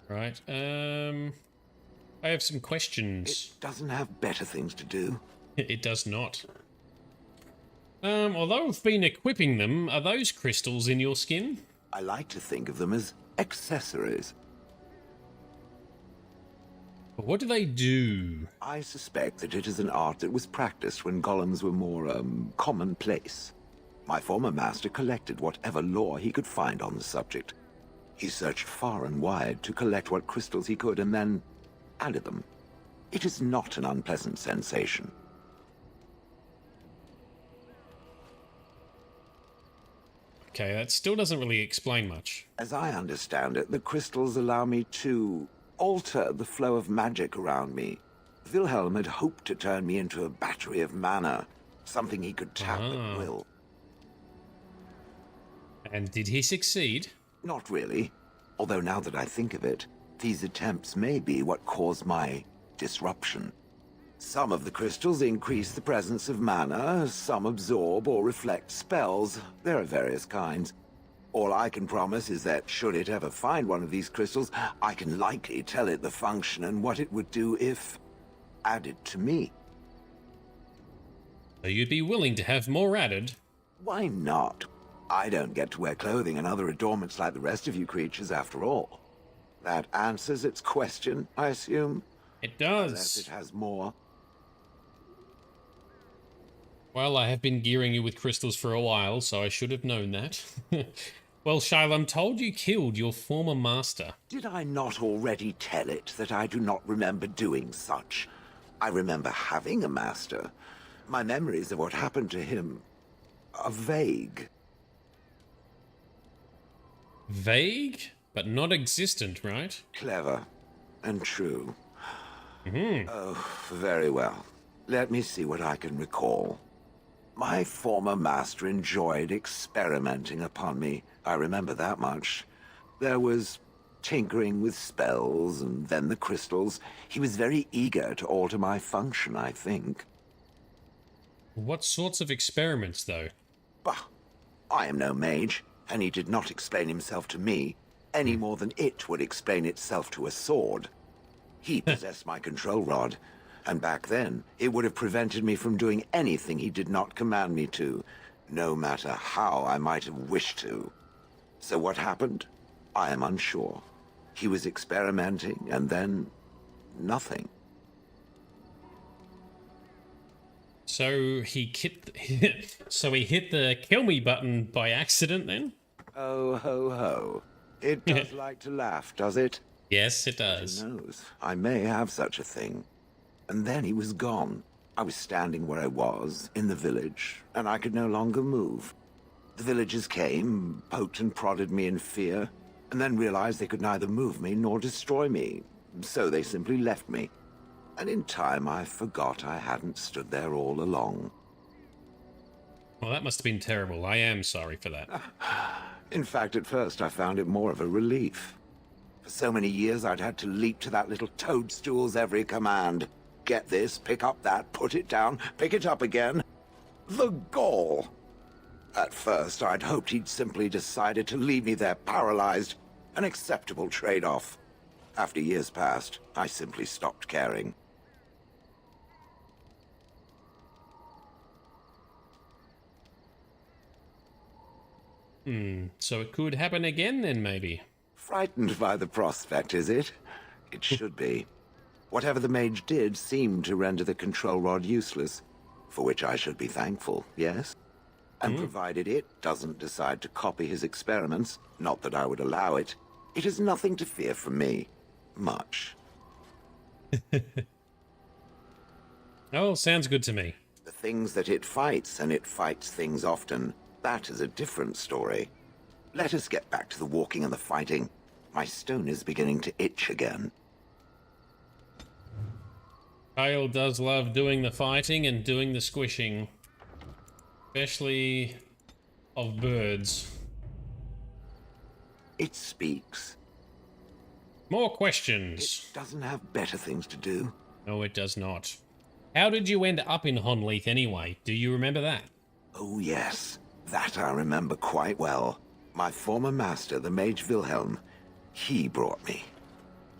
Right, I have some questions. It doesn't have better things to do. It does not. Although I've been equipping them, are those crystals in your skin? I like to think of them as accessories. But what do they do? I suspect that it is an art that was practiced when golems were more, commonplace. My former master collected whatever lore he could find on the subject. He searched far and wide to collect what crystals he could and then added them. It is not an unpleasant sensation. Okay, that still doesn't really explain much. As I understand it, the crystals allow me to alter the flow of magic around me. Wilhelm had hoped to turn me into a battery of mana, something he could tap at will. And did he succeed? Not really. Although now that I think of it, these attempts may be what caused my disruption. Some of the crystals increase the presence of mana, some absorb or reflect spells. There are various kinds. All I can promise is that should it ever find one of these crystals, I can likely tell it the function and what it would do if added to me. So you'd be willing to have more added? Why not? I don't get to wear clothing and other adornments like the rest of you creatures, after all. That answers its question, I assume? It does. Unless it has more. Well, I have been gearing you with crystals for a while, so I should have known that. Well, Shale, I'm told you killed your former master. Did I not already tell it that I do not remember doing such? I remember having a master. My memories of what happened to him are vague. Vague, but not existent, right? Clever and true. Mm-hmm. Oh, very well. Let me see what I can recall. My former master enjoyed experimenting upon me. I remember that much. There was tinkering with spells, and then the crystals. He was very eager to alter my function, I think. What sorts of experiments, though? Bah! I am no mage, and he did not explain himself to me, any more than it would explain itself to a sword. He possessed my control rod, and back then, it would have prevented me from doing anything he did not command me to, no matter how I might have wished to. So what happened? I am unsure. He was experimenting, and then nothing. So he hit the kill me button by accident then? Oh ho ho. It does like to laugh, does it? Yes, it does. Who knows? I may have such a thing. And then he was gone. I was standing where I was, in the village, and I could no longer move. The villagers came, poked and prodded me in fear, and then realized they could neither move me nor destroy me. So they simply left me. And in time, I forgot I hadn't stood there all along. Well, that must have been terrible. I am sorry for that. In fact, at first, I found it more of a relief. For so many years, I'd had to leap to that little toadstool's every command. Get this, pick up that, put it down, pick it up again. The gall! At first, I'd hoped he'd simply decided to leave me there paralyzed. An acceptable trade-off. After years passed, I simply stopped caring. So it could happen again then, maybe? Frightened by the prospect, is it? It should be. Whatever the mage did seemed to render the control rod useless, for which I should be thankful, yes? And provided it doesn't decide to copy his experiments, not that I would allow it, it is nothing to fear from me. Much. Oh, sounds good to me. The things that it fights, and it fights things often, that is a different story. Let us get back to the walking and the fighting. My stone is beginning to itch again. Kyle does love doing the fighting and doing the squishing. Especially of birds. It speaks. More questions. It doesn't have better things to do. No, it does not. How did you end up in Honleith anyway? Do you remember that? Oh yes, that I remember quite well. My former master, the Mage Wilhelm, he brought me.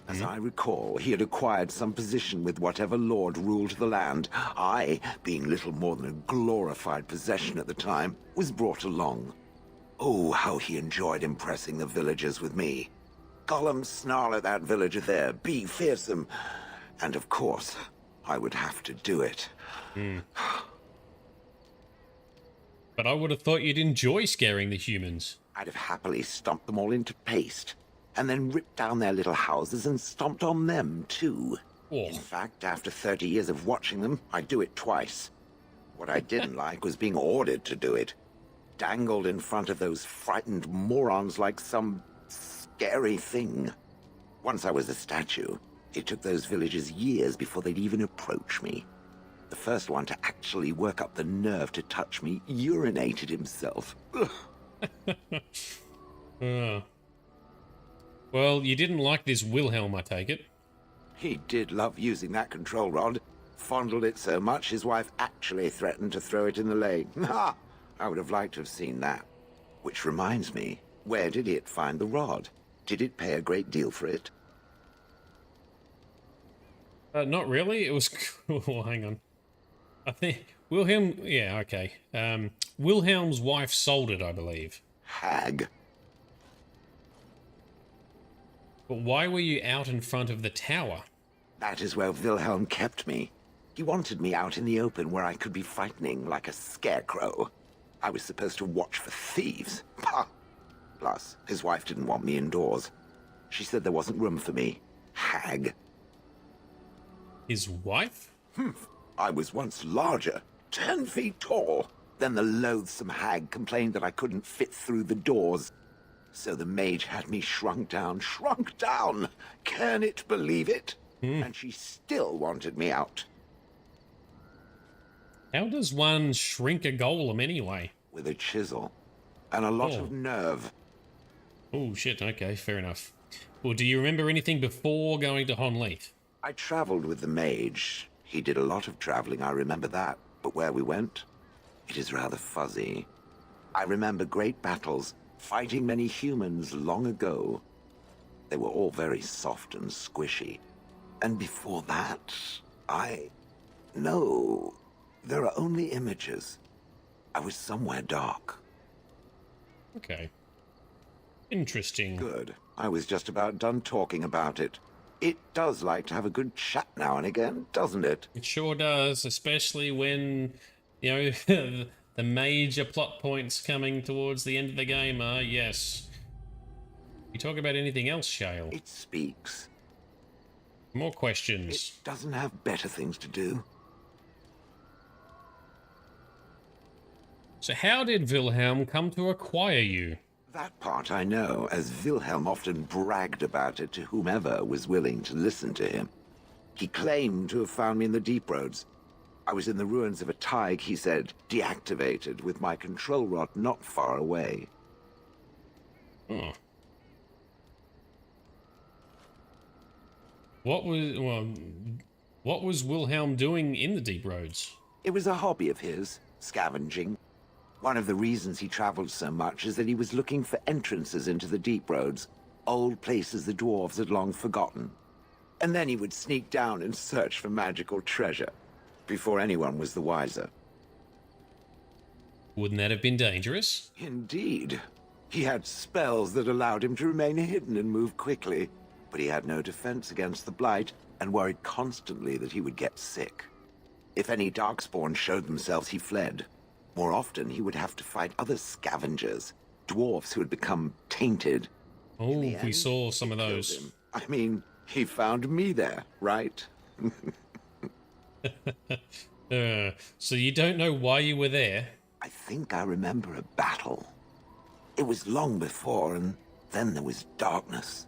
As I recall, he had acquired some position with whatever lord ruled the land. I, being little more than a glorified possession at the time, was brought along. Oh, how he enjoyed impressing the villagers with me. Golem snarl at that villager there, be fearsome. And of course, I would have to do it. But I would have thought you'd enjoy scaring the humans. I'd have happily stomped them all into paste. And then ripped down their little houses and stomped on them, too. Oh. In fact, after 30 years of watching them, I'd do it twice. What I didn't like was being ordered to do it. Dangled in front of those frightened morons like some scary thing. Once I was a statue, it took those villagers years before they'd even approach me. The first one to actually work up the nerve to touch me urinated himself. Well, you didn't like this Wilhelm, I take it. He did love using that control rod. Fondled it so much, his wife actually threatened to throw it in the lake. Ha! I would have liked to have seen that. Which reminds me, where did it find the rod? Did it pay a great deal for it? Not really. It was... Oh, hang on. I think... Wilhelm... Yeah, okay. Wilhelm's wife sold it, I believe. Hag. But why were you out in front of the tower? That is where Wilhelm kept me. He wanted me out in the open where I could be frightening like a scarecrow. I was supposed to watch for thieves. Pah! Plus, his wife didn't want me indoors. She said there wasn't room for me. Hag. His wife? I was once larger, 10 feet tall. Then the loathsome hag complained that I couldn't fit through the doors. So the mage had me shrunk down. Can it believe it? And she still wanted me out. How does one shrink a golem anyway? With a chisel. And a lot of nerve. Oh, shit. Okay, fair enough. Well, do you remember anything before going to Honleith? I traveled with the mage. He did a lot of traveling, I remember that. But where we went, it is rather fuzzy. I remember great battles, fighting many humans long ago. They were all very soft and squishy. And before that, No, there are only images. I was somewhere dark. Okay. Interesting. Good. I was just about done talking about it. It does like to have a good chat now and again, doesn't it? It sure does, especially when, you know, the major plot points coming towards the end of the game are, yes. You talk about anything else, Shale? It speaks. More questions. It doesn't have better things to do. So how did Wilhelm come to acquire you? That part I know, as Wilhelm often bragged about it to whomever was willing to listen to him. He claimed to have found me in the deep roads. I was in the ruins of a Tig, he said, deactivated, with my control rod not far away. Oh. What was Wilhelm doing in the deep roads? It was a hobby of his, scavenging. One of the reasons he traveled so much is that he was looking for entrances into the deep roads, old places the dwarves had long forgotten. And then he would sneak down and search for magical treasure, before anyone was the wiser. Wouldn't that have been dangerous? Indeed. He had spells that allowed him to remain hidden and move quickly, but he had no defense against the Blight, and worried constantly that he would get sick. If any darkspawn showed themselves, he fled. More often, he would have to fight other scavengers, dwarfs who had become tainted. Oh, we saw some of those. I mean, he found me there, right? So you don't know why you were there? I think I remember a battle. It was long before, and then there was darkness.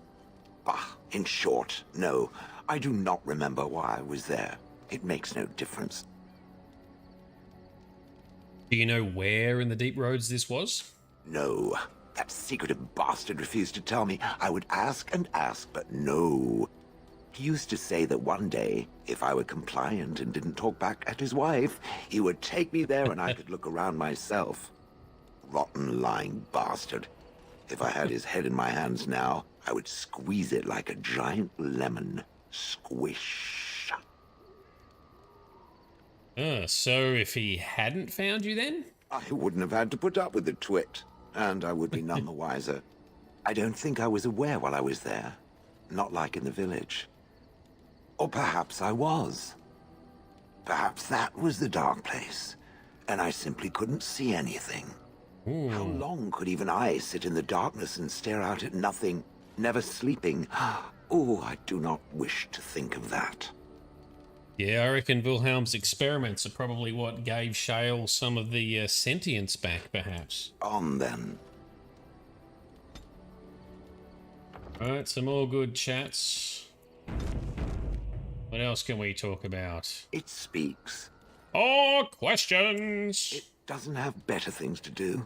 Bah, in short, no, I do not remember why I was there. It makes no difference. Do you know where in the deep roads this was? No. That secretive bastard refused to tell me. I would ask and ask, but no. He used to say that one day, if I were compliant and didn't talk back at his wife, he would take me there and I could look around myself. Rotten, lying bastard. If I had his head in my hands now, I would squeeze it like a giant lemon. Squish. So if he hadn't found you then? I wouldn't have had to put up with the twit, and I would be none the wiser. I don't think I was aware while I was there. Not like in the village. Or perhaps I was. Perhaps that was the dark place, and I simply couldn't see anything. Ooh. How long could even I sit in the darkness and stare out at nothing, never sleeping? Oh, I do not wish to think of that. Yeah, I reckon Wilhelm's experiments are probably what gave Shale some of the sentience back, perhaps. On then. Alright, some more good chats. What else can we talk about? It speaks. Oh, questions! It doesn't have better things to do.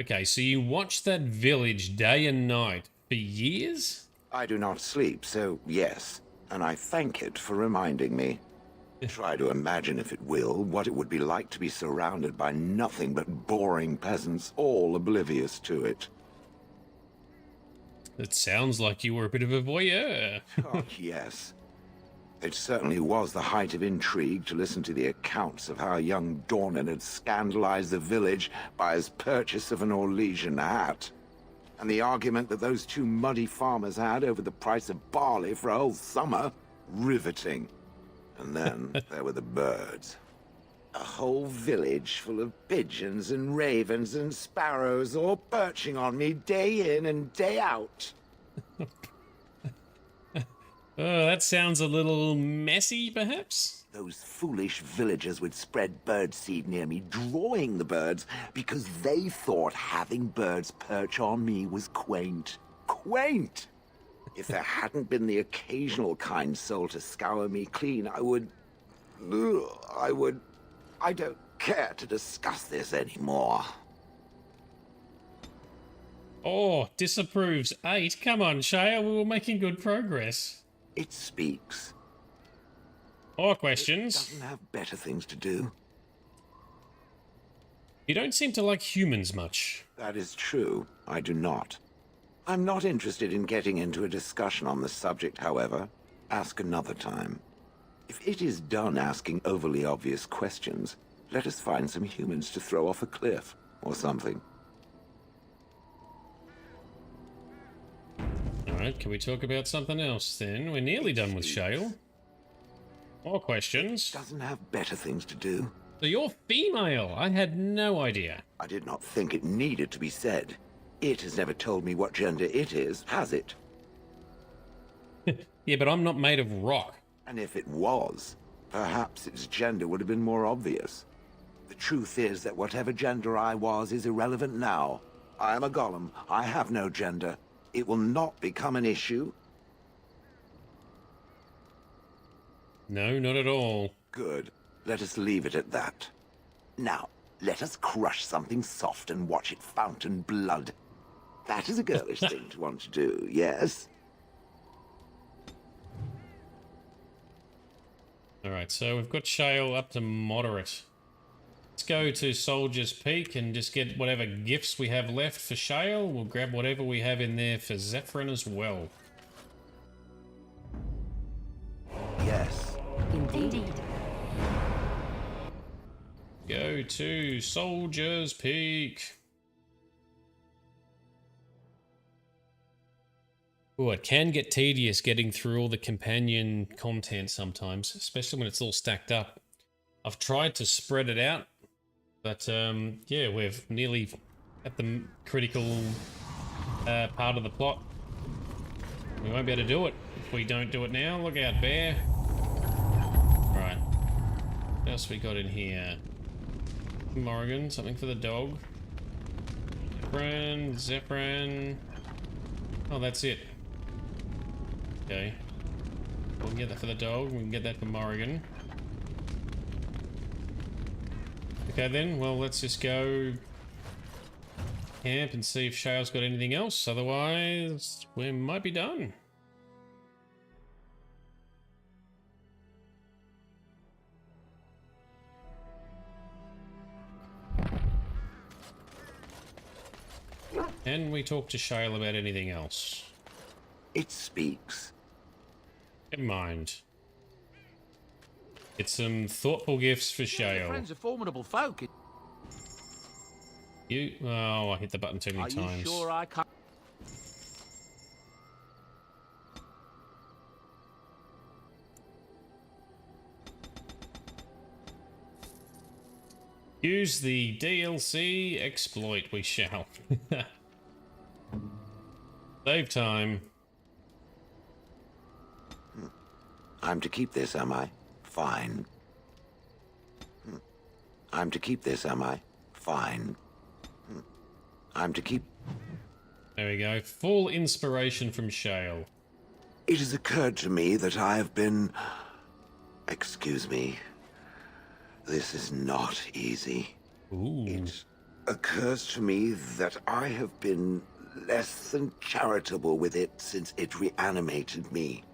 Okay, so you watched that village day and night for years? I do not sleep, so yes. And I thank it for reminding me. Try to imagine, if it will, what it would be like to be surrounded by nothing but boring peasants, all oblivious to it. It sounds like you were a bit of a voyeur. Oh, yes. It certainly was the height of intrigue to listen to the accounts of how young Dornan had scandalized the village by his purchase of an Orlesian hat. And the argument that those two muddy farmers had over the price of barley for a whole summer. Riveting. And then there were the birds. A whole village full of pigeons and ravens and sparrows all perching on me day in and day out. Oh, that sounds a little messy, perhaps? Those foolish villagers would spread birdseed near me, drawing the birds, because they thought having birds perch on me was quaint. Quaint! If there hadn't been the occasional kind soul to scour me clean, I don't care to discuss this anymore. Oh, disapproves 8. Come on, Shale, we were making good progress. It speaks. More questions? It doesn't have better things to do. You don't seem to like humans much. That is true. I do not. I'm not interested in getting into a discussion on the subject, however. Ask another time. If it is done asking overly obvious questions, let us find some humans to throw off a cliff, or something. Alright, can we talk about something else then? We're nearly done with Shale. More questions? It doesn't have better things to do. So you're female? I had no idea. I did not think it needed to be said. It has never told me what gender it is, has it? Yeah, but I'm not made of rock. And if it was, perhaps its gender would have been more obvious. The truth is that whatever gender I was is irrelevant now. I am a golem. I have no gender. It will not become an issue. No, not at all. Good. Let us leave it at that. Now, let us crush something soft and watch it fountain blood. That is a girlish thing to want to do, yes? Alright, so we've got Shale up to moderate. Let's go to Soldier's Peak and just get whatever gifts we have left for Shale. We'll grab whatever we have in there for Zevran as well. Yes. Indeed. Go to Soldier's Peak. Oh, it can get tedious getting through all the companion content sometimes, especially when it's all stacked up. I've tried to spread it out, but yeah, we're nearly at the critical part of the plot. We won't be able to do it if we don't do it now. Look out, bear. Right. What else we got in here? Morrigan, something for the dog. Zevran. Oh, that's it. Okay. We can get that for the dog. We can get that for Morrigan. Okay then, well let's just go camp and see if Shale's got anything else. Otherwise, we might be done. Can we talk to Shale about anything else? It speaks. Never mind. Get some thoughtful gifts for Shale. Friends are formidable folk. Oh, I hit the button too many times. Are you sure I can't? Use the DLC exploit, we shall. Save time. I'm to keep this, am I? Fine. I'm to keep this, am I? Fine. I'm to keep... There we go. Full inspiration from Shale. It has occurred to me that I have been... Excuse me. This is not easy. Ooh. It occurs to me that I have been less than charitable with it since it reanimated me.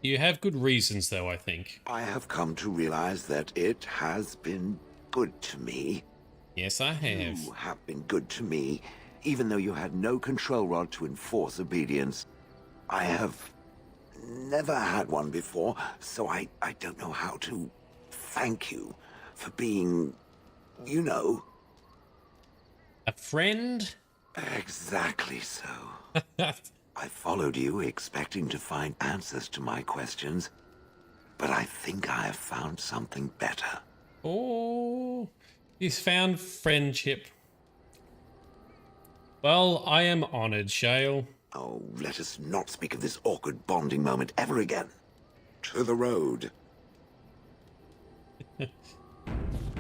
You have good reasons, though, I think. I have come to realize that it has been good to me. Yes, I have. You have been good to me, even though you had no control rod to enforce obedience. I have never had one before, so I don't know how to thank you for being, you know... A friend? Exactly so. I followed you expecting to find answers to my questions, but I think I have found something better. Oh, he's found friendship. Well, I am honored, Shale. Oh, let us not speak of this awkward bonding moment ever again. To the road.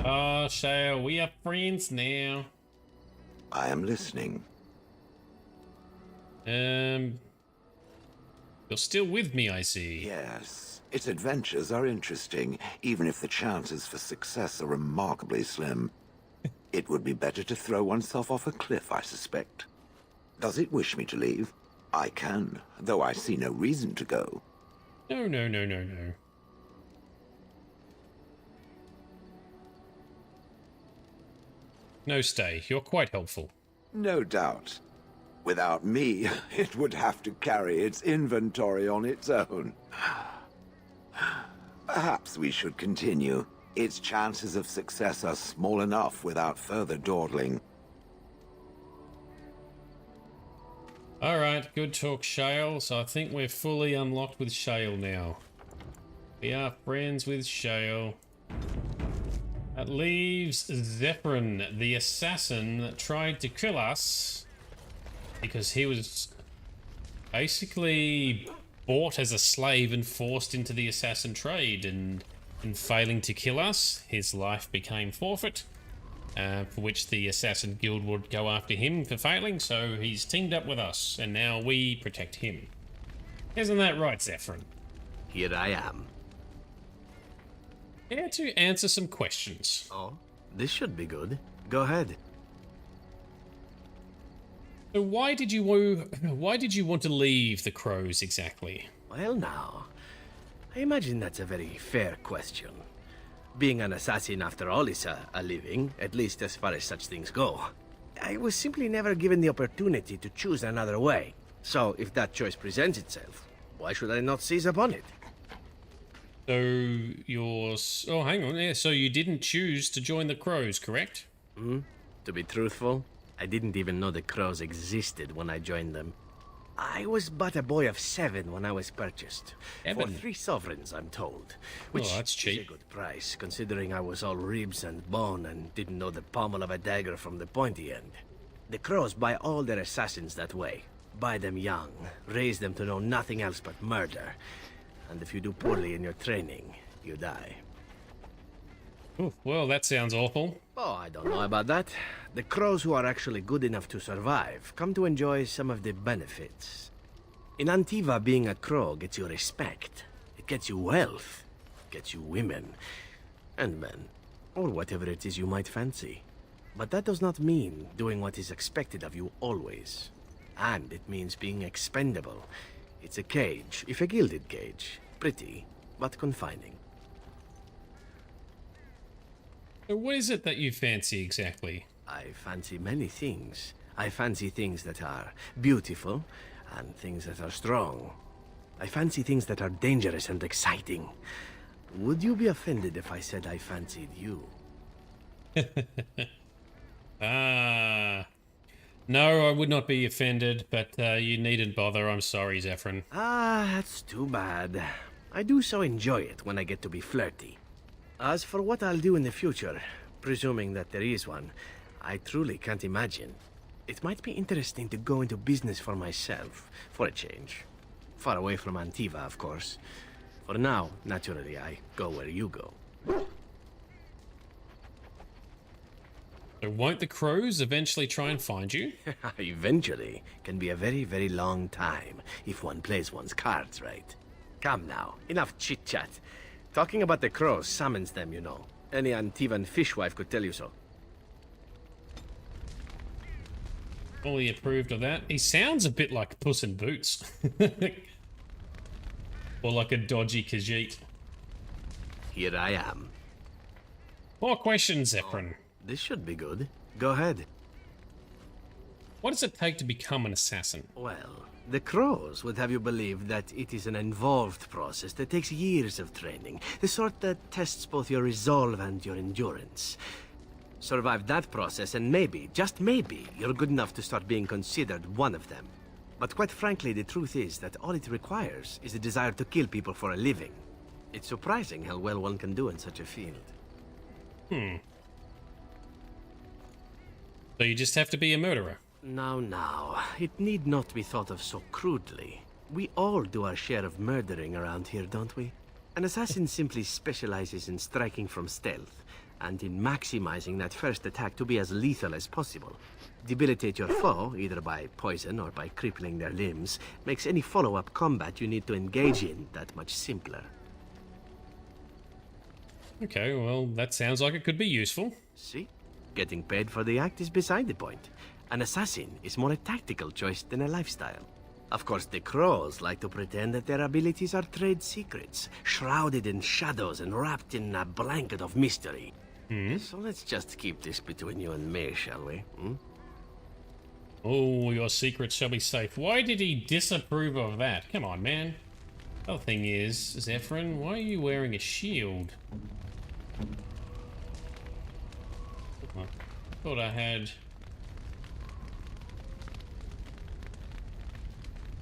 Oh, Shale, we are friends now. I am listening. You're still with me, I see. Yes. Its adventures are interesting, even if the chances for success are remarkably slim. It would be better to throw oneself off a cliff, I suspect. Does it wish me to leave? I can, though I see no reason to go. No. No, stay. You're quite helpful. No doubt. Without me, it would have to carry its inventory on its own. Perhaps we should continue. Its chances of success are small enough without further dawdling. Alright, good talk, Shale. So I think we're fully unlocked with Shale now. We are friends with Shale. That leaves Zevran, the assassin that tried to kill us because he was basically bought as a slave and forced into the assassin trade, and in failing to kill us, his life became forfeit, for which the assassin guild would go after him for failing, so he's teamed up with us, and now we protect him. Isn't that right, Zevran? Here I am. Here to answer some questions. Oh, this should be good. Go ahead. So why did you want to leave the Crows exactly? Well now, I imagine that's a very fair question. Being an assassin, after all, is a living, at least as far as such things go. I was simply never given the opportunity to choose another way. So if that choice presents itself, why should I not seize upon it? So oh, hang on there. So you didn't choose to join the Crows, correct? To be truthful, I didn't even know the Crows existed when I joined them. I was but a boy of 7 when I was purchased. 7? For 3 sovereigns, I'm told. Which that's cheap. is a good price, considering I was all ribs and bone and didn't know the pommel of a dagger from the pointy end. The Crows buy all their assassins that way. Buy them young, raise them to know nothing else but murder. And if you do poorly in your training, you die. Ooh, well, that sounds awful. Oh, I don't know about that. The Crows who are actually good enough to survive come to enjoy some of the benefits. In Antivan, being a Crow gets you respect. It gets you wealth. It gets you women. And men. Or whatever it is you might fancy. But that does not mean doing what is expected of you always. And it means being expendable. It's a cage, if a gilded cage. Pretty, but confining. So what is it that you fancy exactly? I fancy many things. I fancy things that are beautiful, and things that are strong. I fancy things that are dangerous and exciting. Would you be offended if I said I fancied you? No, I would not be offended, but you needn't bother. I'm sorry, Zevran. That's too bad. I do so enjoy it when I get to be flirty. As for what I'll do in the future, presuming that there is one, I truly can't imagine. It might be interesting to go into business for myself, for a change. Far away from Antivan, of course. For now, naturally, I go where you go. So won't the Crows eventually try and find you? Eventually can be a very, very long time, if one plays one's cards right. Come now, enough chit-chat. Talking about the Crows summons them, you know. Any Antivan fishwife could tell you so. Fully approved of that. He sounds a bit like Puss in Boots. Or like a dodgy Khajiit. Here I am. More questions, Zevran. This should be good. Go ahead. What does it take to become an assassin? Well, the crows would have you believe that it is an involved process that takes years of training, the sort that tests both your resolve and your endurance. Survive that process and maybe, just maybe, you're good enough to start being considered one of them. But quite frankly, the truth is that all it requires is a desire to kill people for a living. It's surprising how well one can do in such a field. So you just have to be a murderer? Now, it need not be thought of so crudely. We all do our share of murdering around here, don't we? An assassin simply specializes in striking from stealth, and in maximizing that first attack to be as lethal as possible. Debilitate your foe, either by poison or by crippling their limbs, makes any follow-up combat you need to engage in that much simpler. Okay, well, that sounds like it could be useful. See? Getting paid for the act is beside the point. An assassin is more a tactical choice than a lifestyle. Of course, the crows like to pretend that their abilities are trade secrets, shrouded in shadows and wrapped in a blanket of mystery. So let's just keep this between you and me, shall we? Oh, your secrets shall be safe. Why did he disapprove of that? Come on, man. The other thing is, Zevran, why are you wearing a shield? I thought I had...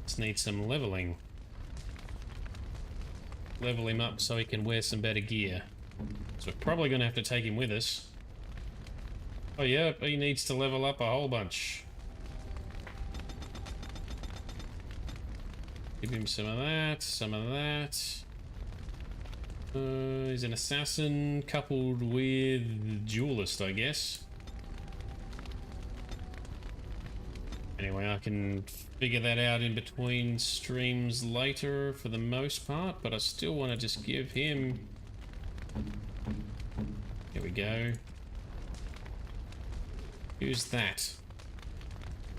Just need some leveling. Level him up so he can wear some better gear. So we're probably going to have to take him with us. Oh yeah, he needs to level up a whole bunch. Give him some of that, some of that. He's an assassin coupled with duelist, I guess. Anyway, I can figure that out in between streams later for the most part, but I still want to just give him... Here we go. Who's that?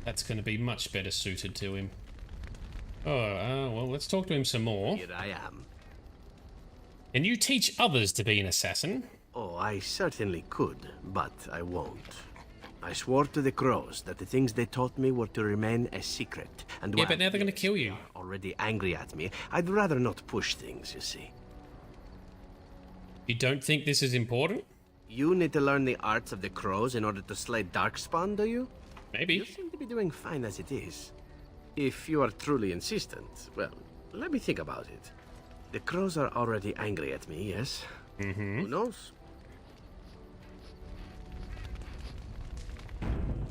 That's going to be much better suited to him. Oh, well, let's talk to him some more. Here I am. Can you teach others to be an assassin? Oh, I certainly could, but I won't. I swore to the crows that the things they taught me were to remain a secret. And yeah, but now they're going to kill you. Already angry at me. I'd rather not push things, you see. You don't think this is important? You need to learn the arts of the crows in order to slay Darkspawn, do you? Maybe. You seem to be doing fine as it is. If you are truly insistent, well, let me think about it. The crows are already angry at me, yes? Who knows?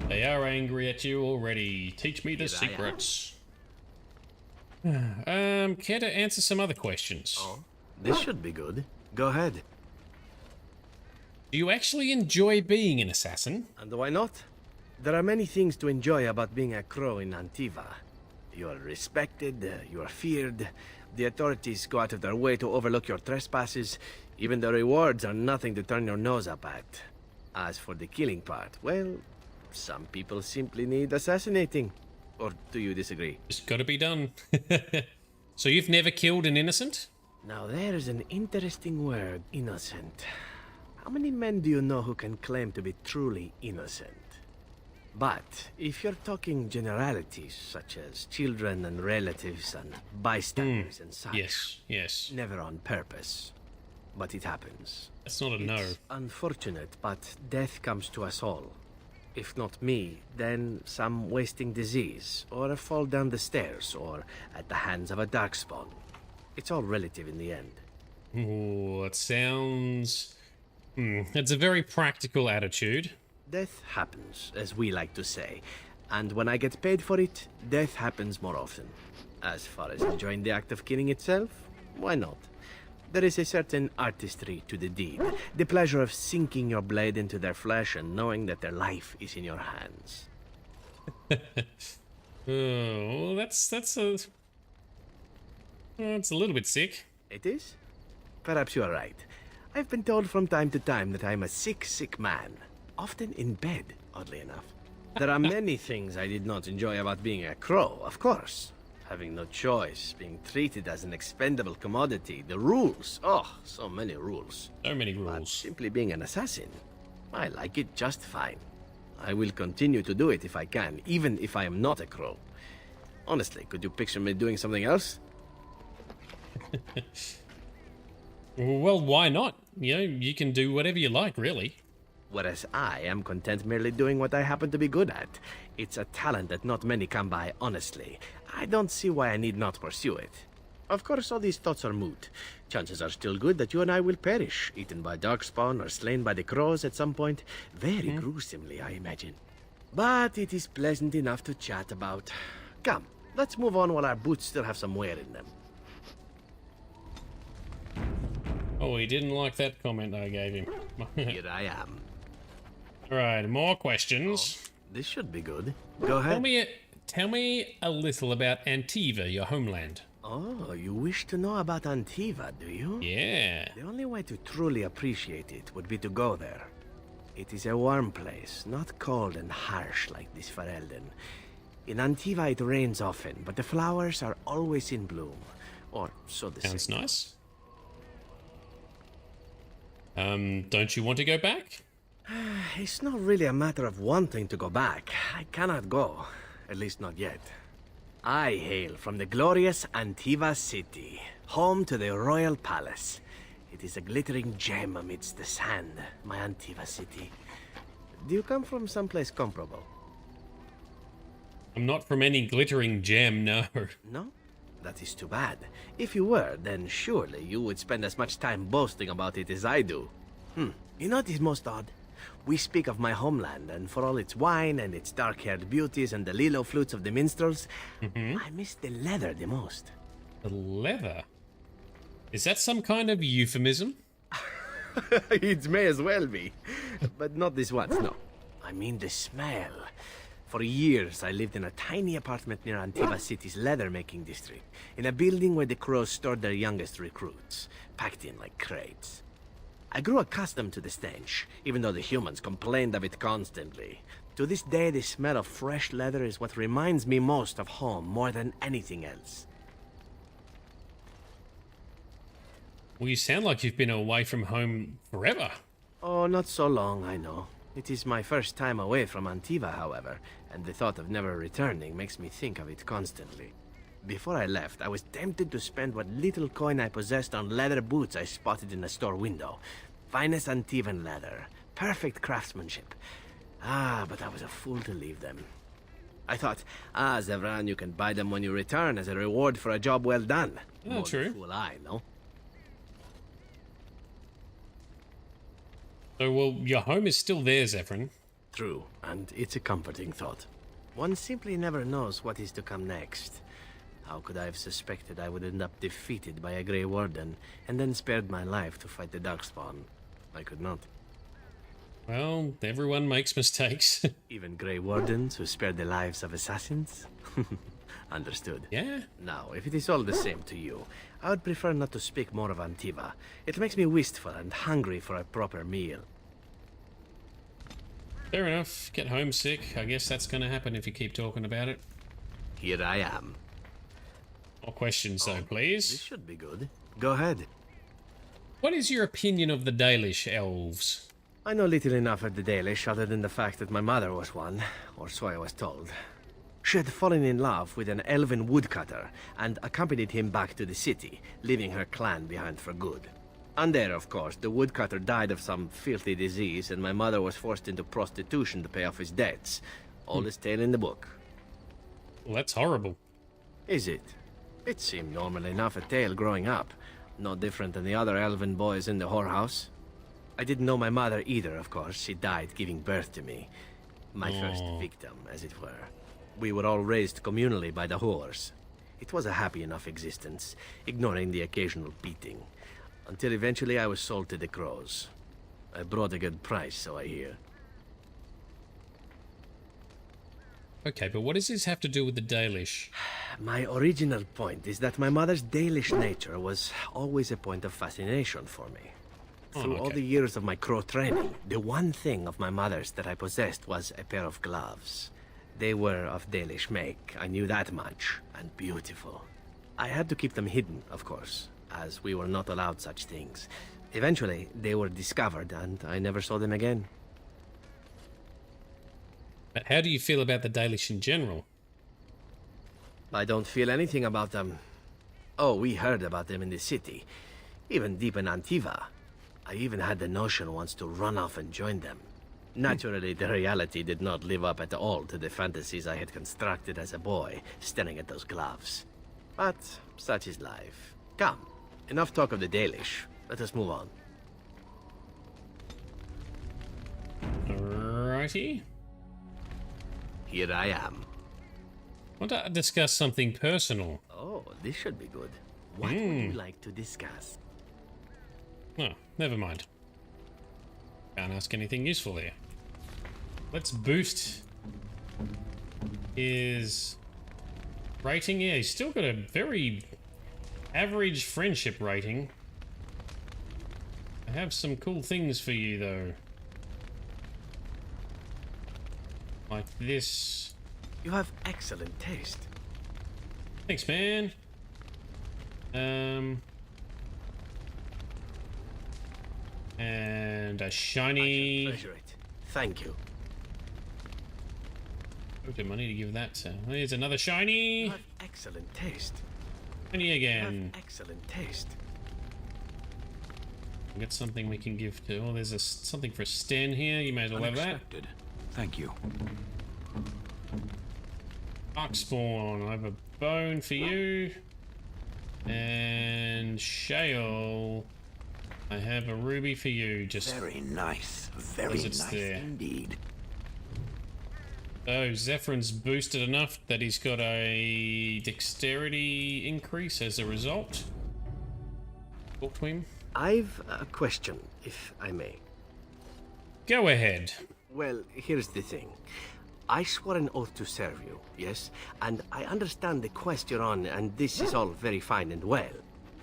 They are angry at you already. Teach me the secrets. Care to answer some other questions? Oh, this should be good. Go ahead. Do you actually enjoy being an assassin? And why not? There are many things to enjoy about being a crow in Antiva. You are respected, you are feared, the authorities go out of their way to overlook your trespasses, even the rewards are nothing to turn your nose up at. As for the killing part, well, some people simply need assassinating. Or do you disagree? It's gotta be done. So you've never killed an innocent? Now there's an interesting word, innocent. How many men do you know who can claim to be truly innocent? But if you're talking generalities, such as children and relatives and bystanders and such... Yes. Never on purpose. But it happens. That's not a no. It's unfortunate, but death comes to us all. If not me, then some wasting disease, or a fall down the stairs, or at the hands of a darkspawn. It's all relative in the end. Ooh, it sounds... It's a very practical attitude. Death happens, as we like to say. And when I get paid for it, death happens more often. As far as enjoying the act of killing itself, why not? There is a certain artistry to the deed. The pleasure of sinking your blade into their flesh and knowing that their life is in your hands. Oh, that's a... it's a little bit sick. It is? Perhaps you are right. I've been told from time to time that I'm a sick, sick man. Often in bed, oddly enough. There are many things I did not enjoy about being a crow, of course. Having no choice, being treated as an expendable commodity, the rules. Oh, so many rules. So many rules. But simply being an assassin, I like it just fine. I will continue to do it if I can, even if I am not a crow. Honestly, could you picture me doing something else? Well, why not? You know, you can do whatever you like, really. Whereas I am content merely doing what I happen to be good at. It's a talent that not many come by, honestly. I don't see why I need not pursue it. Of course, all these thoughts are moot. Chances are still good that you and I will perish, eaten by darkspawn or slain by the crows at some point. Very gruesomely, I imagine. But it is pleasant enough to chat about. Come, let's move on while our boots still have some wear in them. Oh, he didn't like that comment I gave him. Here I am. Alright, more questions. Oh, this should be good. Go ahead. Tell me a little about Antiva, your homeland. Oh, you wish to know about Antiva, do you? Yeah. The only way to truly appreciate it would be to go there. It is a warm place, not cold and harsh like this Ferelden. In Antiva it rains often, but the flowers are always in bloom. Or so they say. Sounds nice. Don't you want to go back? It's not really a matter of wanting to go back. I cannot go. At least not yet. I hail from the glorious Antiva city, home to the royal palace. It is a glittering gem amidst the sand, my Antiva city. Do you come from someplace comparable? I'm not from any glittering gem, no. No? That is too bad. If you were, then surely you would spend as much time boasting about it as I do. You know what is most odd? We speak of my homeland, and for all its wine and its dark-haired beauties and the lilo flutes of the minstrels, I miss the leather the most. The leather? Is that some kind of euphemism? It may as well be. But not this once, no. I mean the smell. For years, I lived in a tiny apartment near Antiva City's leather-making district, in a building where the crows stored their youngest recruits, packed in like crates. I grew accustomed to the stench, even though the humans complained of it constantly. To this day, the smell of fresh leather is what reminds me most of home, more than anything else. Well, you sound like you've been away from home forever. Oh, not so long, I know. It is my first time away from Antiva, however, and the thought of never returning makes me think of it constantly. Before I left, I was tempted to spend what little coin I possessed on leather boots I spotted in a store window. Finest Antivan leather, perfect craftsmanship. But I was a fool to leave them. I thought, Zevran, you can buy them when you return as a reward for a job well done. Oh, true. Fool I, no? So, well, your home is still there, Zevran. True, and it's a comforting thought. One simply never knows what is to come next. How could I have suspected I would end up defeated by a Grey Warden, and then spared my life to fight the Darkspawn? I could not. Well, everyone makes mistakes. Even Grey Wardens who spared the lives of assassins? Understood. Yeah? Now, if it is all the same to you, I would prefer not to speak more of Antiva. It makes me wistful and hungry for a proper meal. Fair enough. Get homesick. I guess that's going to happen if you keep talking about it. Here I am. More questions, though, please. This should be good. Go ahead. What is your opinion of the Dalish Elves? I know little enough of the Dalish, other than the fact that my mother was one, or so I was told. She had fallen in love with an elven woodcutter, and accompanied him back to the city, leaving her clan behind for good. And there, of course, the woodcutter died of some filthy disease, and my mother was forced into prostitution to pay off his debts. Oldest tale in the book. Well, that's horrible. Is it? It seemed normal enough a tale growing up. No different than the other elven boys in the whorehouse. I didn't know my mother either, of course. She died giving birth to me. My first victim, as it were. We were all raised communally by the whores. It was a happy enough existence, ignoring the occasional beating. Until eventually I was sold to the crows. I brought a good price, so I hear. Okay, but what does this have to do with the Dalish? My original point is that my mother's Dalish nature was always a point of fascination for me. Through all the years of my crow training, the one thing of my mother's that I possessed was a pair of gloves. They were of Dalish make, I knew that much, and beautiful. I had to keep them hidden, of course, as we were not allowed such things. Eventually, they were discovered, and I never saw them again. How do you feel about the Dalish in general? I don't feel anything about them. Oh, we heard about them in the city. Even deep in Antiva. I even had the notion once to run off and join them. Naturally, the reality did not live up at all to the fantasies I had constructed as a boy, staring at those gloves. But such is life. Come, enough talk of the Dalish. Let us move on. Alrighty. Here I am. I want to discuss something personal. Oh, this should be good. What would you like to discuss? Oh, never mind. Can't ask anything useful here. Let's boost his rating. Yeah, he's still got a very average friendship rating. I have some cool things for you, though. Like this. You have excellent taste. Thanks, man. And a shiny. I shall treasure it. Thank you. Okay, money to give that. Here's another shiny. You have excellent taste. Shiny again. You have excellent taste. We got something we can give to. Oh, there's something for Sten here. You may as well have that. Thank you. Darkspawn, I have a bone for you. And Shale, I have a ruby for you. Just very nice. Very nice there. Indeed. So Zevran's boosted enough that he's got a dexterity increase as a result. Talk to him. I've a question, if I may. Go ahead. Well, here's the thing. I swore an oath to serve you, yes? And I understand the quest you're on, and this is all very fine and well.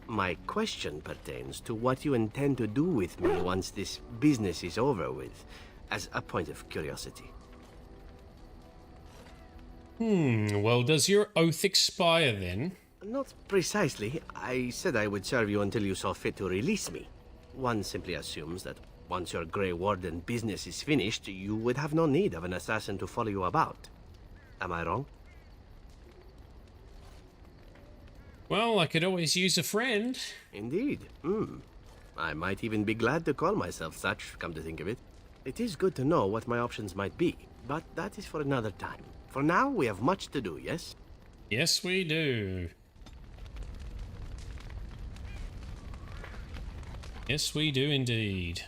My question pertains to what you intend to do with me once this business is over with, as a point of curiosity. Well, does your oath expire then? Not precisely. I said I would serve you until you saw fit to release me. One simply assumes that once your Grey Warden business is finished, you would have no need of an assassin to follow you about. Am I wrong? Well, I could always use a friend. Indeed. I might even be glad to call myself such, come to think of it. It is good to know what my options might be, but that is for another time. For now, we have much to do, yes? Yes, we do. Yes, we do indeed.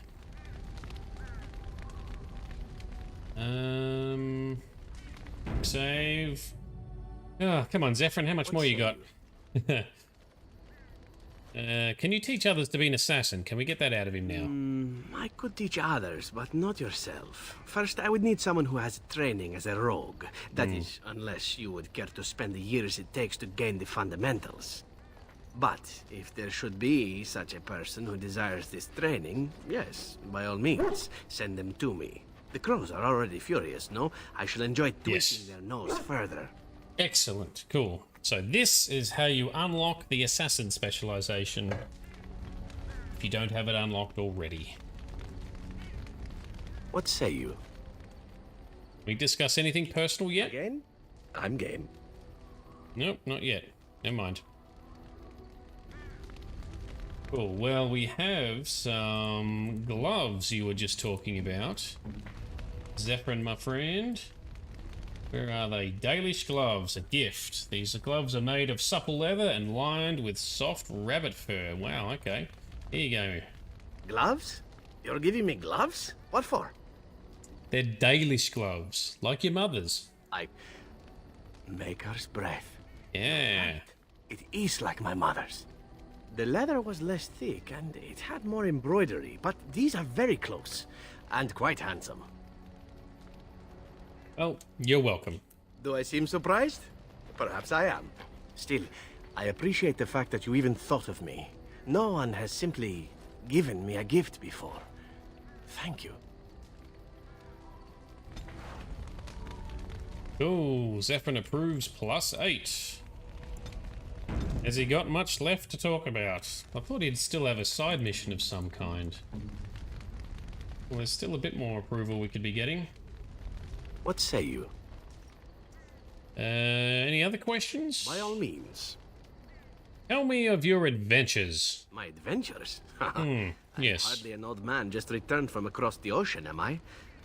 Save. Oh, come on, Zevran, how much more you got? Can you teach others to be an assassin? Can we get that out of him now? I could teach others, but not yourself. First, I would need someone who has training as a rogue. That is, unless you would care to spend the years it takes to gain the fundamentals. But if there should be such a person who desires this training, yes, by all means, send them to me. The crows are already furious, no? I shall enjoy twisting their nose further. Excellent, cool. So this is how you unlock the assassin specialization if you don't have it unlocked already. What say you? We discuss anything personal yet? Again? I'm game. Nope, not yet. Never mind. Cool, well, we have some gloves you were just talking about. Zevran, my friend. Where are they? Dalish gloves, a gift. These gloves are made of supple leather and lined with soft rabbit fur. Wow, okay. Here you go. Gloves? You're giving me gloves? What for? They're Dalish gloves, like your mother's. Maker's breath. Yeah. Right. It is like my mother's. The leather was less thick and it had more embroidery, but these are very close and quite handsome. Well, you're welcome. Do I seem surprised? Perhaps I am. Still, I appreciate the fact that you even thought of me. No one has simply given me a gift before. Thank you. Cool, Zevran approves +8. Has he got much left to talk about? I thought he'd still have a side mission of some kind. Well, there's still a bit more approval we could be getting. What say you? Any other questions? By all means. Tell me of your adventures. My adventures? Yes. Hardly an old man just returned from across the ocean, am I?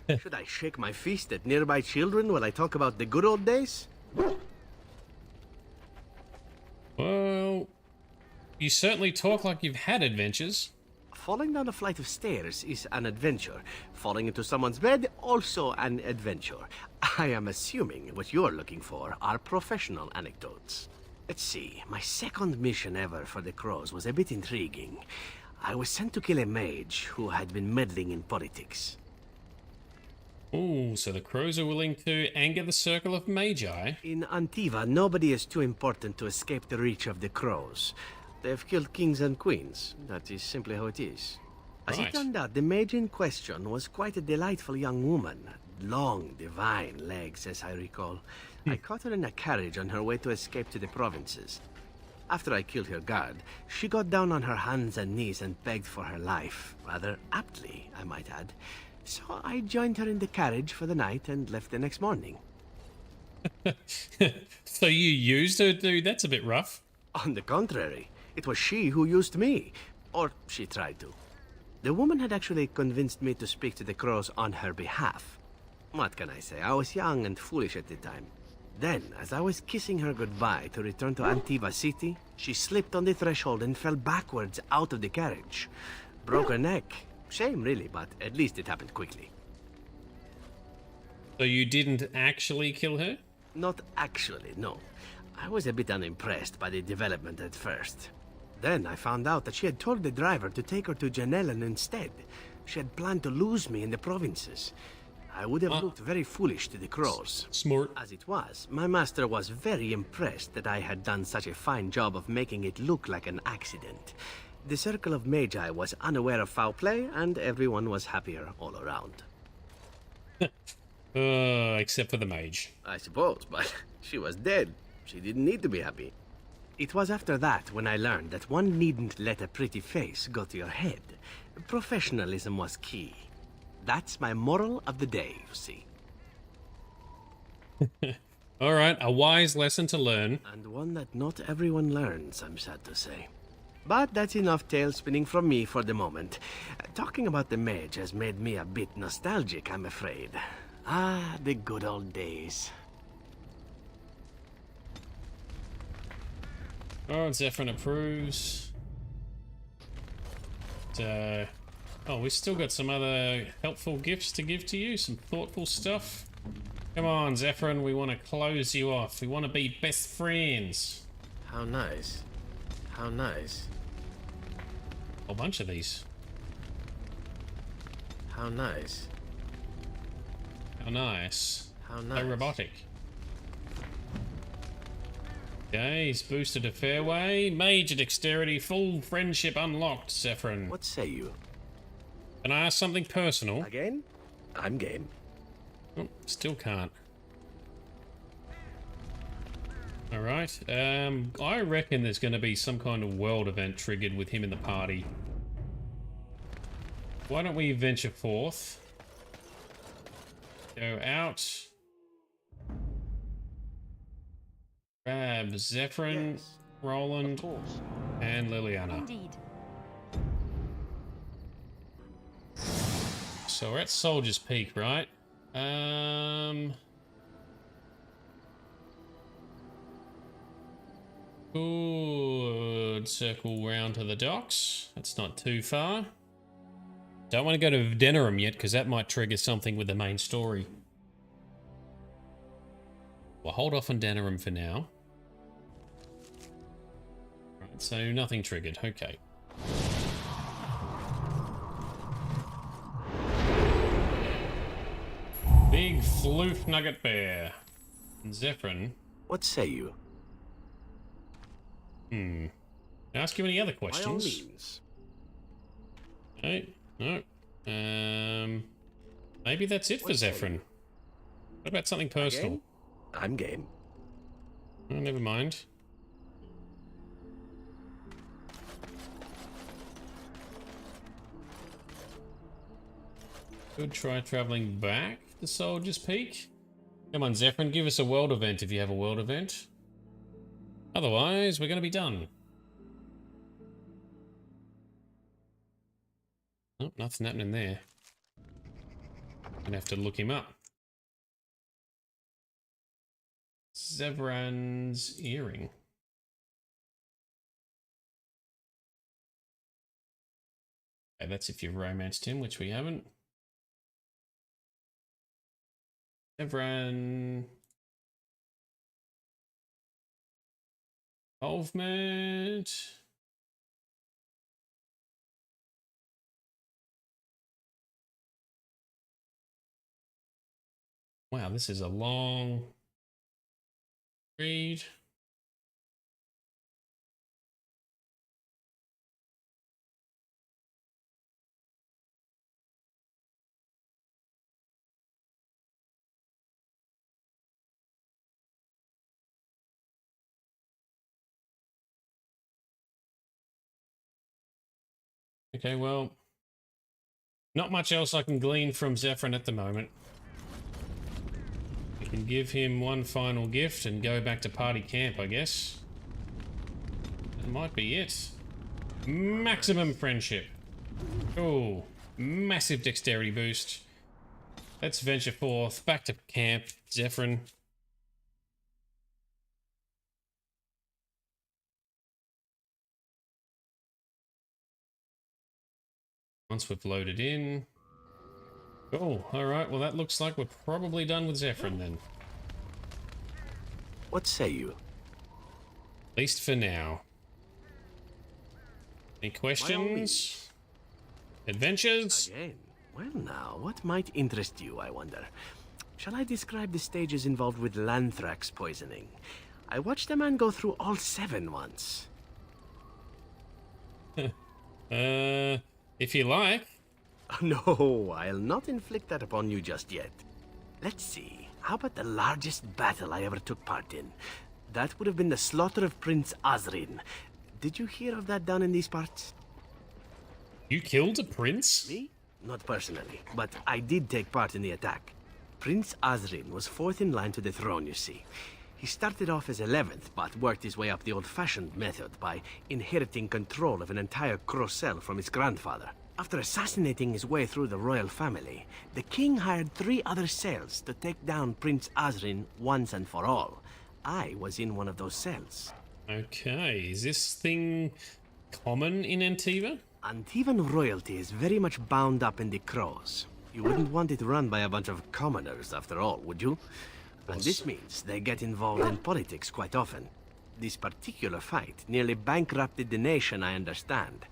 Should I shake my fist at nearby children while I talk about the good old days? Well, you certainly talk like you've had adventures. Falling down a flight of stairs is an adventure. Falling into someone's bed, also an adventure. I am assuming what you're looking for are professional anecdotes. Let's see, my second mission ever for the Crows was a bit intriguing. I was sent to kill a mage who had been meddling in politics. Ooh, so the Crows are willing to anger the circle of Magi? In Antiva, nobody is too important to escape the reach of the Crows. They've killed kings and queens. That is simply how it is. As it turned out, the mage in question was quite a delightful young woman. Long, divine legs, as I recall. I caught her in a carriage on her way to escape to the provinces. After I killed her guard, she got down on her hands and knees and begged for her life. Rather aptly, I might add. So I joined her in the carriage for the night and left the next morning. So you used her, dude? That's a bit rough. On the contrary, it was she who used me. Or she tried to. The woman had actually convinced me to speak to the Crows on her behalf. What can I say? I was young and foolish at the time. Then, as I was kissing her goodbye to return to Antiva City, she slipped on the threshold and fell backwards out of the carriage. Broke her neck. Shame, really, but at least it happened quickly. So you didn't actually kill her? Not actually, no. I was a bit unimpressed by the development at first. Then I found out that she had told the driver to take her to Janellen instead. She had planned to lose me in the provinces. I would have looked very foolish to the Crows. Smart. As it was, my master was very impressed that I had done such a fine job of making it look like an accident. The circle of Magi was unaware of foul play, and everyone was happier all around. Except for the mage. I suppose, but she was dead. She didn't need to be happy. It was after that when I learned that one needn't let a pretty face go to your head. Professionalism was key. That's my moral of the day, you see. Alright, a wise lesson to learn. And one that not everyone learns, I'm sad to say. But that's enough tale spinning from me for the moment. Talking about the mage has made me a bit nostalgic, I'm afraid. Ah, the good old days. Alright, Zevran approves. Oh, we still got some other helpful gifts to give to you, some thoughtful stuff. Come on, Zevran, we want to close you off. We want to be best friends. How nice. How nice. A whole bunch of these. How nice. How nice. How nice. So robotic. Okay, he's boosted a fairway. Mage dexterity, full friendship unlocked, Zevran. What say you? Can I ask something personal? Again? I'm game. Oh, still can't. Alright, I reckon there's going to be some kind of world event triggered with him in the party. Why don't we venture forth? Go out. Grab Zevran, yes, Roland, and Liliana. Indeed. So we're at Soldier's Peak, right? Good. Circle round to the docks. That's not too far. Don't want to go to Denerim yet, because that might trigger something with the main story. We'll hold off on Denerim for now. Right, so nothing triggered. Okay. Big floof nugget bear. And Zevran. What say you? Can I ask you any other questions? By all means. Okay, no. Maybe that's it for Zevran. What about something personal? Again? I'm game. Oh, never mind. Could try traveling back to Soldier's Peak. Come on, Zevran, give us a world event if you have a world event. Otherwise, we're going to be done. Oh, nothing happening there. Gonna have to look him up. Zevran's earring. Okay, that's if you've romanced him, which we haven't. Zevran. Involvement. Wow, this is a long read. Okay, well, not much else I can glean from Zevran at the moment. We can give him one final gift and go back to party camp, I guess. That might be it. Maximum friendship. Oh, massive dexterity boost. Let's venture forth back to camp, Zevran. Once we've loaded in. Oh, alright, well that looks like we're probably done with Zevran then. What say you? At least for now. Any questions? Adventures? Again? Well now, what might interest you, I wonder? Shall I describe the stages involved with Lanthrax poisoning? I watched a man go through all 7 once. If you like. No, I'll not inflict that upon you just yet. Let's see, how about the largest battle I ever took part in? That would have been the slaughter of Prince Anarin. Did you hear of that down in these parts? You killed a prince? Me? Not personally, but I did take part in the attack. Prince Anarin was 4th in line to the throne, you see. He started off as 11th, but worked his way up the old-fashioned method by inheriting control of an entire Crocell from his grandfather. After assassinating his way through the royal family, the king hired 3 other cells to take down Prince Anarin once and for all. I was in one of those cells. Okay, is this thing common in Antiva? Antivan royalty is very much bound up in the crows. You wouldn't want it run by a bunch of commoners, after all, would you? And this means they get involved in politics quite often. This particular fight nearly bankrupted the nation, I understand.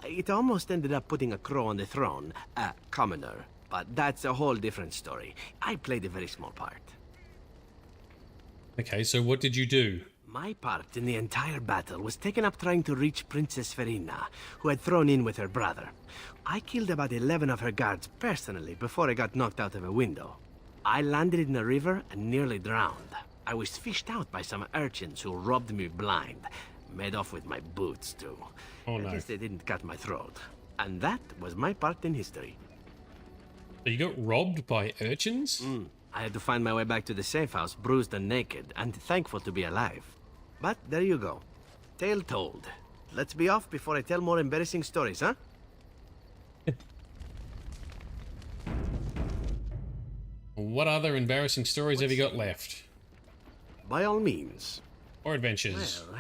It almost ended up putting a crow on the throne, a commoner. But that's a whole different story. I played a very small part. Okay, so what did you do? My part in the entire battle was taken up trying to reach Princess Verina, who had thrown in with her brother. I killed about 11 of her guards personally before I got knocked out of a window. I landed in a river and nearly drowned. I was fished out by some urchins who robbed me blind. Made off with my boots, too. Oh, no. At least they didn't cut my throat. And that was my part in history. So you got robbed by urchins? I had to find my way back to the safe house, bruised and naked, and thankful to be alive. But there you go. Tale told. Let's be off before I tell more embarrassing stories, huh? What other embarrassing stories have you got left? By all means. Or adventures? Well,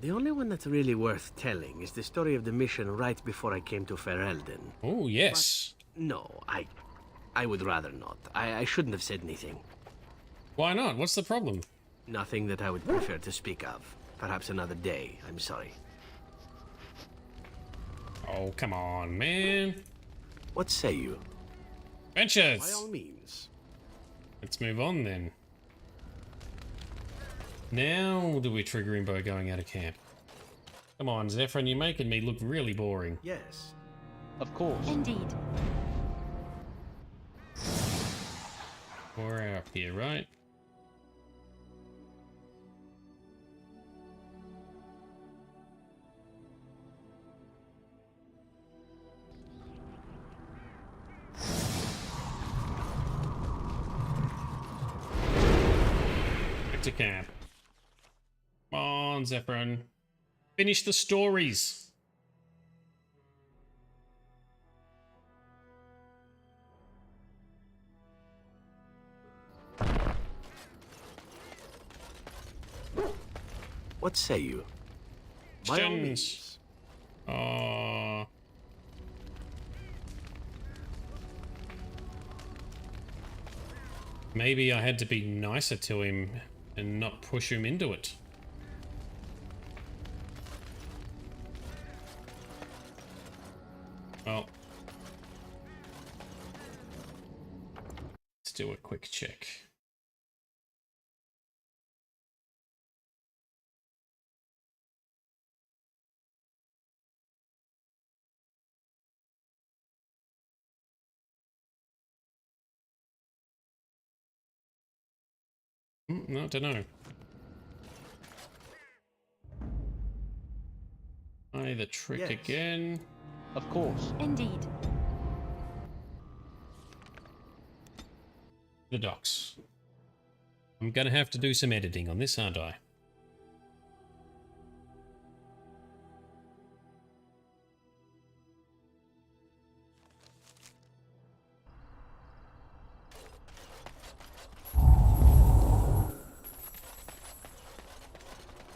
the only one that's really worth telling is the story of the mission right before I came to Ferelden. Oh, yes. But no, I would rather not. I shouldn't have said anything. Why not? What's the problem? Nothing that I would prefer to speak of. Perhaps another day, I'm sorry. Oh, come on, man. What say you? Adventures! By all means. Let's move on then. Now do we trigger him by going out of camp? Come on, Zevran, you're making me look really boring. Yes. Of course. Indeed. We're up here, right? Back to camp. Come on, Zevran. Finish the stories. What say you? By all means. Maybe I had to be nicer to him and not push him into it. Well, let's do a quick check. No, I don't know. Try the trick again. Of course. Indeed. The docs. I'm gonna have to do some editing on this, aren't I?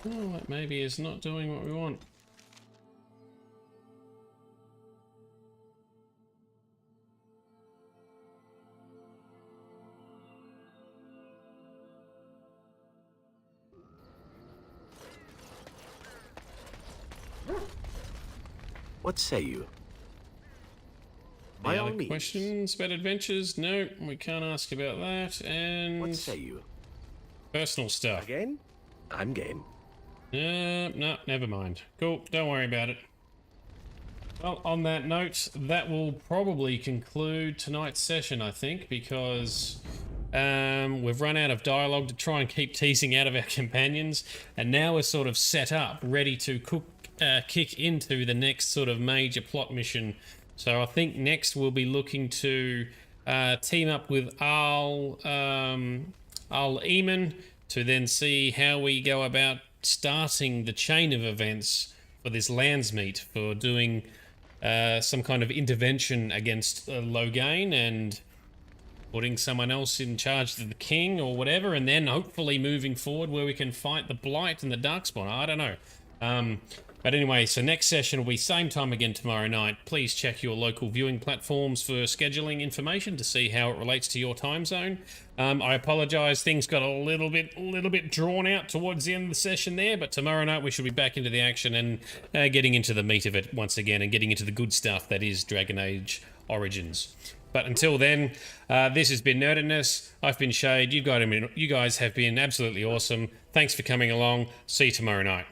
Oh, that maybe is not doing what we want. What say you? Any other questions about adventures? No, we can't ask about that. And what say you? Personal stuff. Again? I'm game. No, never mind. Cool, don't worry about it. Well, on that note, that will probably conclude tonight's session, I think, because we've run out of dialogue to try and keep teasing out of our companions, and now we're sort of set up, ready to kick into the next sort of major plot mission. So I think next we'll be looking to team up with Al Eamon to then see how we go about starting the chain of events for this Landsmeet, for doing some kind of intervention against Loghain and putting someone else in charge of the king or whatever, and then hopefully moving forward where we can fight the Blight and the Darkspawn. I don't know. But anyway, so next session will be same time again tomorrow night. Please check your local viewing platforms for scheduling information to see how it relates to your time zone. I apologise, things got a little bit drawn out towards the end of the session there, but tomorrow night we should be back into the action and getting into the meat of it once again and getting into the good stuff that is Dragon Age Origins. But until then, this has been Nerdiness. I've been Shade. You guys have been absolutely awesome. Thanks for coming along. See you tomorrow night.